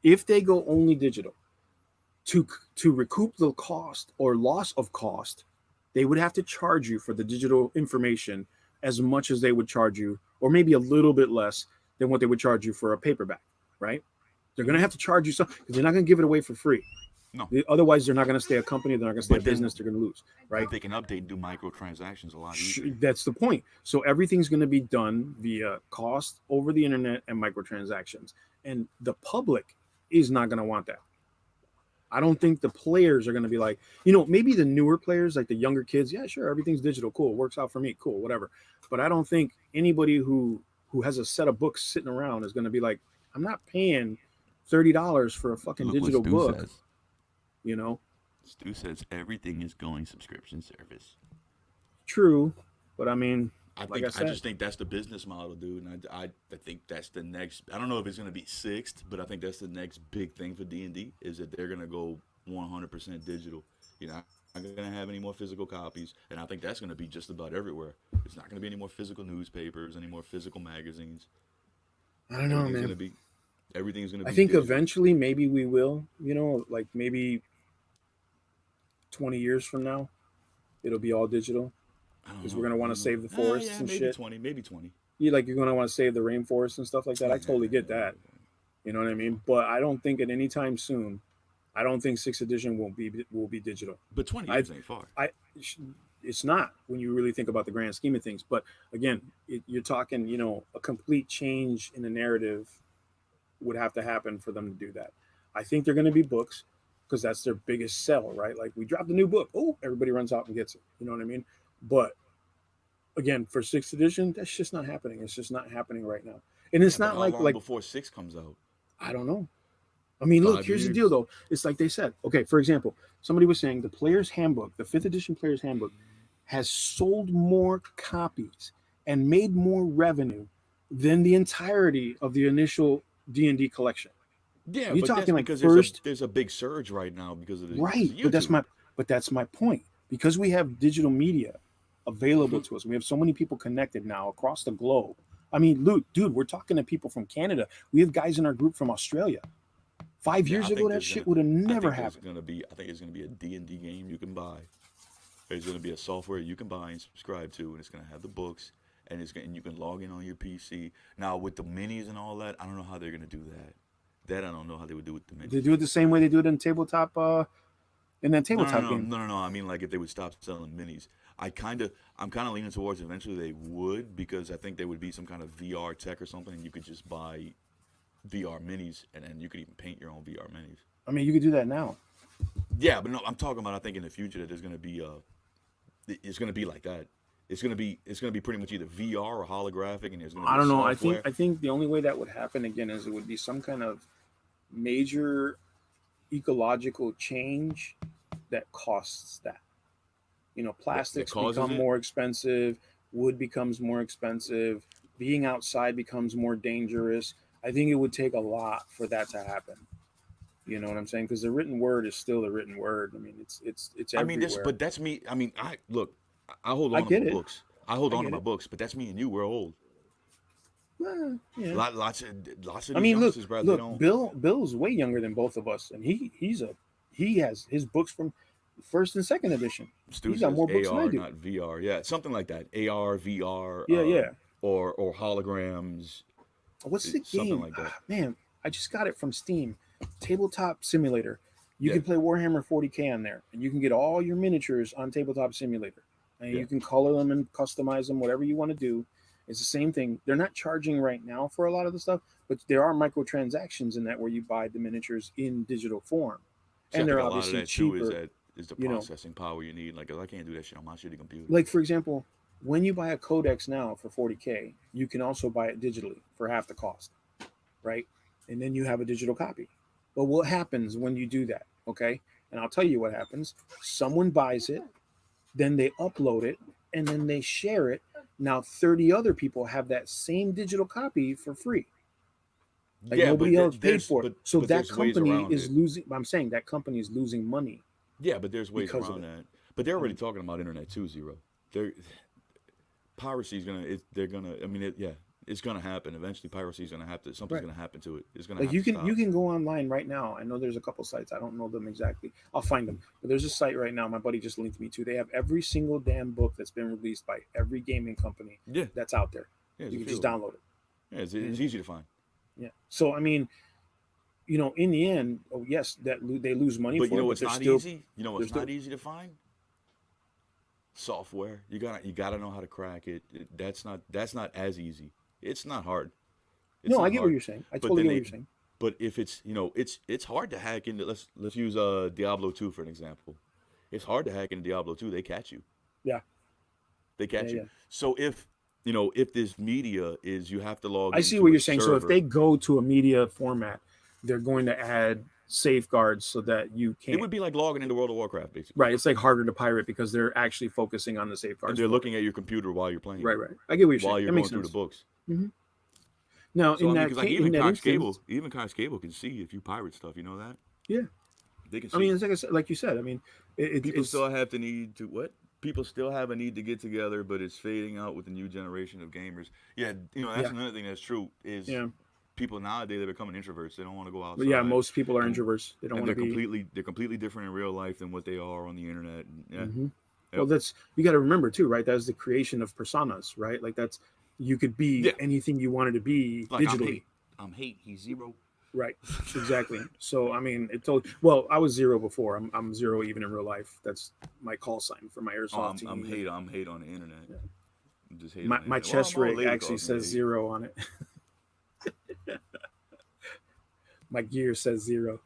If they go only digital, to recoup the cost or loss of cost, they would have to charge you for the digital information as much as they would charge you, or maybe a little bit less than what they would charge you for a paperback, right? They're going to have to charge you something because they're not going to give it away for free. No. Otherwise, they're not going to stay a company. They're not going to stay a business. They're going to lose, right? They can update and do microtransactions a lot easier. That's the point. So everything's going to be done via cost over the internet and microtransactions. And the public is not going to want that. I don't think the players are going to be like, maybe the newer players, like the younger kids. Yeah, sure. Everything's digital. Cool. Works out for me. Cool. Whatever. But I don't think anybody who has a set of books sitting around is going to be like, I'm not paying $30 for a fucking digital book. Says. Stu says everything is going subscription service. True. But I mean, I just think that's the business model, dude. And I think that's the next. I don't know if it's going to be 6th, but I think that's the next big thing for D&D is that they're going to go 100% digital. You're not going to have any more physical copies, and I think that's going to be just about everywhere. It's not going to be any more physical newspapers, any more physical magazines. I don't know, man. Everything's going to be. I think digital. eventually maybe we will. Like maybe 20 years from now, it'll be all digital. Because we're gonna want to save the forests and maybe shit. Maybe 20. You're gonna want to save the rainforest and stuff like that. I totally get that. You know what I mean? But I don't think at any time soon, I don't think 6th edition will be digital. But 20 years ain't far. It's not when you really think about the grand scheme of things. But again, you're talking, a complete change in the narrative would have to happen for them to do that. I think they're going to be books because that's their biggest sell, right? Like we dropped a new book. Oh, everybody runs out and gets it. You know what I mean? But again, for 6th edition, that's just not happening. It's just not happening right now. And it's not like before 6 comes out. I don't know. I mean, look, here's the deal though. It's like they said, okay, for example, somebody was saying the player's handbook, the 5th edition player's handbook has sold more copies and made more revenue than the entirety of the initial D&D collection. Yeah, you're talking like because first there's a big surge right now because of the right. But that's my point. Because we have digital media available to us. We have so many people connected now across the globe. I mean, Luke, dude, we're talking to people from Canada. We have guys in our group from Australia. 5 years ago, that shit would have never happened. I think it's going to be a D&D game you can buy. There's going to be a software you can buy and subscribe to, and it's going to have the books, and you can log in on your PC. Now, with the minis and all that, I don't know how they're going to do that. That I don't know how they would do with the minis. They do it the same way they do it in tabletop. In that tabletop game. No. I mean, like if they would stop selling minis, I'm kind of leaning towards eventually they would, because I think there would be some kind of VR tech or something, and you could just buy VR minis, and then you could even paint your own VR minis. I mean, you could do that now. Yeah, but no, I'm talking about. I think in the future that there's going to be it's going to be like that. It's going to be pretty much either VR or holographic, and there's going to be I don't know. software. I think the only way that would happen again is it would be some kind of major ecological change that costs that. Plastics become more expensive, wood becomes more expensive, being outside becomes more dangerous. I think it would take a lot for that to happen. You know what I'm saying? Because the written word is still the written word. I mean, it's everywhere. I mean, but that's me. I mean, I hold on to my books. I hold on to my books, but that's me and you. We're old. Yeah. Lots of these I mean, youngsters, look, Bill's way younger than both of us, and he has his books from 1st and 2nd edition. Stu He's got more books AR, than I do. not VR. Yeah, something like that. AR, VR. Yeah. Or holograms. What's the game? Something like that. Man, I just got it from Steam. Tabletop Simulator. You can play Warhammer 40K on there, and you can get all your miniatures on Tabletop Simulator. and you can color them and customize them, whatever you want to do. It's the same thing. They're not charging right now for a lot of the stuff, but there are microtransactions in that where you buy the miniatures in digital form, and they're obviously cheaper. Is the processing power you need? Like, I can't do that shit on my shitty computer. Like, for example, when you buy a codex now for 40K, you can also buy it digitally for half the cost, right? And then you have a digital copy. But what happens when you do that? Okay, and I'll tell you what happens. Someone buys it, then they upload it, and then they share it. Now 30 other people have that same digital copy for free. Like, nobody else paid for it. So that company is losing. I'm saying that company is losing money. Yeah, but there's ways around that. But they're already talking about internet too, Zero. Piracy is gonna. I mean, it's gonna happen eventually. Piracy is gonna have to. Something's gonna happen to it. It's gonna. Like, you can go online right now. I know there's a couple sites. I don't know them exactly. I'll find them. But there's a site right now. My buddy just linked me to. They have every single damn book that's been released by every gaming company. Yeah. That's out there. Yeah, you can just download it. Yeah, it's easy to find. Yeah. So I mean, in the end, yes, that they lose money. But for you know it, what's not easy? You know what's not easy to find? Software. You gotta know how to crack it. That's not as easy. It's not hard. I get what you're saying. I totally get what you're saying. But if it's it's hard to hack into. Let's use Diablo 2 for an example. It's hard to hack into Diablo 2. They catch you. Yeah. They catch you. Yeah. So if this media is, you have to log. I see what you're saying. So if they go to a media format, they're going to add safeguards so that you can't. It would be like logging into World of Warcraft, basically. Right. It's like harder to pirate because they're actually focusing on the safeguards. And they're looking at your computer while you're playing. Right. I get what you're saying. While you're going through the books. Mm-hmm. Now, even Cox Cable can see if you pirate stuff. You know that? Yeah. They can see. I mean, it's like you said. I mean, people still have the need to what? People still have a need to get together, but it's fading out with the new generation of gamers. Yeah, that's another thing that's true is people nowadays, they're becoming introverts. They don't want to go outside. But yeah, most people are introverts. They don't want to be. They're completely different in real life than what they are on the internet. Yeah. Mm-hmm. Yep. Well, you got to remember too, right? That's the creation of personas, right? Like you could be anything you wanted to be digitally. I'm hate. He's Zero. Right. Exactly. So I mean, I was Zero before. I'm Zero even in real life. That's my call sign for my airsoft team. I'm hate on the internet. Yeah. I'm just hate. My chest rig actually says Zero on it. My gear says Zero.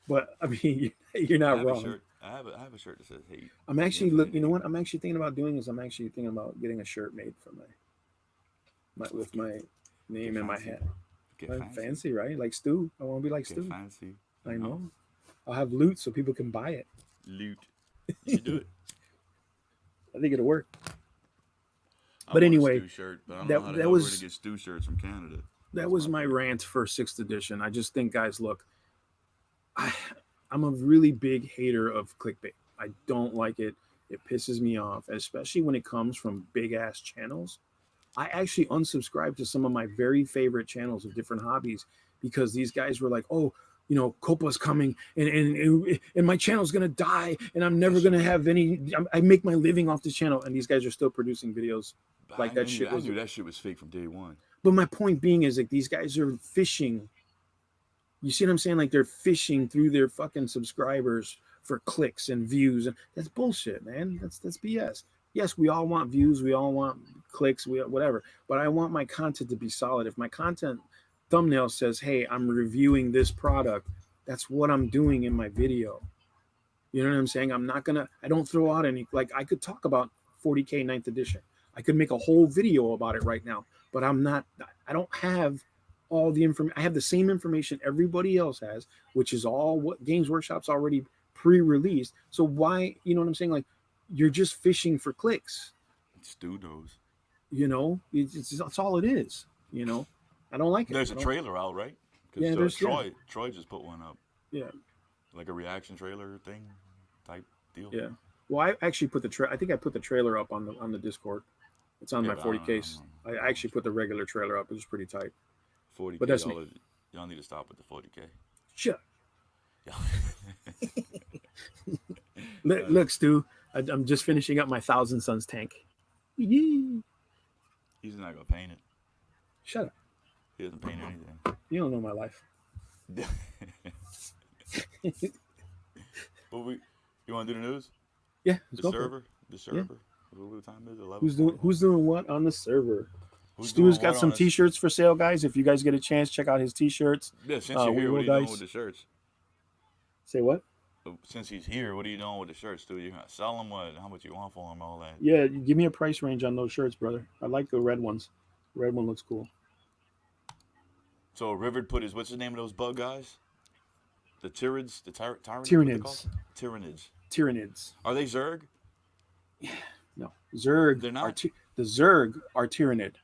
But I mean, you're not wrong. I have a shirt that says hate. I'm actually you know what I'm actually thinking about doing is I'm actually thinking about getting a shirt made for with my name in my hat. Fancy, right? Like Stu. I want to be like Stu. Fancy. I know. I'll have loot so people can buy it. Loot. You should do it. I think it'll work. But anyway, Stu shirt, but I don't know how to get Stu shirts from Canada. That was my rant for 6th edition. I just think, guys, look, I'm a really big hater of clickbait. I don't like it. It pisses me off, especially when it comes from big ass channels. I actually unsubscribed to some of my very favorite channels of different hobbies because these guys were like, oh, Copa's coming and my channel's going to die and I'm never going to have I make my living off this channel. And these guys are still producing videos like that shit. I knew that shit was fake from day one. But my point being is like these guys are fishing. You see what I'm saying? Like they're fishing through their fucking subscribers for clicks and views. And that's bullshit, man. That's BS. Yes, we all want views. We all want clicks, whatever. But I want my content to be solid. If my content thumbnail says, hey, I'm reviewing this product, that's what I'm doing in my video. You know what I'm saying? I don't throw out any, like I could talk about 40K 9th edition. I could make a whole video about it right now, but I don't have all the information. I have the same information everybody else has, which is all what Games Workshop's already pre-released. So why, you know what I'm saying? Like, you're just fishing for clicks. Stu knows. That's all it is. I don't like it. There's a trailer out, right? Yeah, there's Troy just put one up. Yeah. Like a reaction trailer thing type deal. Yeah. Well, I actually put I think I put the trailer up on the Discord. It's on my 40K. I actually put the regular trailer up. It was pretty tight. 40K. But that's y'all need to stop with the 40K. Sure. Look, Stu. I'm just finishing up my Thousand Suns tank. Yee. He's not gonna paint it. Shut up. He doesn't paint anything. You don't know my life. But you want to do the news? Yeah, the server. The server. What time is it? 11? Who's doing what on the server? Who's Stu's doing got what some on T-shirts for sale, guys. If you guys get a chance, check out his T-shirts. Yeah, since you're here, what are you doing with the shirts? Say what? Since he's here, what are you doing with the shirts, Stu? You gonna sell them? What? How much you want for them? All that? Yeah, give me a price range on those shirts, brother. I like the red ones. Red one looks cool. So River put his, what's the name of those bug guys? The Tyranids? The Tyranids. Tyranids. Tyranids. Are they Zerg? No. Zerg. They're not. The Zerg are Tyranid.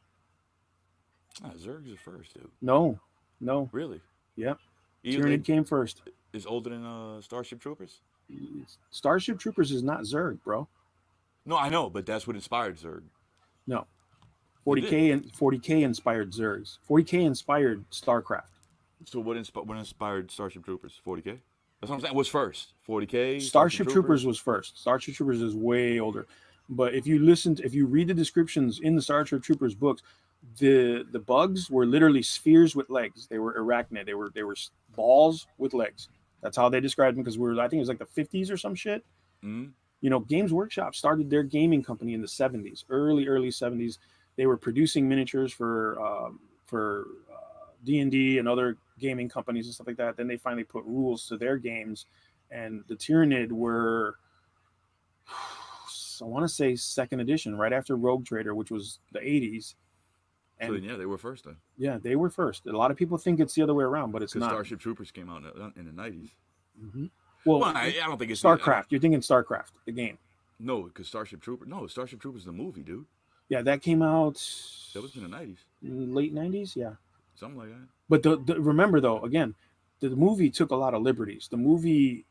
Zerg's are first, dude. No. Really? Yep. Tyranid came first. Is older than Starship Troopers? Starship Troopers is not Zerg, bro. No, I know, but that's what inspired Zerg. No. 40K inspired Zergs. 40K inspired StarCraft. So what inspired Starship Troopers? 40K? That's what I'm saying. What's first? 40K? Starship Troopers was first. Starship Troopers is way older. But if you read the descriptions in the Starship Troopers books, the bugs were literally spheres with legs. They were arachnid. They were balls with legs. That's how they described them, because I think it was like the 50s or some shit. Mm-hmm. You know, Games Workshop started their gaming company in the 70s, early 70s. They were producing miniatures for D&D and other gaming companies and stuff like that. Then they finally put rules to their games, and the Tyranid were, I want to say, second edition, right after Rogue Trader, which was the 80s. And so yeah, they were first then. Yeah, they were first. A lot of people think it's the other way around, but it's not. Starship Troopers came out in the 90s. Mm-hmm. Well, I don't think it's StarCraft. You're thinking StarCraft, the game. No, because Starship Troopers the movie, dude. Yeah, that came out. That was in the 90s. Late 90s, yeah. Something like that. But remember though, again, the movie took a lot of liberties. The movie,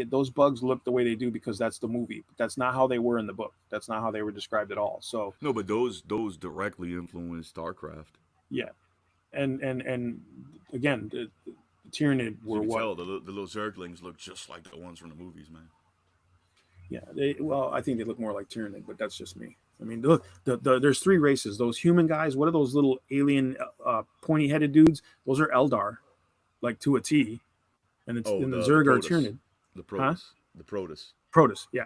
those bugs look the way they do because that's the movie. That's not how they were in the book. That's not how they were described at all. So no, but those directly influenced StarCraft. Yeah, and again, the Tyranid were what? Tell, the little Zerglings look just like the ones from the movies, man. Yeah, I think they look more like Tyranid, but that's just me. I mean, look, there's three races. Those human guys, what are those little alien, pointy-headed dudes? Those are Eldar, like to a T. And the Zerg are Tyranid. The Protoss. Huh? The Protoss. Protoss, yeah,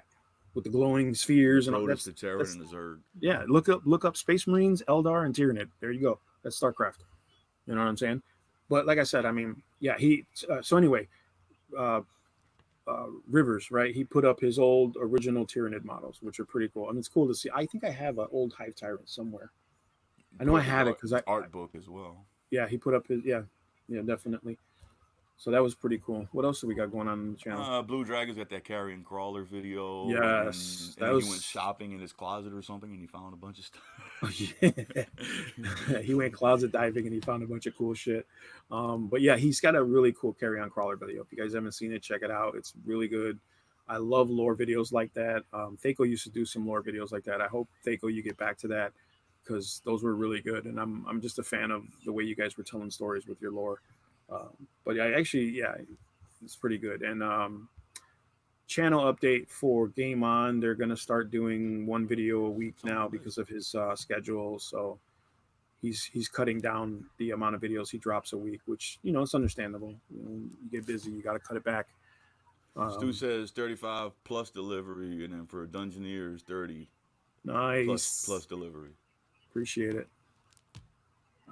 with the glowing spheres and all that. The Terran and the Zerg. Yeah, look up Space Marines, Eldar, and Tyranid. There you go. That's StarCraft. You know what I'm saying? But like I said, I mean, yeah, so anyway, Rivers, right? He put up his old original Tyranid models, which are pretty cool. I mean, it's cool to see. I think I have an old Hive Tyrant somewhere. I know I have it because art book as well. Yeah, he put up his definitely. So that was pretty cool. What else do we got going on the channel? Blue Dragon's got that carrion crawler video. Yes, and he went shopping in his closet or something, and he found a bunch of stuff. Yeah. He went closet diving and he found a bunch of cool shit. But yeah, he's got a really cool carrion crawler video. If you guys haven't seen it, check it out. It's really good. I love lore videos like that. Thaco used to do some lore videos like that. I hope, Thaco, you get back to that, because those were really good. And I'm just a fan of the way you guys were telling stories with your lore. But it's pretty good. And channel update for Game On. They're going to start doing one video a week now because of his schedule. So he's cutting down the amount of videos he drops a week, which, it's understandable. You get busy, you got to cut it back. Stu says 35 plus delivery, and then for Dungeoneers 30. Nice. Plus delivery. Appreciate it.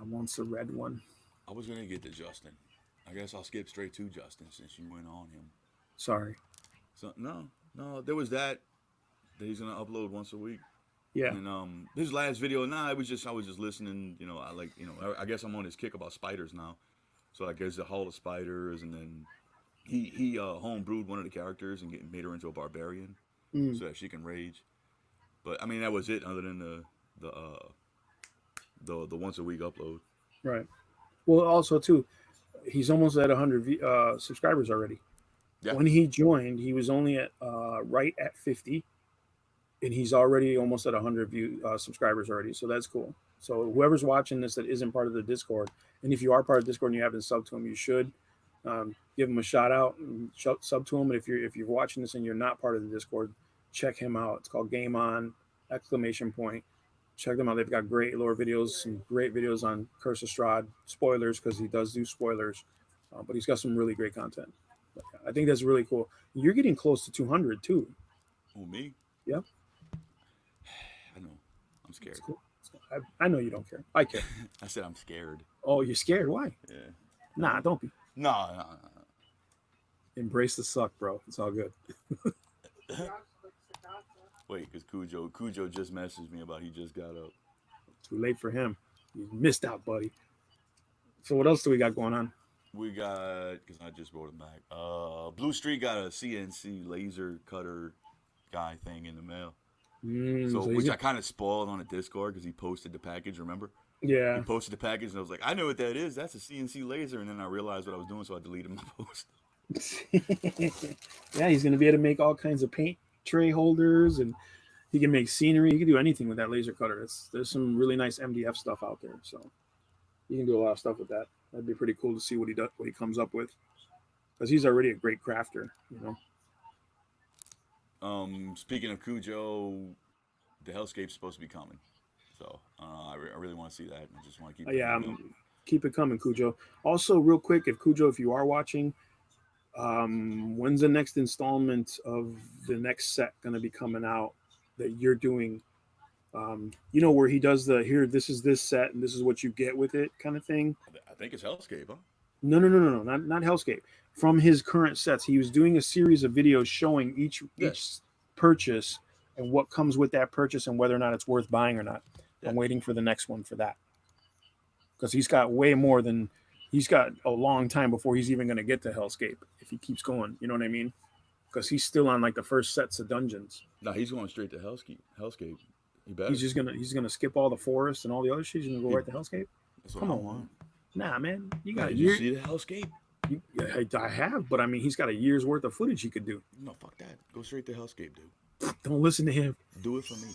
I want the red one. I was going to get to Justin. I guess I'll skip straight to Justin since you went on him. Sorry. So no, there was that he's gonna upload once a week. Yeah. And his last video, I was just listening. I guess I'm on his kick about spiders now. So like there's the Hall of Spiders, and then he homebrewed one of the characters and made her into a barbarian so that she can rage. But I mean that was it, other than the once a week upload. Right. Well, also too, he's almost at 100 subscribers already. Yeah. When he joined, he was only at right at 50, and he's already almost at 100 subscribers already. So that's cool. So whoever's watching this that isn't part of the Discord, and if you are part of Discord and you haven't subbed to him, you should give him a shout out and sub to him. And if you're watching this and you're not part of the Discord, check him out. It's called Game On ! Check them out. They've got great lore videos, some great videos on Curse of Strahd. Spoilers, because he does do spoilers, but he's got some really great content. I think that's really cool. You're getting close to 200 too. Oh, me? Yep. I'm scared. It's cool. It's cool. I know you don't care. I care. I said I'm scared. Oh, you're scared? Why? Yeah. Nah, don't be. No. Embrace the suck, bro. It's all good. Wait, because Cujo just messaged me about he just got up. Too late for him. You missed out, buddy. So what else do we got going on? We got, because I just wrote it back. Blue Street got a CNC laser cutter guy thing in the mail. Which I kind of spoiled on a Discord because he posted the package, remember? Yeah. He posted the package and I was like, I know what that is. That's a CNC laser. And then I realized what I was doing, so I deleted my post. Yeah, he's going to be able to make all kinds of paint tray holders, and he can make scenery. He can do anything with that laser cutter. There's some really nice MDF stuff out there. So you can do a lot of stuff with that. That'd be pretty cool to see what he does, what he comes up with. Because he's already a great crafter, you know. Speaking of Cujo, the Hellscape's supposed to be coming, so I really want to see that. I just want to keep. Keep it coming, Cujo. Also, real quick, if you are watching, when's the next installment of the next set going to be coming out that you're doing? You know, where he does this is this set and this is what you get with it kind of thing. I think it's Hellscape, huh? No, not Hellscape. From his current sets, he was doing a series of videos showing each purchase and what comes with that purchase and whether or not it's worth buying or not. Yeah. I'm waiting for the next one for that, because he's got a long time before he's even going to get to Hellscape if he keeps going. You know what I mean? Because he's still on like the first sets of dungeons. No, he's going straight to Hellscape. He better. He's gonna skip all the forest and all the other shit. He's gonna go right to Hellscape. Come on. Nah, man, you got you see the Hellscape? I have, but I mean, he's got a year's worth of footage he could do. No, fuck that. Go straight to Hellscape, dude. Don't listen to him. Do it for me.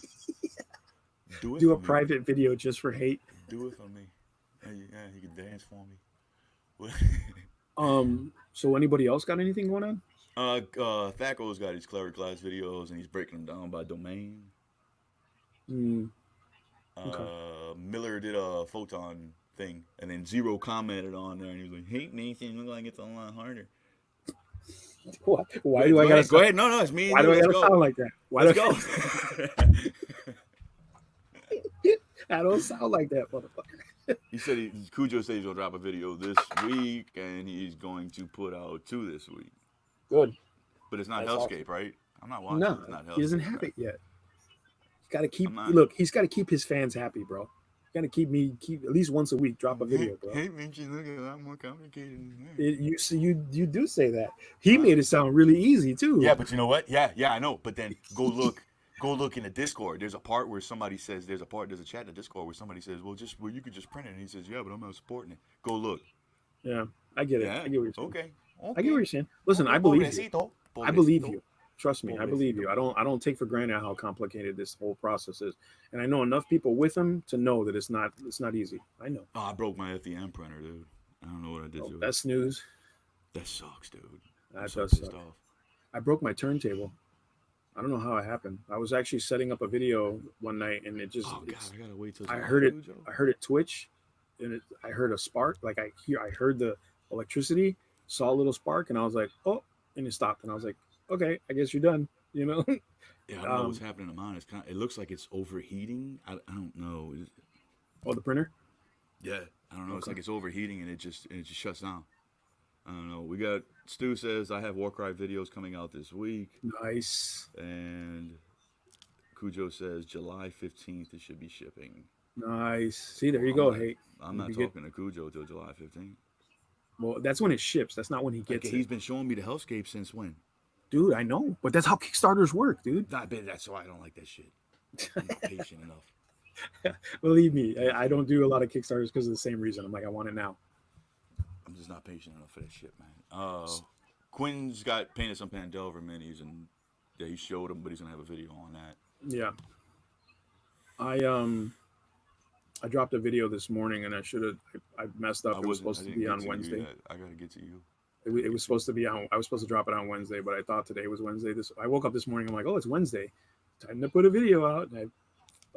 Do a private video just for hate. Do it for me. Yeah, he can dance for me. So anybody else got anything going on? Thaco's got his Cleric class videos and he's breaking them down by domain. Okay. Miller did a photon thing, and then Zero commented on there, and he was like, "Hate Nathan, look like it's a lot harder." What? Why do I gotta go ahead? No, it's me. Why do I gotta sound like that? Let's go. I don't sound like that, motherfucker. He said Cujo said he's gonna drop a video this week, and he's going to put out 2 this week. Good. But it's not Hellscape, awesome. Right? I'm not watching. No, it's not Hellscape, he doesn't have it yet. He's got to keep. He's got to keep his fans happy, bro. Got to keep at least once a week drop a video, bro. Hate makes you look a lot more complicated than that. You do say that. He made it sound really easy too. Yeah, but you know what? Yeah, I know. But then go look in the Discord. There's a part where somebody says there's a chat in the Discord where somebody says, well, you could just print it, and he says, yeah, but I'm not supporting it. Go look. Yeah, I get it. Yeah? I get what you're saying. Okay. I get what you're saying. Listen, I believe you. I believe you. Trust me, I believe you. I don't take for granted how complicated this whole process is, and I know enough people with him to know that it's not easy. I know. Oh, I broke my FEM printer, dude. I don't know what I did to it. That's news. That sucks, dude. That does suck. I broke my turntable. I don't know how it happened. I was actually setting up a video one night, and it just. Oh God, I gotta wait till. I heard it twitch, and I heard a spark. Like I heard the electricity, saw a little spark, and I was like, oh, and it stopped, and I was like, okay, I guess you're done. You know. Yeah, I don't know what's happening to mine. It looks like it's overheating. I don't know. Oh, the printer. Yeah, I don't know. Okay. It's like it's overheating, and it just shuts down. I don't know. We got Stu says I have Warcry videos coming out this week. Nice. And Cujo says July 15th it should be shipping. Nice. See, there you go. Hey, I'm not talking to Cujo till July 15th. Well, that's when it ships. That's not when he gets it. He's been showing me the Hellscape since when? Dude, I know, but that's how Kickstarters work, dude. That's why I don't like that shit. I'm not patient enough. Believe me, I don't do a lot of Kickstarters because of the same reason. I'm like, I want it now. I'm just not patient enough for that shit, man. Quin's got painted some Pandelver minis, and yeah, he showed them, but he's gonna have a video on that. Yeah. I dropped a video this morning, and I messed up. It was supposed to be on Wednesday. I gotta get to you. It was supposed to be on. I was supposed to drop it on Wednesday, but I thought today was Wednesday. I woke up this morning. I'm like, oh, it's Wednesday. Time to put a video out, and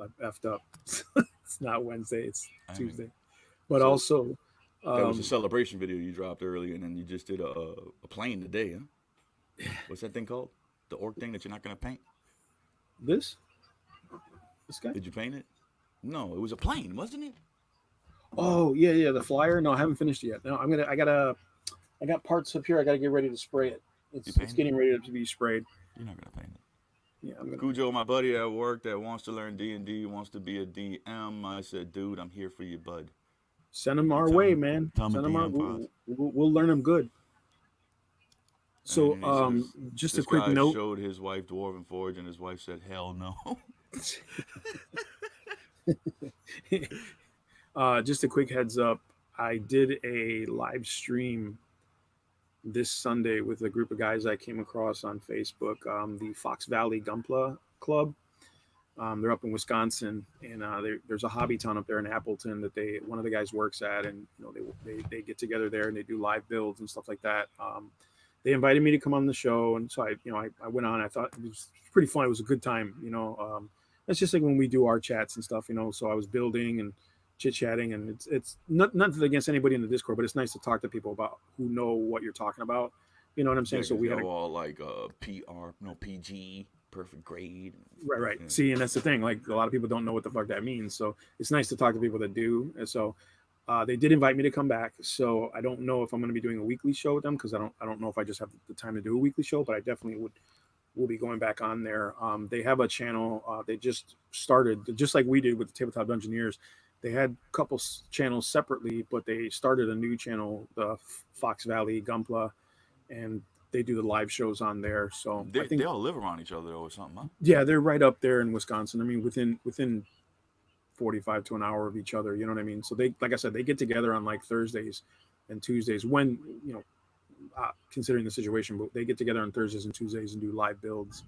I effed up. It's not Wednesday. It's Tuesday. But also, that was a celebration video you dropped earlier, and then you just did a plane today, huh? What's that thing called? The orc thing that you're not gonna paint? This guy? Did you paint it? No, it was a plane, wasn't it? Oh yeah, the flyer. No, I haven't finished it yet. No, I got parts up here. I gotta get ready to spray it. It's painted? getting ready to be sprayed. You're not gonna paint it. Yeah, I'm gonna. Cujo, my buddy at work that wants to learn D&D, wants to be a DM. I said, dude, I'm here for you, bud. Send them our way, man. Tell Send me them our. DM files. We'll learn them good. So, And he says, just a this quick guy note. showed his wife Dwarven Forge, and his wife said, hell no. Just a quick heads up. I did a live stream this Sunday with a group of guys I came across on Facebook, the Fox Valley Gunpla Club. They're up in Wisconsin, and there's a hobby town up there in Appleton that one of the guys works at, and they get together there and they do live builds and stuff like that. They invited me to come on the show, and so I went on. I thought it was pretty fun. It was a good time, It's just like when we do our chats and stuff, So I was building and chit chatting, and it's nothing against anybody in the Discord, but it's nice to talk to people about who know what you're talking about. You know what I'm saying? Yeah, so we had all like PR, PG, perfect grade. Right. Yeah. See, and that's the thing. Like a lot of people don't know what the fuck that means. So it's nice to talk to people that do. And so they did invite me to come back. So I don't know if I'm going to be doing a weekly show with them because I don't know if I just have the time to do a weekly show, but I definitely will be going back on there. They have a channel. They just started, just like we did with the Tabletop Dungeoneers. They had a couple channels separately, but they started a new channel, the Fox Valley Gunpla, and they do the live shows on there. So I think they all live around each other or something, huh? Yeah, they're right up there in Wisconsin. I mean, within 45 to an hour of each other. You know what I mean? So they, like I said, they get together on like Thursdays and Tuesdays when considering the situation, but they get together on Thursdays and Tuesdays and do live builds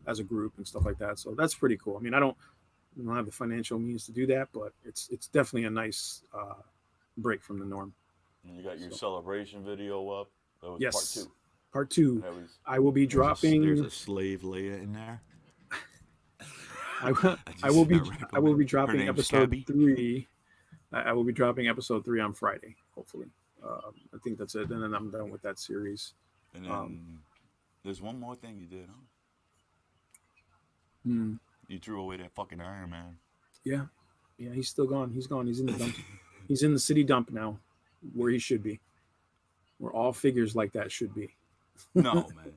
as a group and stuff like that. So that's pretty cool. I mean, I don't have the financial means to do that, but it's definitely a nice break from the norm. And you got your celebration video up. That was Yes. Part 2. I will be dropping. There's a slave Leia in there. I will be dropping episode 3. I will be dropping episode 3 on Friday, hopefully. I think that's it, and then I'm done with that series. And then there's one more thing you did, huh? You threw away that fucking Iron Man. Yeah, he's still gone. He's gone. He's in the dump. He's in the city dump now, where he should be, where all figures like that should be. No, man.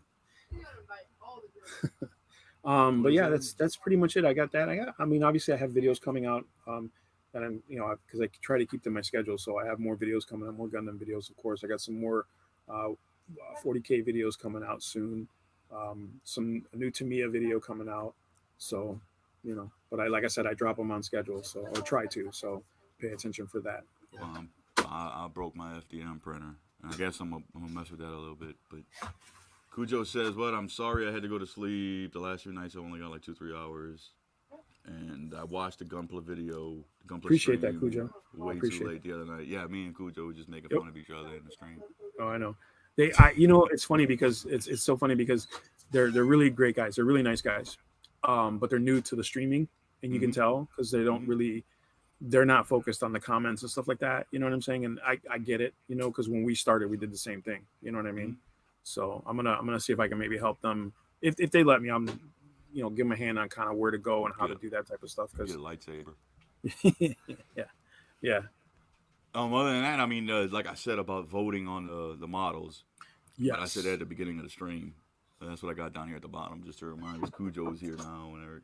But yeah, that's pretty much it. I got that. I mean, obviously, I have videos coming out. That I'm, because I try to keep them in my schedule. So I have more videos coming out, more Gundam videos, of course. I got some more 40K videos coming out soon. Some new Tamiya video coming out. So, but like I said, I drop them on schedule. So, or try to. So pay attention for that. I broke my FDM printer. And I guess I'm gonna mess with that a little bit. But Cujo says, "What? I'm sorry I had to go to sleep. The last 2 nights I only got like 2-3 hours." And I watched the Gunpla video. Appreciate that, Cujo. Way too late the other night. Yeah, me and Cujo were just making fun of each other in the stream. Oh, I know. It's funny because it's so funny because they're really great guys. They're really nice guys, but they're new to the streaming, and you can tell because they don't really, they're not focused on the comments and stuff like that. You know what I'm saying? And I get it. Because when we started, we did the same thing. You know what I mean? So I'm gonna see if I can maybe help them if they let me. I'm give them a hand on kind of where to go and how to do that type of stuff. Because get a lightsaber. yeah. Other than that, I mean, like I said about voting on the models. Yeah. I said that at the beginning of the stream. And that's what I got down here at the bottom, just to remind us Cujo is here now. Whenever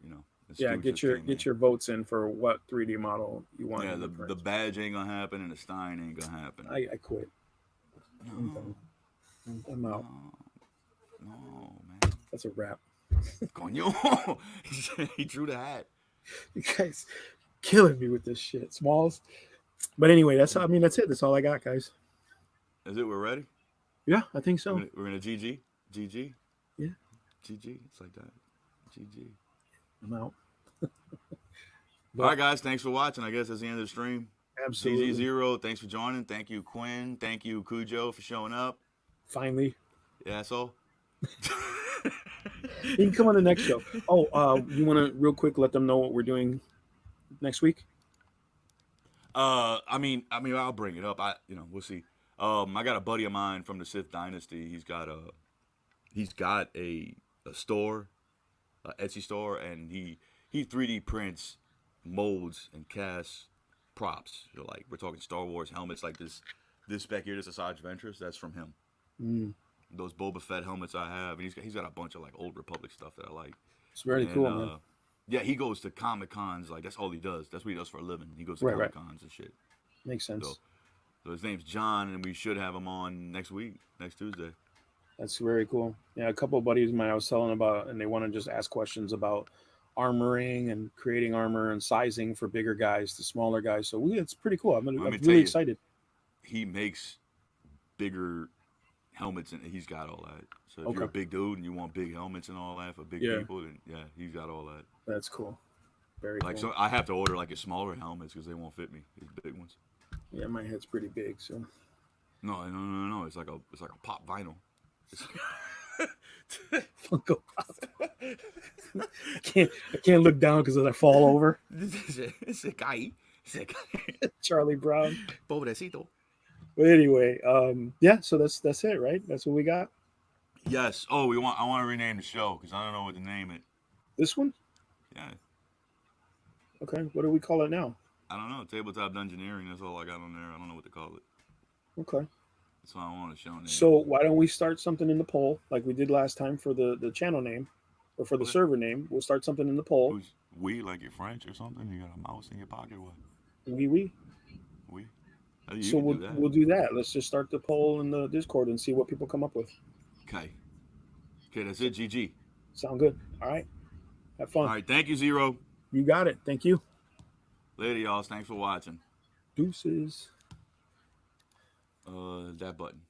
get your votes in for what 3D model you want. Yeah, the badge ain't gonna happen and the Stein ain't gonna happen. I quit. No. I'm out. No, man. That's a wrap. Coño. He drew the hat. You guys killing me with this shit, Smalls. But anyway, that's it. That's all I got, guys. Is it? We're ready? Yeah, I think so. We're gonna GG. GG. Yeah. GG. It's like that. GG. I'm out. All right, guys. Thanks for watching. I guess that's the end of the stream. Absolutely. CG0. Thanks for joining. Thank you, Quin. Thank you, Cujo, for showing up. Finally. Yeah, so. You can come on the next show. Oh, you want to real quick let them know what we're doing next week? I mean, I'll bring it up. We'll see. I got a buddy of mine from the Sith Dynasty. He's got a store, an Etsy store, and he 3D prints molds and casts props. So, like, we're talking Star Wars helmets, like this spec here, this Asajj Ventress, that's from him. Mm. Those Boba Fett helmets I have, and he's got a bunch of like Old Republic stuff that I like. It's very cool, man. Yeah, he goes to Comic Cons, like that's all he does. That's what he does for a living. He goes to Right, Comic Cons and shit. Makes sense. So his name's John, and we should have him on next Tuesday. That's very cool. Yeah, a couple of buddies of mine I was telling about, and they want to just ask questions about armoring and creating armor and sizing for bigger guys to smaller guys. So it's pretty cool. I'm really excited. He makes bigger helmets, and he's got all that. So if you're a big dude and you want big helmets and all that for big people, then yeah, he's got all that. That's cool. Very cool. So I have to order like his smaller helmets because they won't fit me. His big ones. Yeah, my head's pretty big, so. No. It's like a pop vinyl. Funko Pop. I can't look down because I fall over. It's a guy. Charlie Brown. Pobrecito. But anyway, yeah. So that's it, right? That's what we got. Yes. Oh, I want to rename the show because I don't know what to name it. This one? Yeah. Okay. What do we call it now? I don't know. Tabletop Dungeoneering. That's all I got on there. I don't know what to call it. Okay. That's why I want to show name. So why don't we start something in the poll like we did last time for the channel name or for the server name? We'll start something in the poll. Who's we, like you're French or something? You got a mouse in your pocket or what? We. We. So we'll do that. Let's just start the poll in the Discord and see what people come up with. Okay, that's it. GG. Sound good. All right. Have fun. All right. Thank you, Zero. You got it. Thank you. Later, y'all. Thanks for watching. Deuces. That button.